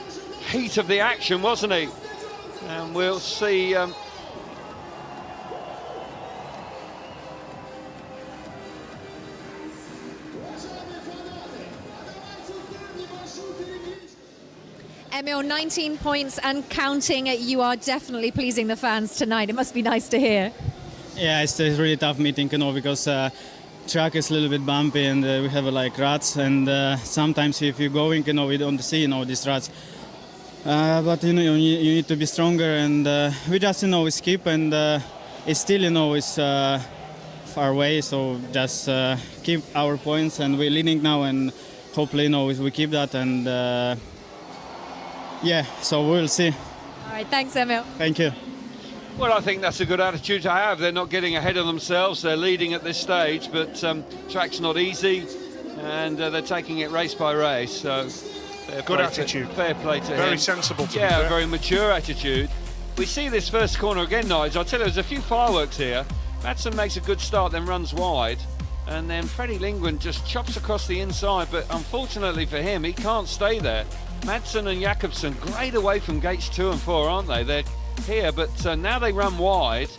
heat of the action, wasn't he? And we'll see Emil, 19 points and counting. You are definitely pleasing the fans tonight. It must be nice to hear. Yeah, it's a really tough meeting, because track is a little bit bumpy and we have like ruts, and sometimes if you're going, we don't see these ruts. But you need to be stronger, and we just we skip, and it's still it's far away. So just keep our points, and we're leading now, and hopefully we keep that, and yeah. So we'll see. All right, thanks, Emil. Thank you. Well, I think that's a good attitude to have. They're not getting ahead of themselves. They're leading at this stage, but track's not easy, and they're taking it race by race. So good attitude. Fair play to him. Very sensible. Yeah, a very mature attitude. We see this first corner again, Nigel. I'll tell you, there's a few fireworks here. Madsen makes a good start, then runs wide, and then Freddie Lindgren just chops across the inside, but unfortunately for him, he can't stay there. Madsen and Jakobsen great away from gates 2 and 4, aren't they? They're here, but now they run wide,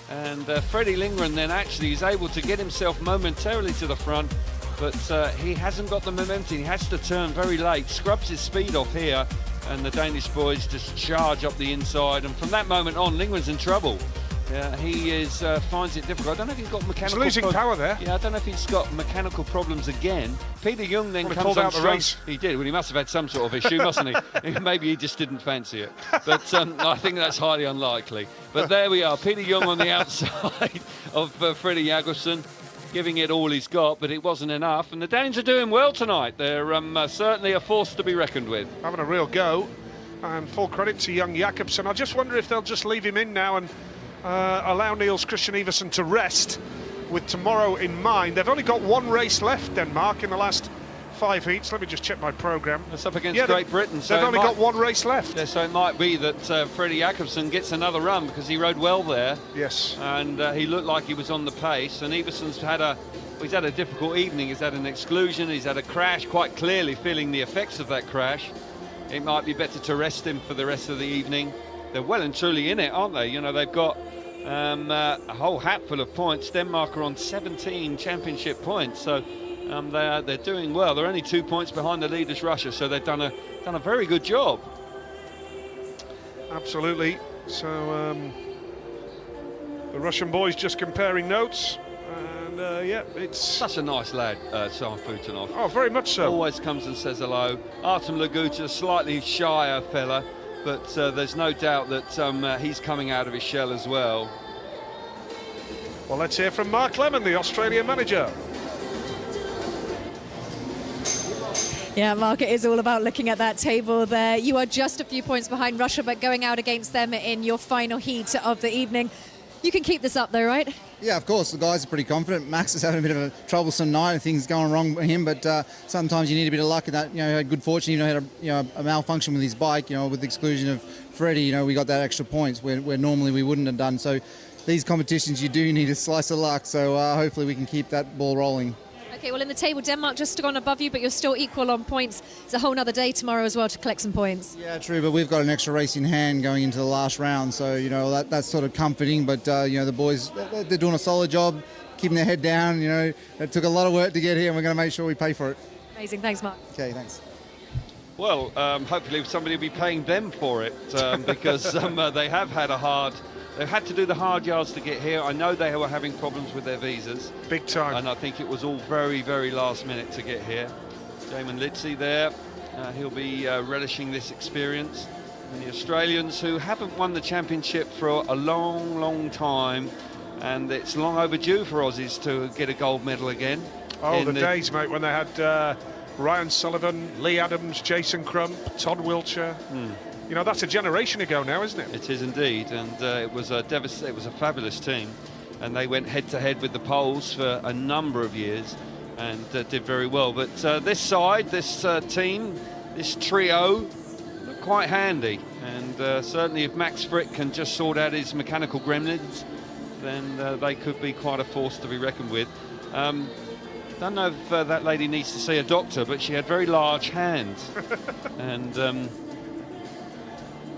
and Freddie Lindgren then actually is able to get himself momentarily to the front, but he hasn't got the momentum. He has to turn very late, scrubs his speed off here, and the Danish boys just charge up the inside, and from that moment on, Lindgren's in trouble. Yeah, he finds it difficult. I don't know if he's got mechanical. He's losing power there. Yeah, I don't know if he's got mechanical problems again. Peter Young then comes out the race. He did. Well, he must have had some sort of issue, mustn't he? Maybe he just didn't fancy it. But I think that's highly unlikely. But there we are, Peter Young on the outside of Freddie Jakobsen, giving it all he's got, but it wasn't enough. And the Danes are doing well tonight. They're certainly a force to be reckoned with. Having a real go, and full credit to young Jakobsen. I just wonder if they'll just leave him in now and allow Niels Christian Iversen to rest with tomorrow in mind. They've only got one race left, Denmark, in the last 5 heats. Let me just check my programme. It's up against Great Britain. So they've only got one race left. Yeah, so it might be that Freddie Jakobsen gets another run because he rode well there. Yes. And he looked like he was on the pace. And Iversen's had a difficult evening. He's had an exclusion. He's had a crash, quite clearly feeling the effects of that crash. It might be better to rest him for the rest of the evening. They're well and truly in it, aren't they? They've got a whole hatful of points. Denmark are on 17 championship points, so they're doing well. They're only 2 points behind the leaders, Russia, so they've done a very good job. Absolutely. So the Russian boys just comparing notes, and yeah, it's such a nice lad, Sayfutdinov. Oh, very much so. Always comes and says hello. Артём Лагута, slightly shyer fella, but there's no doubt that he's coming out of his shell as well. Well, let's hear from Mark Lemon, the Australian manager. Yeah, Mark, it is all about looking at that table there. You are just a few points behind Russia, but going out against them in your final heat of the evening. You can keep this up though, right? Yeah, of course. The guys are pretty confident. Max is having a bit of a troublesome night and things going wrong with him, but sometimes you need a bit of luck in that. He had good fortune. He had a malfunction with his bike. With the exclusion of Freddie, we got that extra points where normally we wouldn't have done. So these competitions, you do need a slice of luck. So hopefully we can keep that ball rolling. Okay, well, in the table, Denmark just gone above you, but you're still equal on points. It's a whole nother day tomorrow as well to collect some points. Yeah, true, but we've got an extra race in hand going into the last round, so, that's sort of comforting, but, the boys, they're doing a solid job, keeping their head down, It took a lot of work to get here, and we're going to make sure we pay for it. Amazing, thanks, Mark. Okay, thanks. Well, hopefully somebody will be paying them for it, because they have had they've had to do the hard yards to get here. I know they were having problems with their visas. Big time. And I think it was all very, very last minute to get here. Damon Litzy there, he'll be relishing this experience. And the Australians, who haven't won the championship for a long, long time, and it's long overdue for Aussies to get a gold medal again. Oh, the days, mate, when they had Ryan Sullivan, Lee Adams, Jason Crump, Todd Wiltshire. That's a generation ago now, isn't it? It is indeed, and it was a fabulous team, and they went head-to-head with the Poles for a number of years and did very well. But this side, this team, this trio, look quite handy, and certainly if Max Frick can just sort out his mechanical gremlins, then they could be quite a force to be reckoned with. Don't know if that lady needs to see a doctor, but she had very large hands. And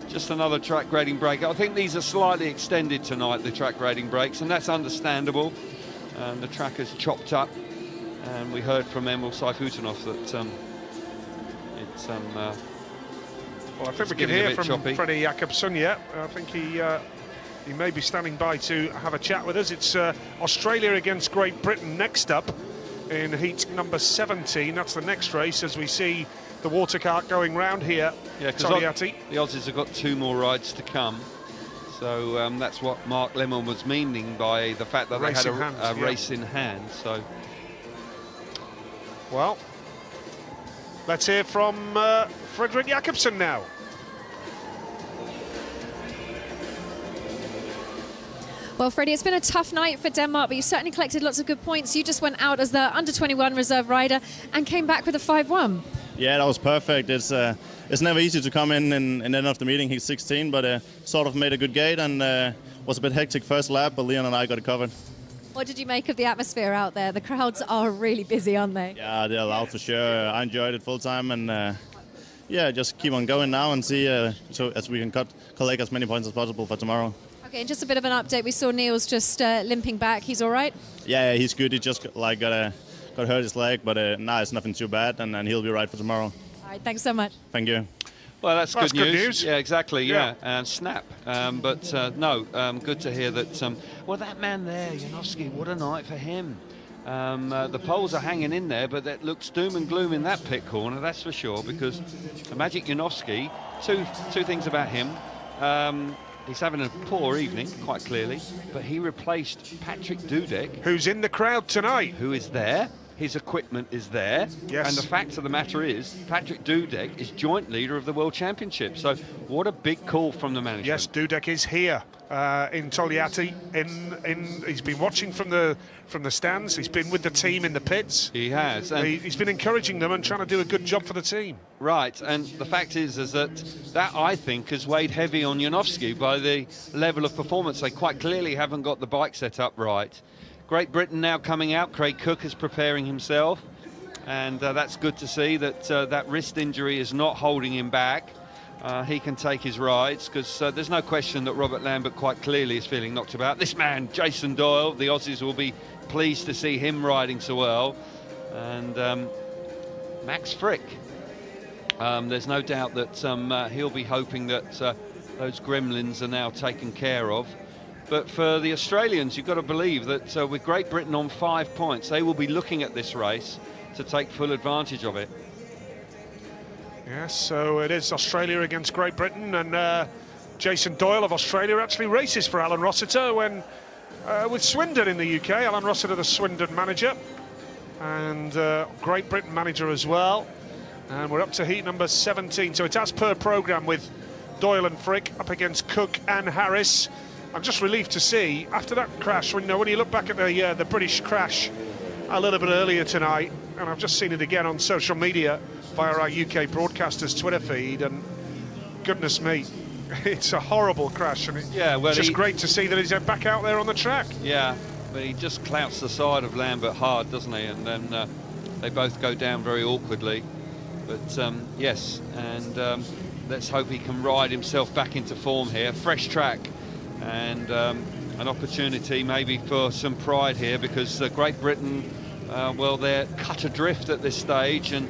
just another track grading break. I think these are slightly extended tonight, the track grading breaks, and that's understandable. And the track is chopped up, and we heard from Emil Sayfutdinov that Well, I think we can getting a hear bit from choppy. Freddie Jakobsen, yeah. I think he may be standing by to have a chat with us. It's Australia against Great Britain next up in heat number 17. That's the next race as we see the water cart going round here. Yeah, because Togliatti. the Aussies have got 2 more rides to come. So that's what Mark Lemon was meaning by the fact that Race they in had hand, a yeah. race in hand. So, Well, let's hear from Fredrik Jakobsen now. Well, Freddie, it's been a tough night for Denmark, but you certainly collected lots of good points. You just went out as the under-21 reserve rider and came back with a 5-1. Yeah, that was perfect. It's never easy to come in and end of the meeting. He's 16, but sort of made a good gate and was a bit hectic first lap, but Leon and I got it covered. What did you make of the atmosphere out there? The crowds are really busy, aren't they? Yeah, they're loud for sure. I enjoyed it full time and yeah, just keep on going now and see so as we can collect as many points as possible for tomorrow. Okay, and just a bit of an update. We saw Niels just limping back. He's all right? Yeah, he's good. He just got hurt his leg, but now it's nothing too bad, and he'll be right for tomorrow. All right, thanks so much. Thank you. well, that's good good news. news. Yeah, exactly. Yeah. And snap. Good to hear that. Well, that man there, Janowski, what a night for him. The Poles are hanging in there, but that looks doom and gloom in that pit corner, that's for sure, because Magic Janowski, two things about him. He's having a poor evening, quite clearly, but he replaced Patrick Dudek, Who's in the crowd tonight? who is there. His equipment is there. Yes. And the fact of the matter is, Patrick Dudek is joint leader of the World Championship. So what a big call from the management. Yes, Dudek is here in Togliatti. He's been watching from the stands. He's been with the team in the pits. He has. And He's been encouraging them and trying to do a good job for the team. right, and the fact is that I think has weighed heavy on Janowski by the level of performance. They quite clearly haven't got the bike set up right. Great Britain now coming out. Craig Cook is preparing himself, and that's good to see that that wrist injury is not holding him back. He can take his rides, because there's no question that Robert Lambert quite clearly is feeling knocked about. This man, Jason Doyle, the Aussies will be pleased to see him riding so well. And Max Frick, there's no doubt that he'll be hoping that those gremlins are now taken care of. But for the Australians, you've got to believe that with Great Britain on 5 points, they will be looking at this race to take full advantage of it. Yes, so it is Australia against Great Britain, and Jason Doyle of Australia actually races for Alan Rossiter when with Swindon in the UK. Alan Rossiter, the Swindon manager, and Great Britain manager as well. And we're up to heat number 17, so it's as per programme with Doyle and Frick up against Cook and Harris. I'm just relieved to see, after that crash, when you look back at the British crash a little bit earlier tonight, and I've just seen it again on social media via our UK broadcasters' Twitter feed, and goodness me, it's a horrible crash, and it's just great to see that he's back out there on the track. Yeah, but he just clouts the side of Lambert hard, doesn't he? And then they both go down very awkwardly. But yes, and let's hope he can ride himself back into form here. Fresh track, and an opportunity maybe for some pride here, because Great Britain, well, they're cut adrift at this stage, and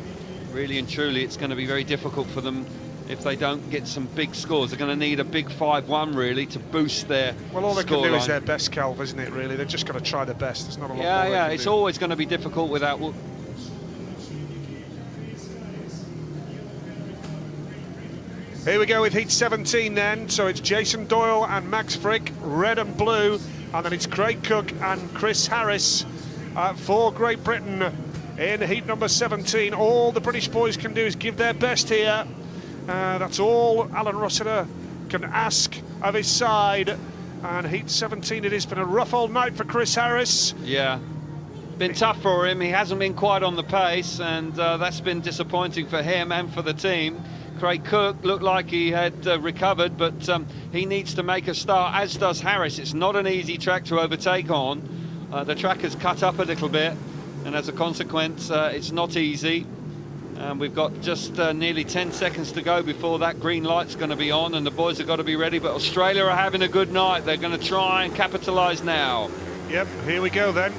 really and truly it's going to be very difficult for them if they don't get some big scores. They're going to need a big 5-1 really to boost their Well, all they can do scoreline. is their best, Calv, isn't it, really? They've just got to try their best. There's not a lot more they Yeah, can it's do. always going to be difficult without... Here we go with heat 17 then. So it's Jason Doyle and Max Frick, red and blue, and then it's Craig Cook and Chris Harris for Great Britain in heat number 17. All the British boys can do is give their best here. That's all Alan Rossiter can ask of his side. And heat 17, it has been a rough old night for Chris Harris. Yeah, been tough for him. He hasn't been quite on the pace, and that's been disappointing for him and for the team. Craig Cook looked like he had recovered, but he needs to make a start, as does Harris. It's not an easy track to overtake on. The track has cut up a little bit, and as a consequence, it's not easy. We've got just nearly 10 seconds to go before that green light's going to be on, and the boys have got to be ready. But Australia are having a good night. They're going to try and capitalise now. Yep, here we go then.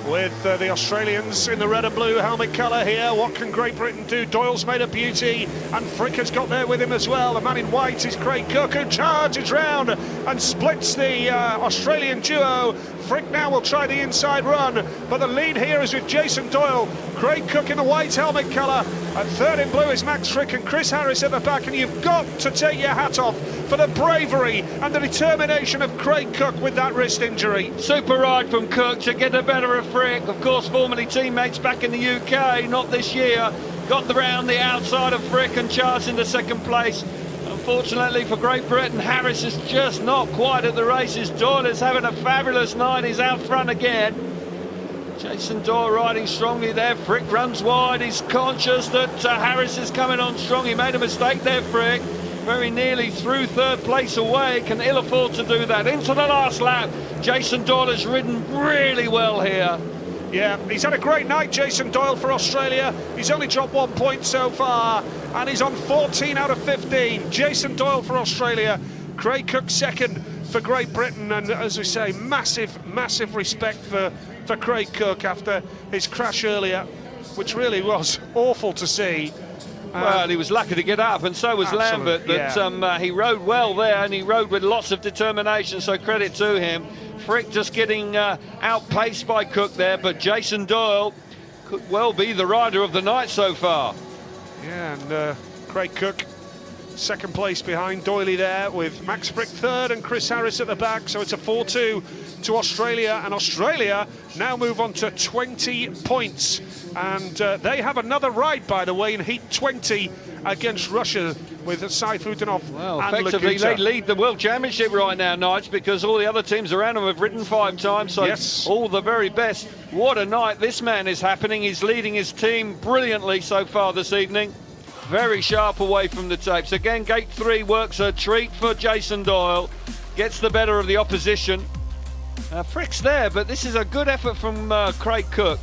with the Australians in the red and blue helmet colour here. What can Great Britain do? Doyle's made a beauty, and Frick has got there with him as well. The man in white is Craig Cook, who charges round and splits the Australian duo. Frick now will try the inside run, but the lead here is with Jason Doyle. Craig Cook in the white helmet colour, and third in blue is Max Frick and Chris Harris at the back, and you've got to take your hat off for the bravery and the determination of Craig Cook with that wrist injury. Super ride from Cook to get the better of Frick. Of course, formerly teammates back in the UK, not this year. Got around the outside of Frick and charged into second place. Unfortunately for Great Britain, Harris is just not quite at the races. Doyle is having a fabulous night. He's out front again. Jason Doyle riding strongly there. Frick runs wide. He's conscious that Harris is coming on strong. He made a mistake there, Frick. Very nearly through third place away. Can ill afford to do that. Into the last lap. Jason Doyle has ridden really well here. Yeah, he's had a great night, Jason Doyle, for Australia. He's only dropped 1 point so far, and he's on 14 out of 15. Jason Doyle for Australia. Craig Cook second for Great Britain, and as we say, massive respect for Craig Cook after his crash earlier, which really was awful to see. Well, he was lucky to get up, and so was Lambert, but he rode well there, and he rode with lots of determination, so credit to him. Frick just getting outpaced by Cook there, but Jason Doyle could well be the rider of the night so far. Yeah, and Craig Cook second place behind Doyley there, with Max Frick third and Chris Harris at the back, so it's a 4-2 to Australia, and Australia now move on to 20 points, and they have another ride, by the way, in Heat 20 against Russia with Sayfutdinov and effectively Лагута. they lead the World Championship right now, Nigel, because all the other teams around them have ridden 5 times, so yes, all the very best. What a night this man is happening. He's leading his team brilliantly so far this evening. Very sharp away from the tapes. Again, gate 3 works a treat for Jason Doyle. Gets the better of the opposition. Frick's there, but this is a good effort from Craig Cook.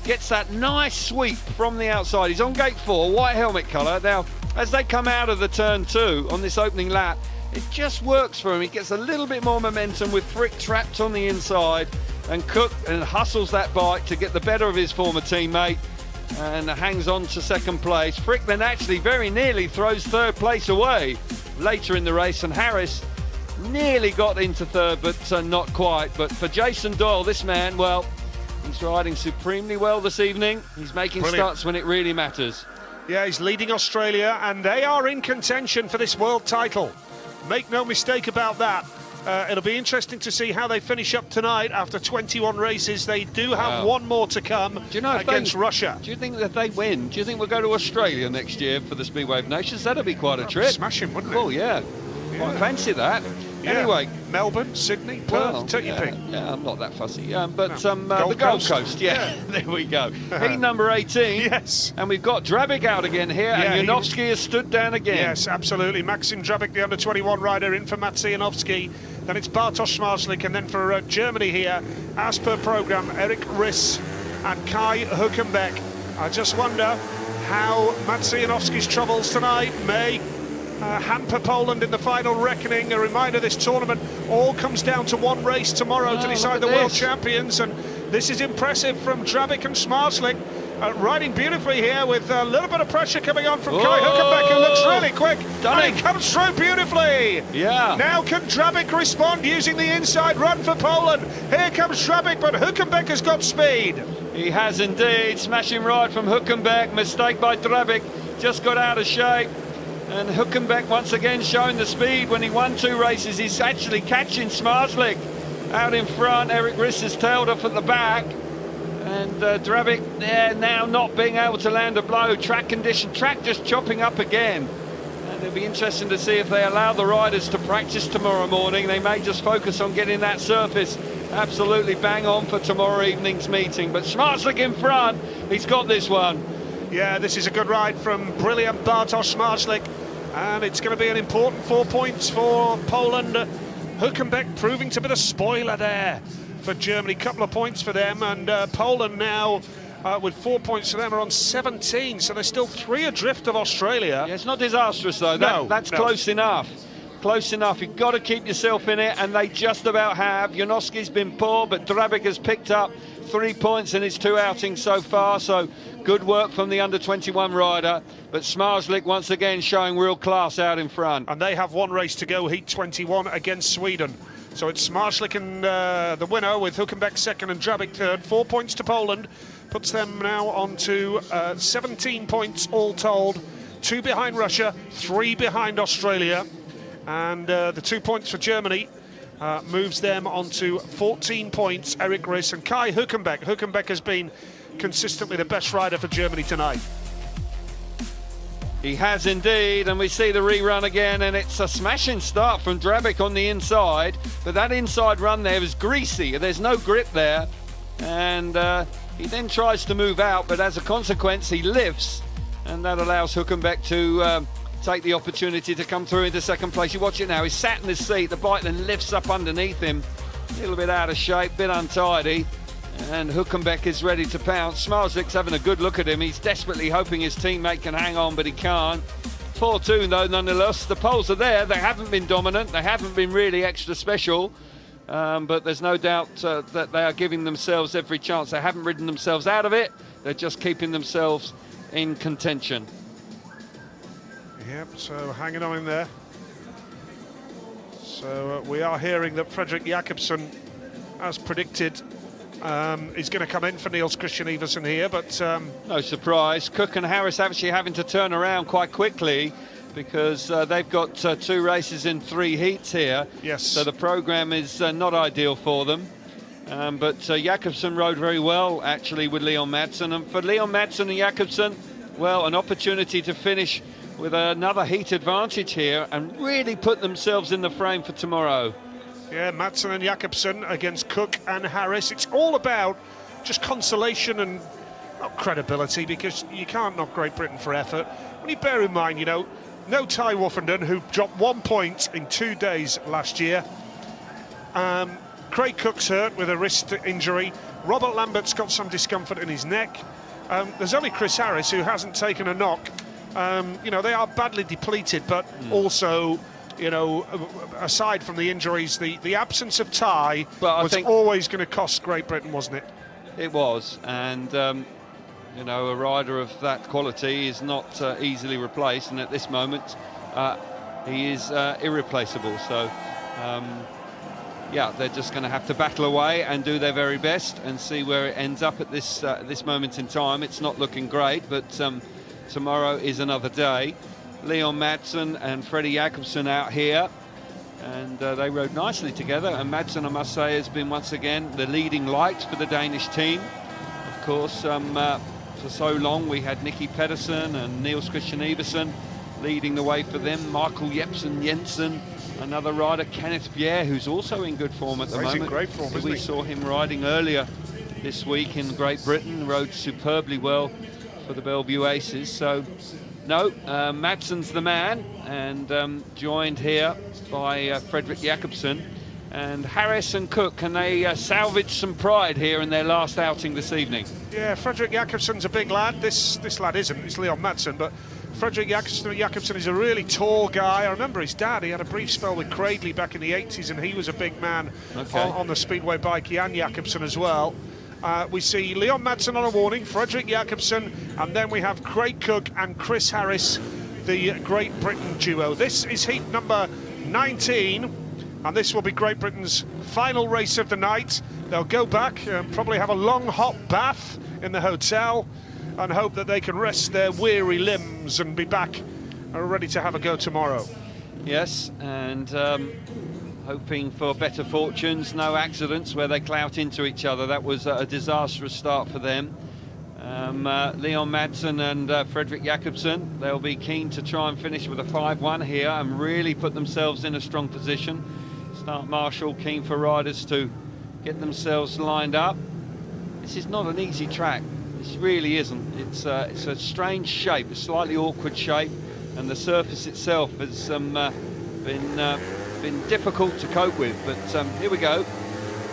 Gets that nice sweep from the outside. He's on gate 4, white helmet colour. Now, as they come out of the turn 2 on this opening lap, it just works for him. He gets a little bit more momentum with Frick trapped on the inside, and Cook hustles that bike to get the better of his former teammate and hangs on to second place. Frick then actually very nearly throws third place away later in the race, and Harris nearly got into third, but not quite. But for Jason Doyle, this man, well, he's riding supremely well this evening. He's making starts when it really matters. Yeah, he's leading Australia, and they are in contention for this world title. Make no mistake about that. It'll be interesting to see how they finish up tonight after 21 races. They do have one more to come against Russia. Do you think that if they win, do you think we'll go to Australia next year for the Speedway of Nations? That'd be quite a trip. Smashing, wouldn't it? Oh, yeah. I fancy that. Yeah. Anyway, Melbourne, Sydney, Perth, take your pick. Yeah, I'm not that fussy. The Gold Coast, yeah. There we go. Heat number 18. Yes. And we've got Drabic out again here, and Janovsky has stood down again. Yes, absolutely. Maxim Drabic, the under-21 rider, in for Matsy Janovsky. Then it's Bartosz Marslik, and then for Germany here, as per programme, Eric Riss and Kai Hülkenberg. I just wonder how Matsy Janovsky's troubles tonight may hamper Poland in the final reckoning. A reminder, this tournament all comes down to one race tomorrow to decide the world champions, and this is impressive from Drabic and Smarslik. Riding beautifully here with a little bit of pressure coming on from Kai Hülkenberg, who looks really quick. And he comes through beautifully. Yeah. Now can Drabic respond using the inside run for Poland? Here comes Drabic, but Hülkenberg has got speed. He has indeed. Smashing ride from Hülkenberg. Mistake by Drabic. Just got out of shape. And Hülkenberg once again showing the speed. When he won 2 races, he's actually catching Smarslik out in front. Eric Riss has tailed off at the back. And Drabic there now not being able to land a blow. Track condition, track just chopping up again. And it'll be interesting to see if they allow the riders to practice tomorrow morning. They may just focus on getting that surface absolutely bang on for tomorrow evening's meeting. But Smarslik in front, he's got this one. Yeah, this is a good ride from brilliant Bartosz Smarslik, and it's going to be an important 4 points for Poland. Hülkenberg proving to be the spoiler there for Germany. Couple of points for them, and Poland now with 4 points for them are on 17, so they're still 3 adrift of Australia. Yeah, it's not disastrous though. That's close enough. Close enough. You've got to keep yourself in it, and they just about have. Janovsky's been poor, but Drabic has picked up 3 points in his 2 outings so far, so good work from the under-21 rider. But Smarslik once again showing real class out in front. And they have one race to go, heat 21 against Sweden. So it's Smarslik and the winner, with Huckenbeck second and Drabik third. 4 points to Poland, puts them now on to 17 points all told. 2 behind Russia, 3 behind Australia. And the 2 points for Germany moves them on to 14 points. Eric Riss and Kai Huckenbeck. Huckenbeck has been consistently the best rider for Germany tonight. He has indeed, and we see the rerun again, and it's a smashing start from Drabik on the inside, but that inside run there was greasy. There's no grip there, and he then tries to move out, but as a consequence he lifts, and that allows Huckenbeck to take the opportunity to come through into second place. You watch it now, he's sat in his seat, the bike then lifts up underneath him, a little bit out of shape, bit untidy, and Huckenbeck is ready to pounce. Smarslik's having a good look at him, he's desperately hoping his teammate can hang on, but he can't. 4-2 though, nonetheless. The Poles are there, they haven't been dominant, they haven't been really extra special, but there's no doubt that they are giving themselves every chance. They haven't ridden themselves out of it, they're just keeping themselves in contention. Yep, so hanging on in there. So we are hearing that Fredrik Jakobsen, as predicted, is going to come in for Niels Christian Iversen here, but... no surprise. Cook and Harris actually having to turn around quite quickly because they've got 2 races in 3 heats here. Yes. So the programme is not ideal for them. But Jakobsen rode very well, actually, with Leon Madsen. And for Leon Madsen and Jakobsen, well, an opportunity to finish with another heat advantage here and really put themselves in the frame for tomorrow. Yeah, Madsen and Jakobsen against Cook and Harris. It's all about just consolation and not credibility, because you can't knock Great Britain for effort. When you bear in mind, you know, no Ty Woffenden, who dropped 1 point in 2 days last year. Craig Cook's hurt with a wrist injury. Robert Lambert's got some discomfort in his neck. There's only Chris Harris who hasn't taken a knock. You know, they are badly depleted, but also, you know, aside from the injuries, the absence of Ty was always going to cost Great Britain, wasn't it? It was, and you know, a rider of that quality is not easily replaced, and at this moment he is irreplaceable. So yeah, they're just going to have to battle away and do their very best and see where it ends up at this moment in time. It's not looking great, but tomorrow is another day. Leon Madsen and Freddie Jakobsen out here, and they rode nicely together, and Madsen, I must say, has been once again the leading light for the Danish team. Of course, for so long we had Nicky Pedersen and Niels Christian Iversen leading the way for them. Michael Jepsen Jensen, another rider, Kenneth Bjerre, who's also in good form at the moment. In great form, isn't we he? saw him riding earlier this week in Great Britain, rode superbly well for the Bellevue Aces. So no, Madsen's the man, and joined here by Fredrik Jakobsen. And Harris and Cook, can they salvage some pride here in their last outing this evening? Yeah, Fredrik Jakobsen's a big lad. This lad isn't, it's Leon Madsen, but Fredrik Jakobsen is a really tall guy. I remember his dad, he had a brief spell with Cradley back in the 80s, and he was a big man on the Speedway bike. Jan Jakobsen as well. We see Leon Madsen on a warning, Fredrik Jakobsen, and then we have Craig Cook and Chris Harris, the Great Britain duo. This is heat number 19, and this will be Great Britain's final race of the night. They'll go back and probably have a long hot bath in the hotel and hope that they can rest their weary limbs and be back ready to have a go tomorrow. Yes, and hoping for better fortunes, no accidents where they clout into each other. That was a disastrous start for them. Leon Madsen and Fredrik Jakobsen, they'll be keen to try and finish with a 5-1 here and really put themselves in a strong position. Start Marshall keen for riders to get themselves lined up. This is not an easy track. This really isn't. It's a strange shape, a slightly awkward shape, and the surface itself has been difficult to cope with. But here we go.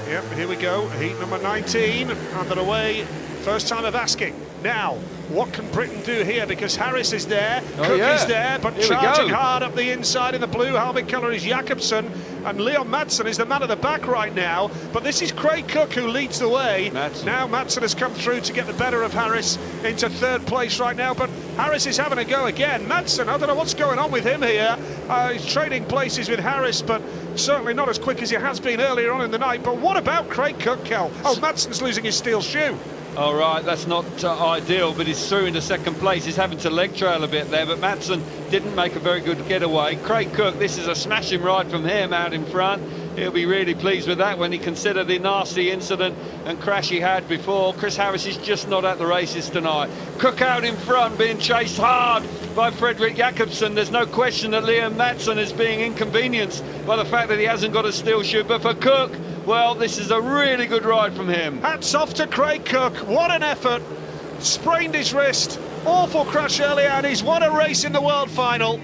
Yep, here we go. Heat number 19 underway First time of asking. Now, what can Britain do here? Because Harris is there, Cook is there, but Here charging hard up the inside in the blue helmet colour is Jakobsen, and Leon Madsen is the man at the back right now. But this is Craig Cook who leads the way. Now Madsen has come through to get the better of Harris into third place right now, but Harris is having a go again. Madsen, I don't know what's going on with him here. He's trading places with Harris, but certainly not as quick as he has been earlier on in the night. But what about Craig Cook, Kel? Oh, Madsen's losing his steel shoe. All right, that's not ideal, but he's through into second place. He's having to leg trail a bit there, but Madsen didn't make a very good getaway. Craig Cook, this is a smashing ride from him out in front. He'll be really pleased with that when he consider the nasty incident and crash he had before. Chris Harris is just not at the races tonight. Cook out in front, being chased hard by Fredrik Jakobsen. There's no question that Liam Madsen is being inconvenienced by the fact that he hasn't got a steel shoe, but for Cook, well, this is a really good ride from him. Hats off to Craig Cook. What an effort. Sprained his wrist. Awful crash earlier, and he's won a race in the world final.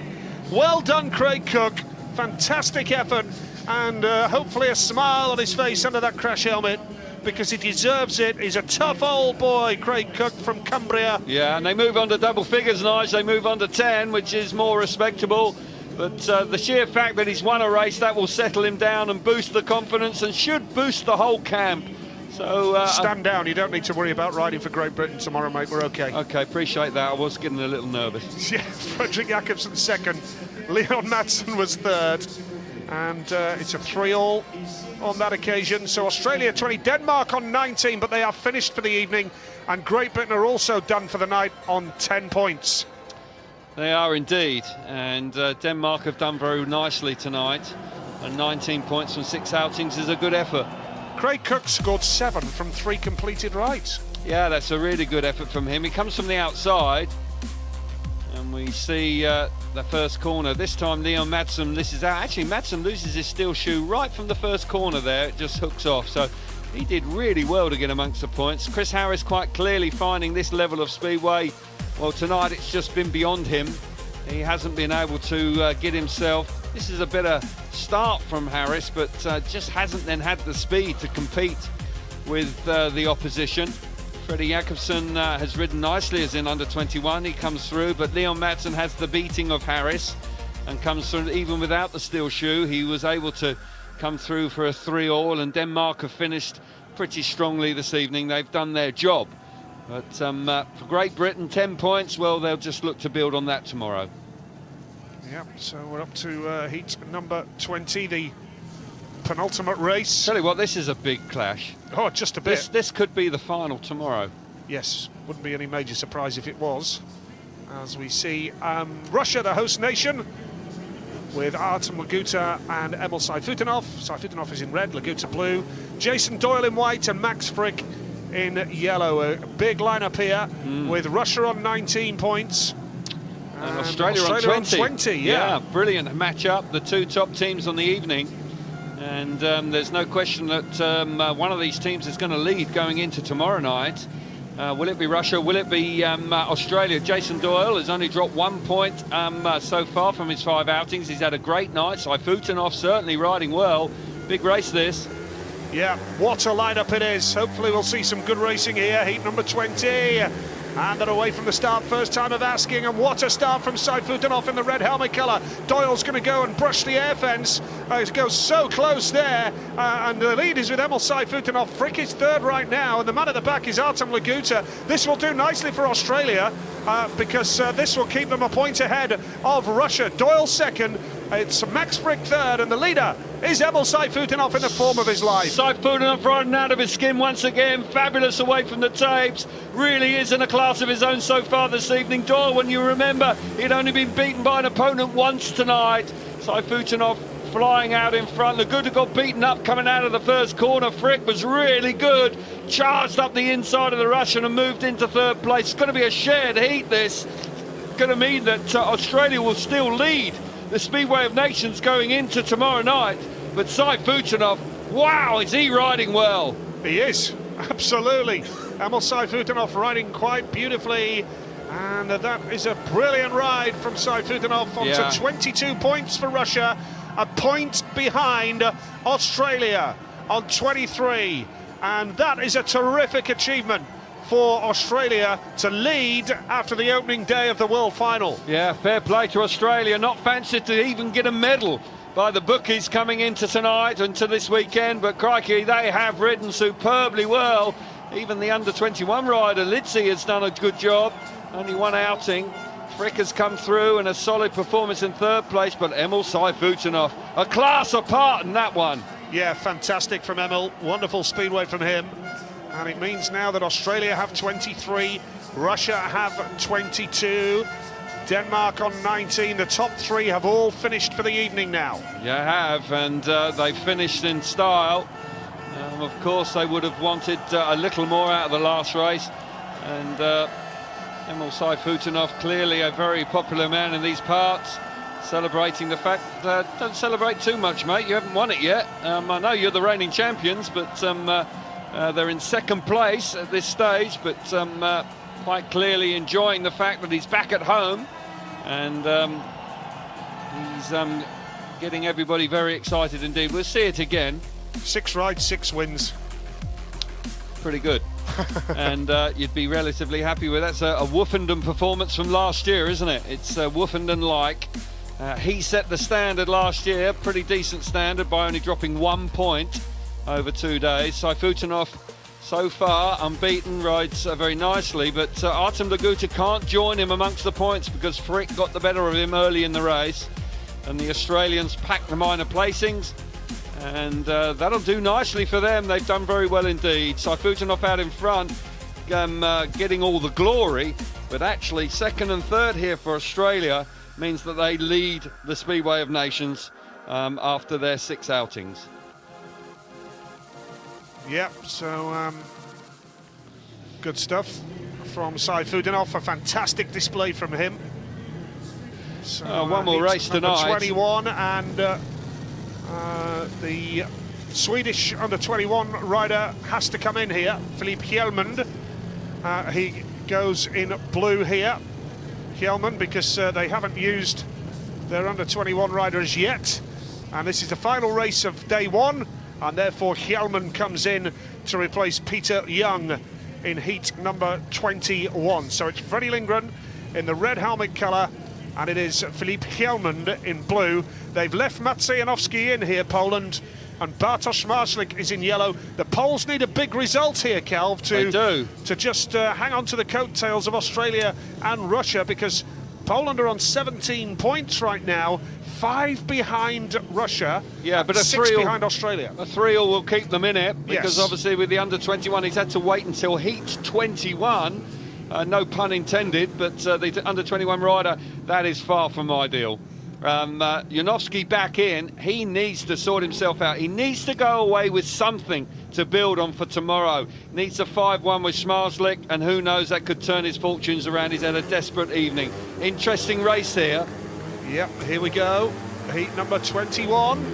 Well done, Craig Cook. Fantastic effort, and hopefully a smile on his face under that crash helmet, because he deserves it. He's a tough old boy, Craig Cook from Cumbria. Yeah, and they move on to double figures, Nige. They move on to 10, which is more respectable. But the sheer fact that he's won a race, that will settle him down and boost the confidence and should boost the whole camp. So stand down. You don't need to worry about riding for Great Britain tomorrow, mate. We're okay. Okay, appreciate that. I was getting a little nervous. Yeah, Fredrik Jakobsen second. Leon Madsen was third. And it's a 3-all on that occasion. So Australia 20, Denmark on 19, but they are finished for the evening. And Great Britain are also done for the night on 10 points. They are indeed, and Denmark have done very nicely tonight, and 19 points from 6 outings is a good effort. Craig Cook scored 7 from 3 completed rides. Yeah, that's a really good effort from him. He comes from the outside, and we see the first corner. This time Leon Madsen, this is out. Actually, Madsen loses his steel shoe right from the first corner there. It just hooks off, so he did really well to get amongst the points. Chris Harris quite clearly finding this level of speedway. Well, tonight it's just been beyond him. He hasn't been able to get himself. This is a better start from Harris, but just hasn't then had the speed to compete with the opposition. Freddie Jakobsen has ridden nicely as in under 21. He comes through, but Leon Madsen has the beating of Harris and comes through even without the steel shoe. He was able to come through for a 3-all, and Denmark have finished pretty strongly this evening. They've done their job. But for Great Britain, 10 points, well, they'll just look to build on that tomorrow. Yeah, so we're up to heat number 20, the penultimate race. Tell you what, this is a big clash. Oh, just a bit. This could be the final tomorrow. Yes, wouldn't be any major surprise if it was. As we see Russia, the host nation, with Артём Лагута and Emil Sayfutdinov. Sayfutdinov is in red, Лагута blue. Jason Doyle in white and Max Frick in yellow. A big lineup here with Russia on 19 points. And Australia on 20. Yeah, brilliant match-up. The two top teams on the evening. And there's no question that one of these teams is going to lead going into tomorrow night. Will it be Russia? Will it be Australia? Jason Doyle has only dropped 1 point so far from his 5 outings. He's had a great night. Sayfutdinov certainly riding well. Big race this. Yeah, what a lineup it is. Hopefully we'll see some good racing here. Heat number 20. And they're away from the start, first time of asking, and what a start from Sayfutdinov in the red helmet colour. Doyle's going to go and brush the air fence. He goes so close there, and the lead is with Emil Sayfutdinov. Frick is third right now, and the man at the back is Артём Лагута. This will do nicely for Australia, because this will keep them a point ahead of Russia. Doyle second, it's Max Frick third, and the leader is Emil Sayfutdinov in the form of his life. Sayfutdinov riding out of his skin once again, fabulous away from the tapes, really is in a class of his own so far this evening. Doyle, when you remember, he'd only been beaten by an opponent once tonight. Sayfutdinov flying out in front. Лагута got beaten up coming out of the first corner. Frick was really good, charged up the inside of the Russian and moved into third place. It's going to be a shared heat, this. It's going to mean that Australia will still lead the Speedway of Nations going into tomorrow night. But Sayfutdinov, wow, is he riding well? He is, absolutely. Emil Sayfutdinov riding quite beautifully, and that is a brilliant ride from Sayfutdinov onto 22 points for Russia, a point behind Australia on 23, and that is a terrific achievement for Australia to lead after the opening day of the World Final. Yeah, fair play to Australia. Not fancied to even get a medal by the bookies coming into tonight and to this weekend, but crikey, they have ridden superbly well. Even the under-21 rider, Lidzi, has done a good job. Only one outing. Frick has come through and a solid performance in third place, but Emil Sayfutinov, a class apart in that one. Yeah, fantastic from Emil. Wonderful speedway from him. And it means now that Australia have 23, Russia have 22, Denmark on 19. The top three have all finished for the evening now. Yeah, have, and they finished in style. Of course, they would have wanted a little more out of the last race. And Emil Sayfutinov, clearly a very popular man in these parts, celebrating the fact that don't celebrate too much, mate. You haven't won it yet. I know you're the reigning champions, but they're in second place at this stage, but quite clearly enjoying the fact that he's back at home, and he's getting everybody very excited indeed. We'll see it again. 6 rides, 6 wins. Pretty good. And you'd be relatively happy with that. That's a Woofenden performance from last year, isn't it? It's Woofenden-like. He set the standard last year, pretty decent standard, by only dropping 1 point over 2 days. Sayfutinov, so far, unbeaten, rides very nicely, but Артём Лагута can't join him amongst the points because Frick got the better of him early in the race, and the Australians packed the minor placings, and that'll do nicely for them. They've done very well indeed. Sayfutinov out in front, getting all the glory, but actually second and third here for Australia means that they lead the Speedway of Nations after their 6 outings. Yep, so good stuff from Sayfutinov, a fantastic display from him. So, one more race tonight. 21, and the Swedish under-21 rider has to come in here, Filip Hjelmund. He goes in blue here, Hjelmund, because they haven't used their under-21 riders yet, and this is the final race of day 1, and therefore Hjelmund comes in to replace Peter Young in heat number 21. So it's Freddie Lindgren in the red helmet colour, and it is Filip Hjelmund in blue. They've left Maciej Janowski in here, Poland, and Bartosz Marslik is in yellow. The Poles need a big result here, Calv, to just hang on to the coattails of Australia and Russia, because Poland are on 17 points right now, 5 behind Russia, yeah, but a 6 3-all behind Australia. A 3-all will keep them in it, because Yes. obviously with the under-21 he's had to wait until heat 21. No pun intended, but the under-21 rider, that is far from ideal. Janowski back in, he needs to sort himself out. He needs to go away with something to build on for tomorrow. Needs a 5-1 with Smarslik, and who knows, that could turn his fortunes around. He's had a desperate evening. Interesting race here. Yep, here we go. Heat number 21.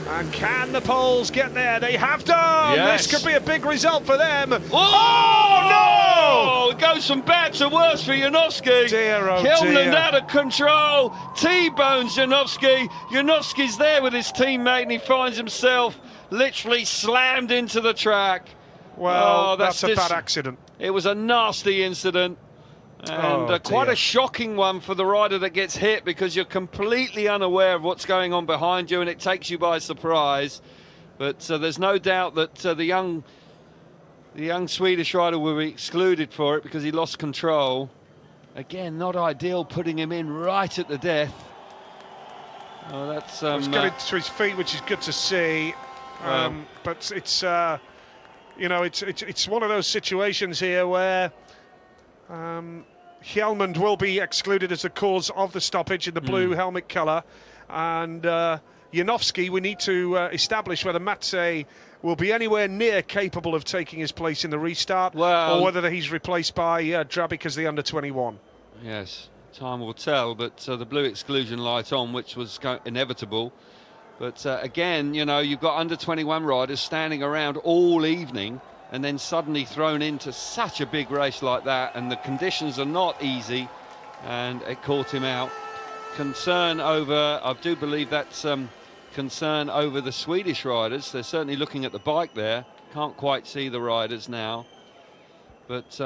And can the Poles get there? They have done! Yes. This could be a big result for them. Oh, no! It goes from bad to worse for Janowski. Dear, oh Hjelmund dear. out of control. T-bones Janowski. Janowski's there with his teammate, and he finds himself literally slammed into the track. Well, that's a bad accident. It was a nasty incident. And quite a shocking one for the rider that gets hit, because you're completely unaware of what's going on behind you and it takes you by surprise. But there's no doubt that the young Swedish rider will be excluded for it because he lost control. Again, not ideal, putting him in right at the death. Oh, that's He's got it to his feet, which is good to see. But it's you know, it's one of those situations here where Hjelmund will be excluded as the cause of the stoppage in the blue helmet colour, and Janowski, we need to establish whether Maciej will be anywhere near capable of taking his place in the restart, or whether he's replaced by Drabik as the under-21. Yes, time will tell, but the blue exclusion light on, which was inevitable. But again, you know, you've got under-21 riders standing around all evening and then suddenly thrown into such a big race like that, and the conditions are not easy, and it caught him out. Concern over, I do believe that's concern over the Swedish riders. They're certainly looking at the bike there. Can't quite see the riders now. But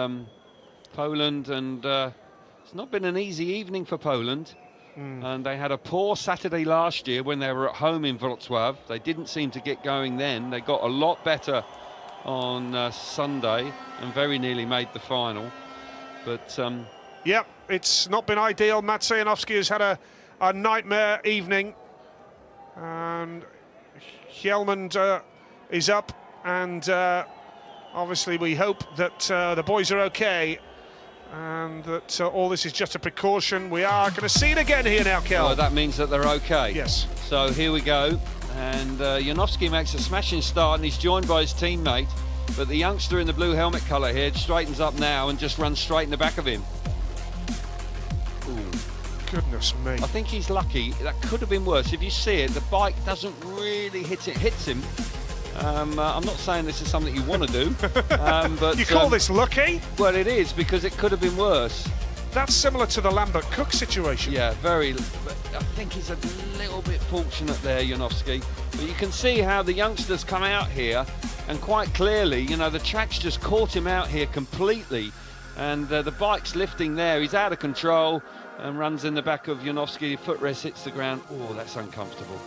Poland, and it's not been an easy evening for Poland. And they had a poor Saturday last year when they were at home in Wrocław. They didn't seem to get going then. They got a lot better on Sunday and very nearly made the final. But yep, it's not been ideal. Maciej Janowski has had a nightmare evening, and Hjälmund is up, and obviously we hope that the boys are okay, and that all this is just a precaution. We are going to see it again here now, Kel. Oh, that means that they're okay. Yes. So here we go, and Janowski makes a smashing start, and he's joined by his teammate, but the youngster in the blue helmet colour here straightens up now and just runs straight in the back of him. Ooh. Goodness me. I think he's lucky. That could have been worse. If you see it, the bike doesn't really hit it. Hits him. I'm not saying this is something you want to do. But you call this lucky? Well, it is, because it could have been worse. That's similar to the Lambert Cook situation. Yeah, very. But I think he's a little bit fortunate there, Janowski. But you can see how the youngsters come out here, and quite clearly, you know, the track's just caught him out here completely. And the bike's lifting there. He's out of control and runs in the back of Janowski. Footrest hits the ground. Oh, that's uncomfortable.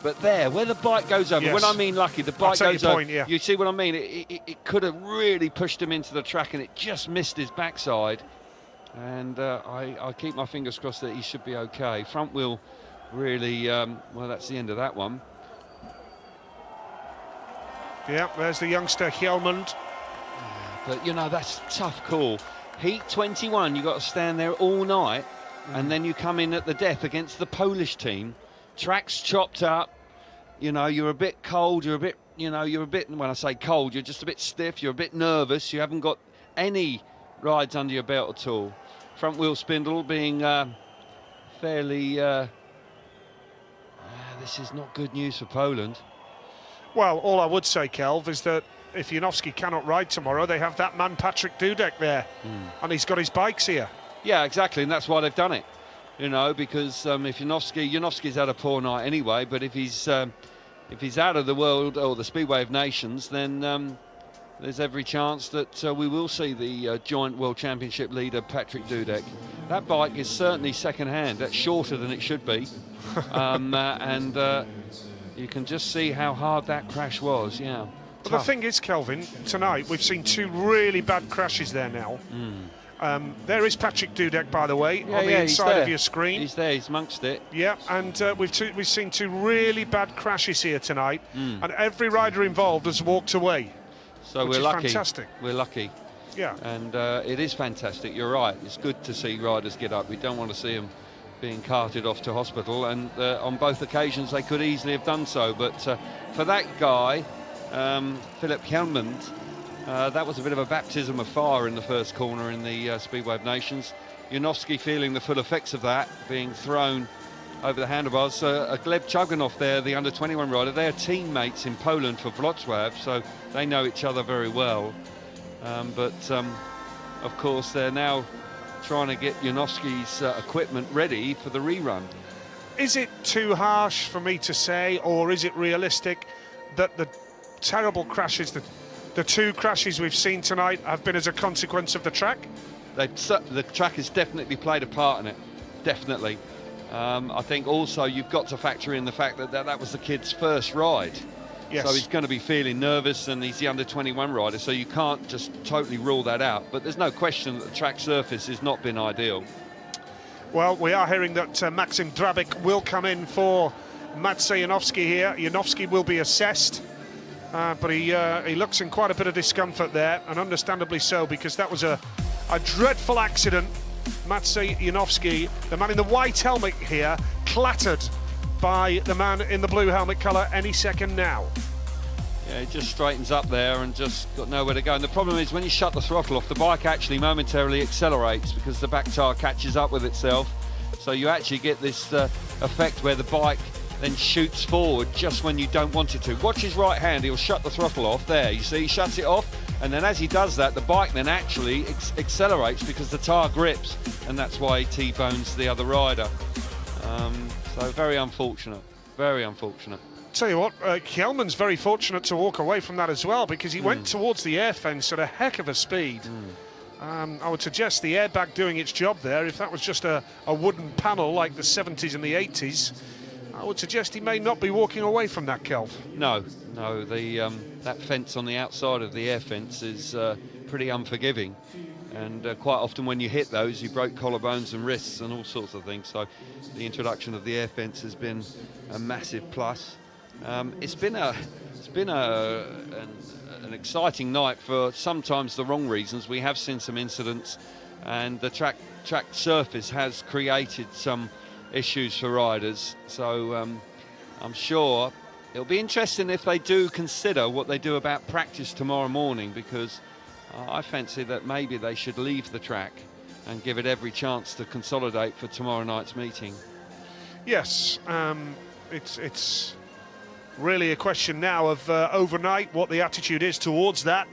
But there, where the bike goes over, yes. When I mean lucky, the bike goes over. Point, yeah. You see what I mean? It could have really pushed him into the track, and it just missed his backside. And I keep my fingers crossed that he should be okay. Front wheel really, well, that's the end of that one. Yeah, there's the youngster Hjälmund. But, you know, that's a tough call. Heat 21, you've got to stand there all night, and then you come in at the death against the Polish team. Track's chopped up, you know, you're a bit cold, you're a bit, when I say cold, you're just a bit stiff, you're a bit nervous, you haven't got any rides under your belt at all. Front wheel spindle being fairly, this is not good news for Poland. Well, all I would say, Kelv, is that if Janowski cannot ride tomorrow, they have that man Patrick Dudek there, and he's got his bikes here. Yeah, exactly, and that's why they've done it. You know, because if Janowski's had a poor night anyway, but if he's out of the world or the Speedway of Nations, then there's every chance that we will see the joint World Championship leader Patrick Dudek. That bike is certainly second-hand. That's shorter than it should be, and you can just see how hard that crash was. Yeah. But the thing is, Kelvin, tonight we've seen two really bad crashes there now. There is Patrick Dudek, by the way, on the inside of your screen. He's there, he's amongst it. Yeah, and we've seen two really bad crashes here tonight, and every rider involved has walked away. So which we're is lucky. Fantastic. We're lucky. Yeah. And it is fantastic, you're right. It's good to see riders get up. We don't want to see them being carted off to hospital, and on both occasions they could easily have done so. But for that guy, Philip Hjälmund, that was a bit of a baptism of fire in the first corner in the Speedway of Nations. Janowski feeling the full effects of that, being thrown over the handlebars. Gleb Chugunov there, the under-21 rider, they're teammates in Poland for Wrocław, so they know each other very well. But of course, they're now trying to get Janowski's equipment ready for the rerun. Is it too harsh for me to say, or is it realistic that the terrible crashes, the two crashes we've seen tonight, have been as a consequence of the track? The track has definitely played a part in it, definitely. I think also you've got to factor in the fact that was the kid's first ride. Yes. So he's going to be feeling nervous, and he's the under-21 rider, so you can't just totally rule that out. But there's no question that the track surface has not been ideal. Well, we are hearing that Maxim Drabik will come in for Maciej Janowski here. Janowski will be assessed, but he looks in quite a bit of discomfort there, and understandably so, because that was a dreadful accident. Maciej Janowski, the man in the white helmet here, clattered by the man in the blue helmet colour any second now. Yeah, he just straightens up there and just got nowhere to go. And the problem is when you shut the throttle off, the bike actually momentarily accelerates because the back tyre catches up with itself. So you actually get this effect where the bike then shoots forward just when you don't want it to. Watch his right hand, he'll shut the throttle off. There, you see, he shuts it off. And then as he does that, the bike then actually accelerates because the tyre grips. And that's why he T-bones the other rider. So very unfortunate, very unfortunate. Tell you what, Kjellman's very fortunate to walk away from that as well, because he went towards the air fence at a heck of a speed. I would suggest the airbag doing its job there. If that was just a wooden panel like the 70s and the 80s, I would suggest he may not be walking away from that, Kelv. No, that fence on the outside of the air fence is pretty unforgiving. And quite often when you hit those, you broke collarbones and wrists and all sorts of things. So the introduction of the air fence has been a massive plus. It's been an exciting night for sometimes the wrong reasons. We have seen some incidents, and the track surface has created some issues for riders. So I'm sure it'll be interesting if they do consider what they do about practice tomorrow morning, because I fancy that maybe they should leave the track and give it every chance to consolidate for tomorrow night's meeting. Yes, it's really a question now of overnight what the attitude is towards that,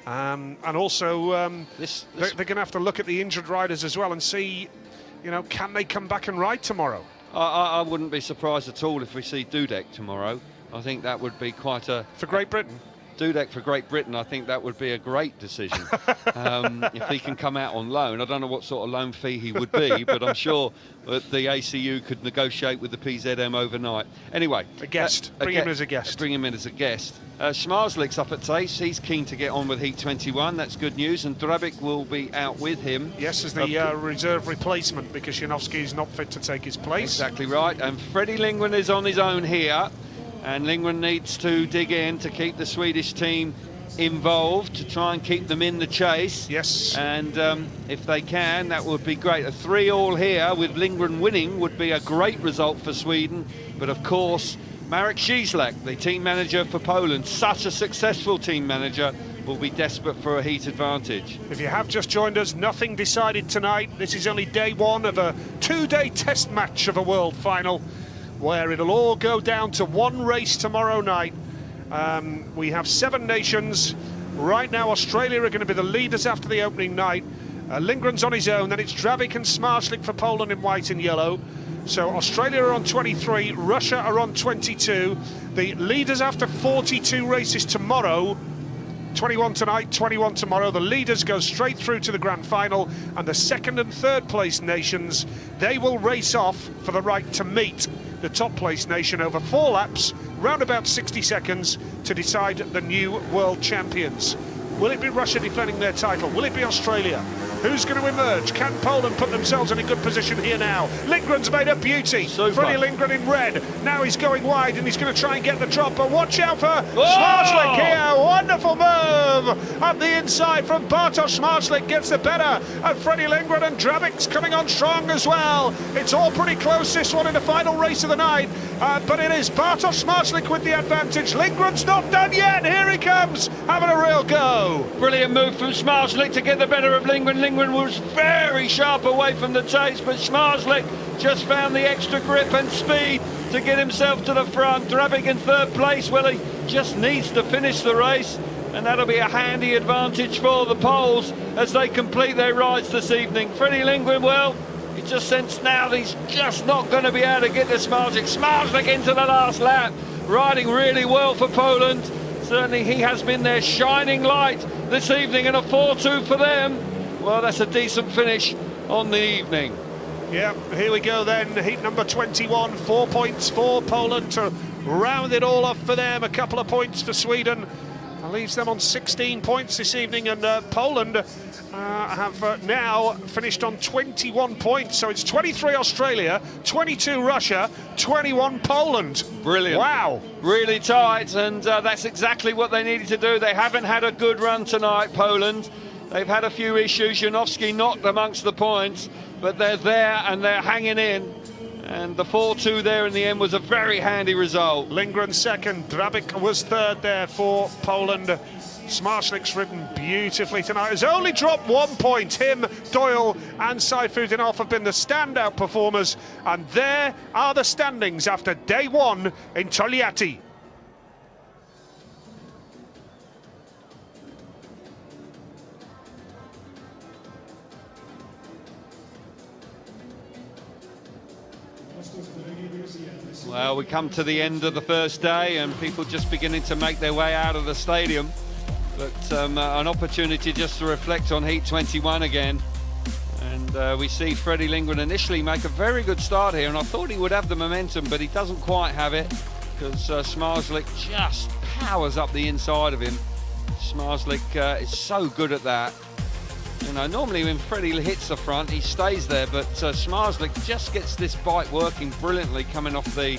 and also they're going to have to look at the injured riders as well and see, you know, can they come back and ride tomorrow? I wouldn't be surprised at all if we see Dudek tomorrow. I think that would be quite a... For Great Britain? Dudek for Great Britain, I think that would be a great decision. If he can come out on loan. I don't know what sort of loan fee he would be, but I'm sure that the ACU could negotiate with the PZM overnight. Anyway. A guest. Bring him as a guest. Bring him in as a guest. Schmarzlik's up at Tace. He's keen to get on with Heat 21. That's good news. And Drabik will be out with him. Yes, as the reserve replacement, because Janowski is not fit to take his place. Exactly right. And Freddie Lindgren is on his own here. And Lindgren needs to dig in to keep the Swedish team involved, to try and keep them in the chase. Yes. And if they can, that would be great. A 3-all here with Lindgren winning would be a great result for Sweden. But of course, Marek Cieślak, the team manager for Poland, such a successful team manager, will be desperate for a heat advantage. If you have just joined us, nothing decided tonight. This is only day one of a 2-day test match of a world final, where it'll all go down to one race tomorrow night. We have 7 nations. Right now, Australia are going to be the leaders after the opening night. Lindgren's on his own, then it's Drabik and Schmarzlik for Poland in white and yellow. So Australia are on 23, Russia are on 22. The leaders after 42 races tomorrow, 21 tonight, 21 tomorrow. The leaders go straight through to the grand final, and the second and third place nations, they will race off for the right to meet the top place nation over 4 laps, round about 60 seconds, to decide the new world champions. Will it be Russia defending their title? Will it be Australia? Who's going to emerge? Can Poland put themselves in a good position here now? Lindgren's made a beauty. Freddie Lindgren in red. Now he's going wide and he's going to try and get the drop, but watch out for Schmarzlik here. Wonderful move up the inside from Bartosz Schmarzlik. Gets the better of Freddie Lindgren, and Drabik's coming on strong as well. It's all pretty close, this one, in the final race of the night, but it is Bartosz Schmarzlik with the advantage. Lindgren's not done yet. Here he comes, having a real go. Brilliant move from Schmarzlik to get the better of Lindgren. Lindgren was very sharp away from the taste, but Schmarzlik just found the extra grip and speed to get himself to the front. Drabik in third place. Well, he just needs to finish the race, and that'll be a handy advantage for the Poles as they complete their rides this evening. Freddie Lindgren, well, he just sensed now that he's just not going to be able to get to Schmarzlik. Schmarzlik into the last lap, riding really well for Poland. Certainly he has been their shining light this evening, and a 4-2 for them. Well, that's a decent finish on the evening. Yeah, here we go then. Heat number 21, 4 points for Poland to round it all off for them. A couple of points for Sweden. That leaves them on 16 points this evening, and Poland have now finished on 21 points. So it's 23 Australia, 22 Russia, 21 Poland. Brilliant. Wow. Really tight, and that's exactly what they needed to do. They haven't had a good run tonight, Poland. They've had a few issues. Janowski not amongst the points, but they're there and they're hanging in. And the 4-2 there in the end was a very handy result. Lindgren second, Drabik was third there for Poland. Schmarzlik's ridden beautifully tonight. Has only dropped 1 point. Him, Doyle and Sayfutdinov have been the standout performers. And there are the standings after day one in Togliatti. Well, we come to the end of the first day and people just beginning to make their way out of the stadium. But an opportunity just to reflect on Heat 21 again. And we see Freddie Lindgren initially make a very good start here, and I thought he would have the momentum, but he doesn't quite have it because Smarslik just powers up the inside of him. Smarslik is so good at that. You know, normally when Freddie hits the front, he stays there, but Smarslik just gets this bike working brilliantly coming off the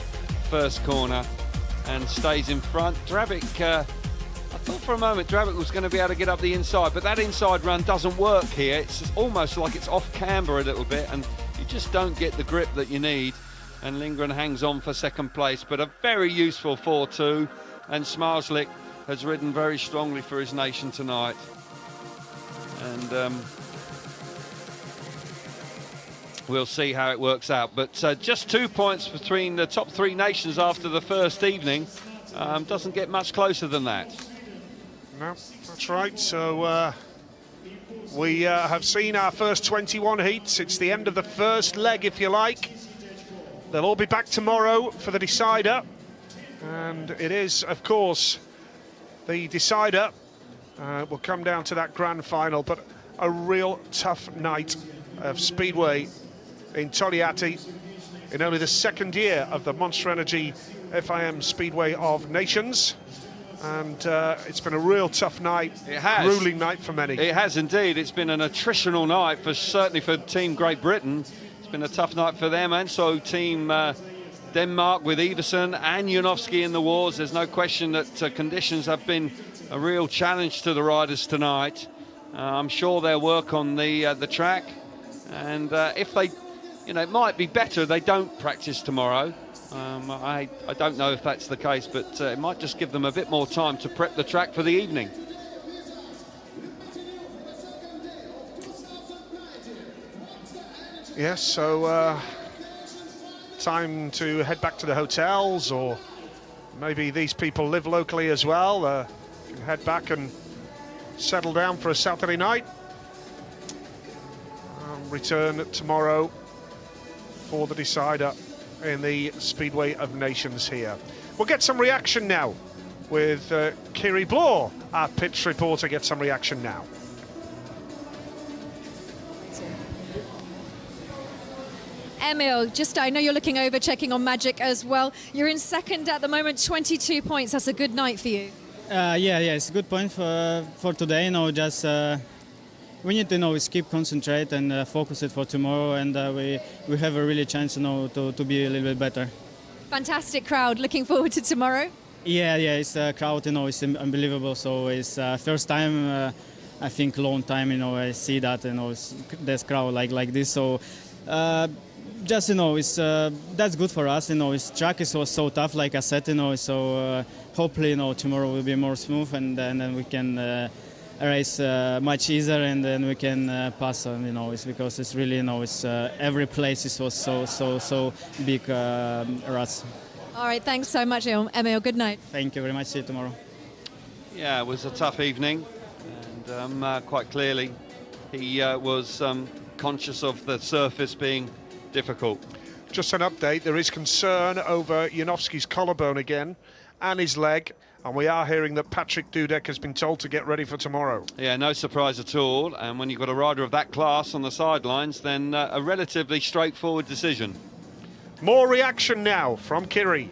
first corner and stays in front. Drabic, I thought for a moment Drabic was going to be able to get up the inside, but that inside run doesn't work here. It's almost like it's off camber a little bit, and you just don't get the grip that you need. And Lindgren hangs on for second place, but a very useful 4-2, and Smarslik has ridden very strongly for his nation tonight. And we'll see how it works out. But just 2 points between the top three nations after the first evening. Doesn't get much closer than that. No, that's right. So we have seen our first 21 heats. It's the end of the first leg, if you like. They'll all be back tomorrow for the decider. And it is, of course, the decider will come down to that grand final, but a real tough night of Speedway in Togliatti in only the second year of the Monster Energy FIM Speedway of Nations. And it's been a real tough night, grueling night for many. It has indeed. It's been an attritional night, certainly for Team Great Britain. It's been a tough night for them, and so Team Denmark with Iversen and Janowski in the wars. There's no question that conditions have been a real challenge to the riders tonight. I'm sure they'll work on the track, and if they, you know, it might be better they don't practice tomorrow. I don't know if that's the case, but it might just give them a bit more time to prep the track for the evening. Yes, so time to head back to the hotels, or maybe these people live locally as well. Can head back and settle down for a Saturday night. Return tomorrow for the decider in the Speedway of Nations here. We'll get some reaction now with Kiri Blore, our pitch reporter. Get some reaction now. Emil, I know you're looking over, checking on Magic as well. You're in second at the moment, 22 points. That's a good night for you. Yeah, it's a good point for today. You know, just we need to keep concentrate and focus it for tomorrow, and we have a really chance, to be a little bit better. Fantastic crowd. Looking forward to tomorrow. Yeah, it's a crowd. It's unbelievable. So it's first time, I think, long time. I see that. There's crowd like this. So. Just it's that's good for us. His track is so tough, like I said. So hopefully tomorrow will be more smooth, and then we can race much easier, and then we can pass on. It's because it's really it's every place is so big ruts. All right, thanks so much, Emil. Good night. Thank you very much. See you tomorrow. Yeah, it was a tough evening, and quite clearly he was conscious of the surface being difficult. Just an update, there is concern over Janowski's collarbone again and his leg, and we are hearing that Patrick Dudek has been told to get ready for tomorrow. Yeah, no surprise at all, and when you've got a rider of that class on the sidelines, then a relatively straightforward decision. More reaction now from Kiri.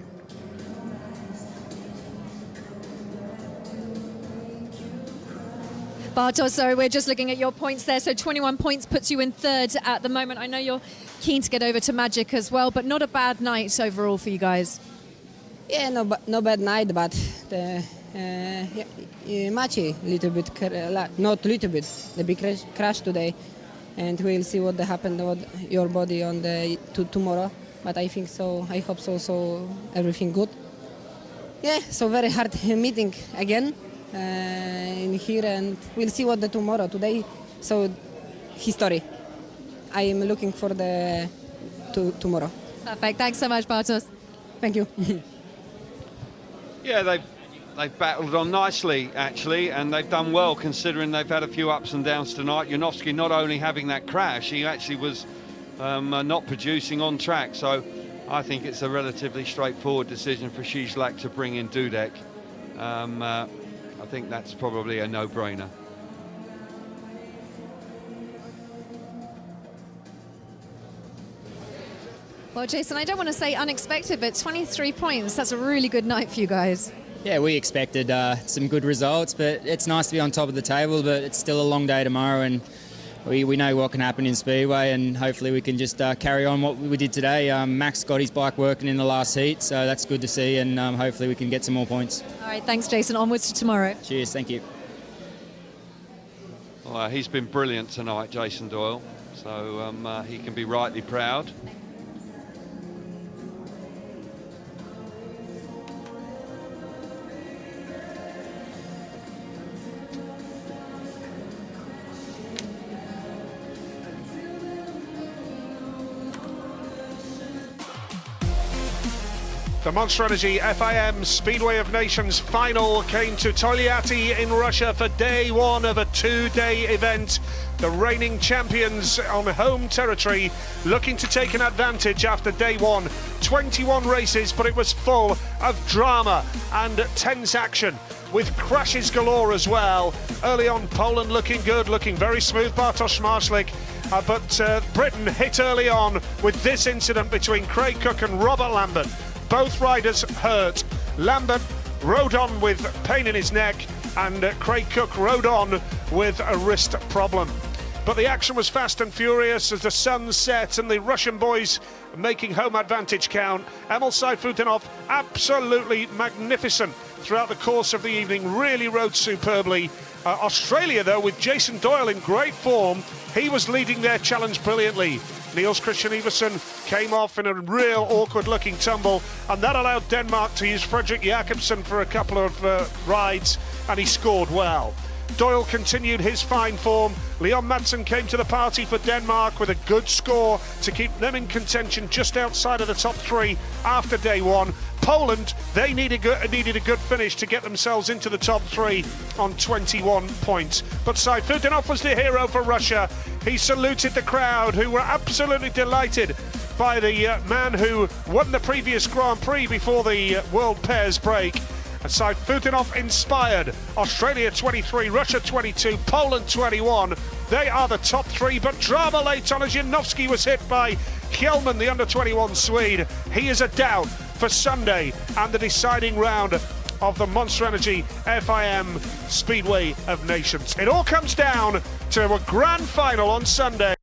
Bartosz, sorry, we're just looking at your points there. So 21 points puts you in third at the moment. I know you're keen to get over to Magic as well, but not a bad night overall for you guys. Yeah, no bad night, but the matchy little bit, not little bit, the big crash today, and we'll see what happened with your body on the tomorrow. But I think so. I hope so. So everything good. Yeah. So very hard meeting again in here, and we'll see what the tomorrow. Today, so history. I am looking for the tomorrow. Perfect. Thanks so much, Bartosz. Thank you. Yeah, they've battled on nicely, actually, and they've done well considering they've had a few ups and downs tonight. Janowski not only having that crash, he actually was not producing on track. So I think it's a relatively straightforward decision for Zizek to bring in Dudek. I think that's probably a no-brainer. Well, Jason, I don't want to say unexpected, but 23 points, that's a really good night for you guys. Yeah, we expected some good results, but it's nice to be on top of the table, but it's still a long day tomorrow, and we know what can happen in Speedway, and hopefully we can just carry on what we did today. Max got his bike working in the last heat, so that's good to see, and hopefully we can get some more points. All right, thanks, Jason. Onwards to tomorrow. Cheers, thank you. Well, he's been brilliant tonight, Jason Doyle, so he can be rightly proud. The Monster Energy FIM Speedway of Nations final came to Togliatti in Russia for day one of a two-day event. The reigning champions on home territory looking to take an advantage after day one. 21 races, but it was full of drama and tense action, with crashes galore as well. Early on, Poland looking good, looking very smooth, Bartosz Marslik. But Britain hit early on with this incident between Craig Cook and Robert Lambert. Both riders hurt. Lambert rode on with pain in his neck, and Craig Cook rode on with a wrist problem. But the action was fast and furious as the sun set and the Russian boys making home advantage count. Emilь Sayfutdinov, absolutely magnificent throughout the course of the evening, really rode superbly. Australia, though, with Jason Doyle in great form, he was leading their challenge brilliantly. Niels Christian Iversen came off in a real awkward-looking tumble, and that allowed Denmark to use Fredrik Jakobsen for a couple of rides, and he scored well. Doyle continued his fine form. Leon Madsen came to the party for Denmark with a good score to keep them in contention just outside of the top three after day one. Poland, they needed a good finish to get themselves into the top three on 21 points. But Sayfutdinov was the hero for Russia. He saluted the crowd, who were absolutely delighted by the man who won the previous Grand Prix before the World Pairs break. And Sayfutdinov inspired Australia 23, Russia 22, Poland 21. They are the top three, but drama late on as Janowski was hit by Kjellman, the under-21 Swede. He is a doubt for Sunday and the deciding round of the Monster Energy FIM Speedway of Nations. It all comes down to a grand final on Sunday.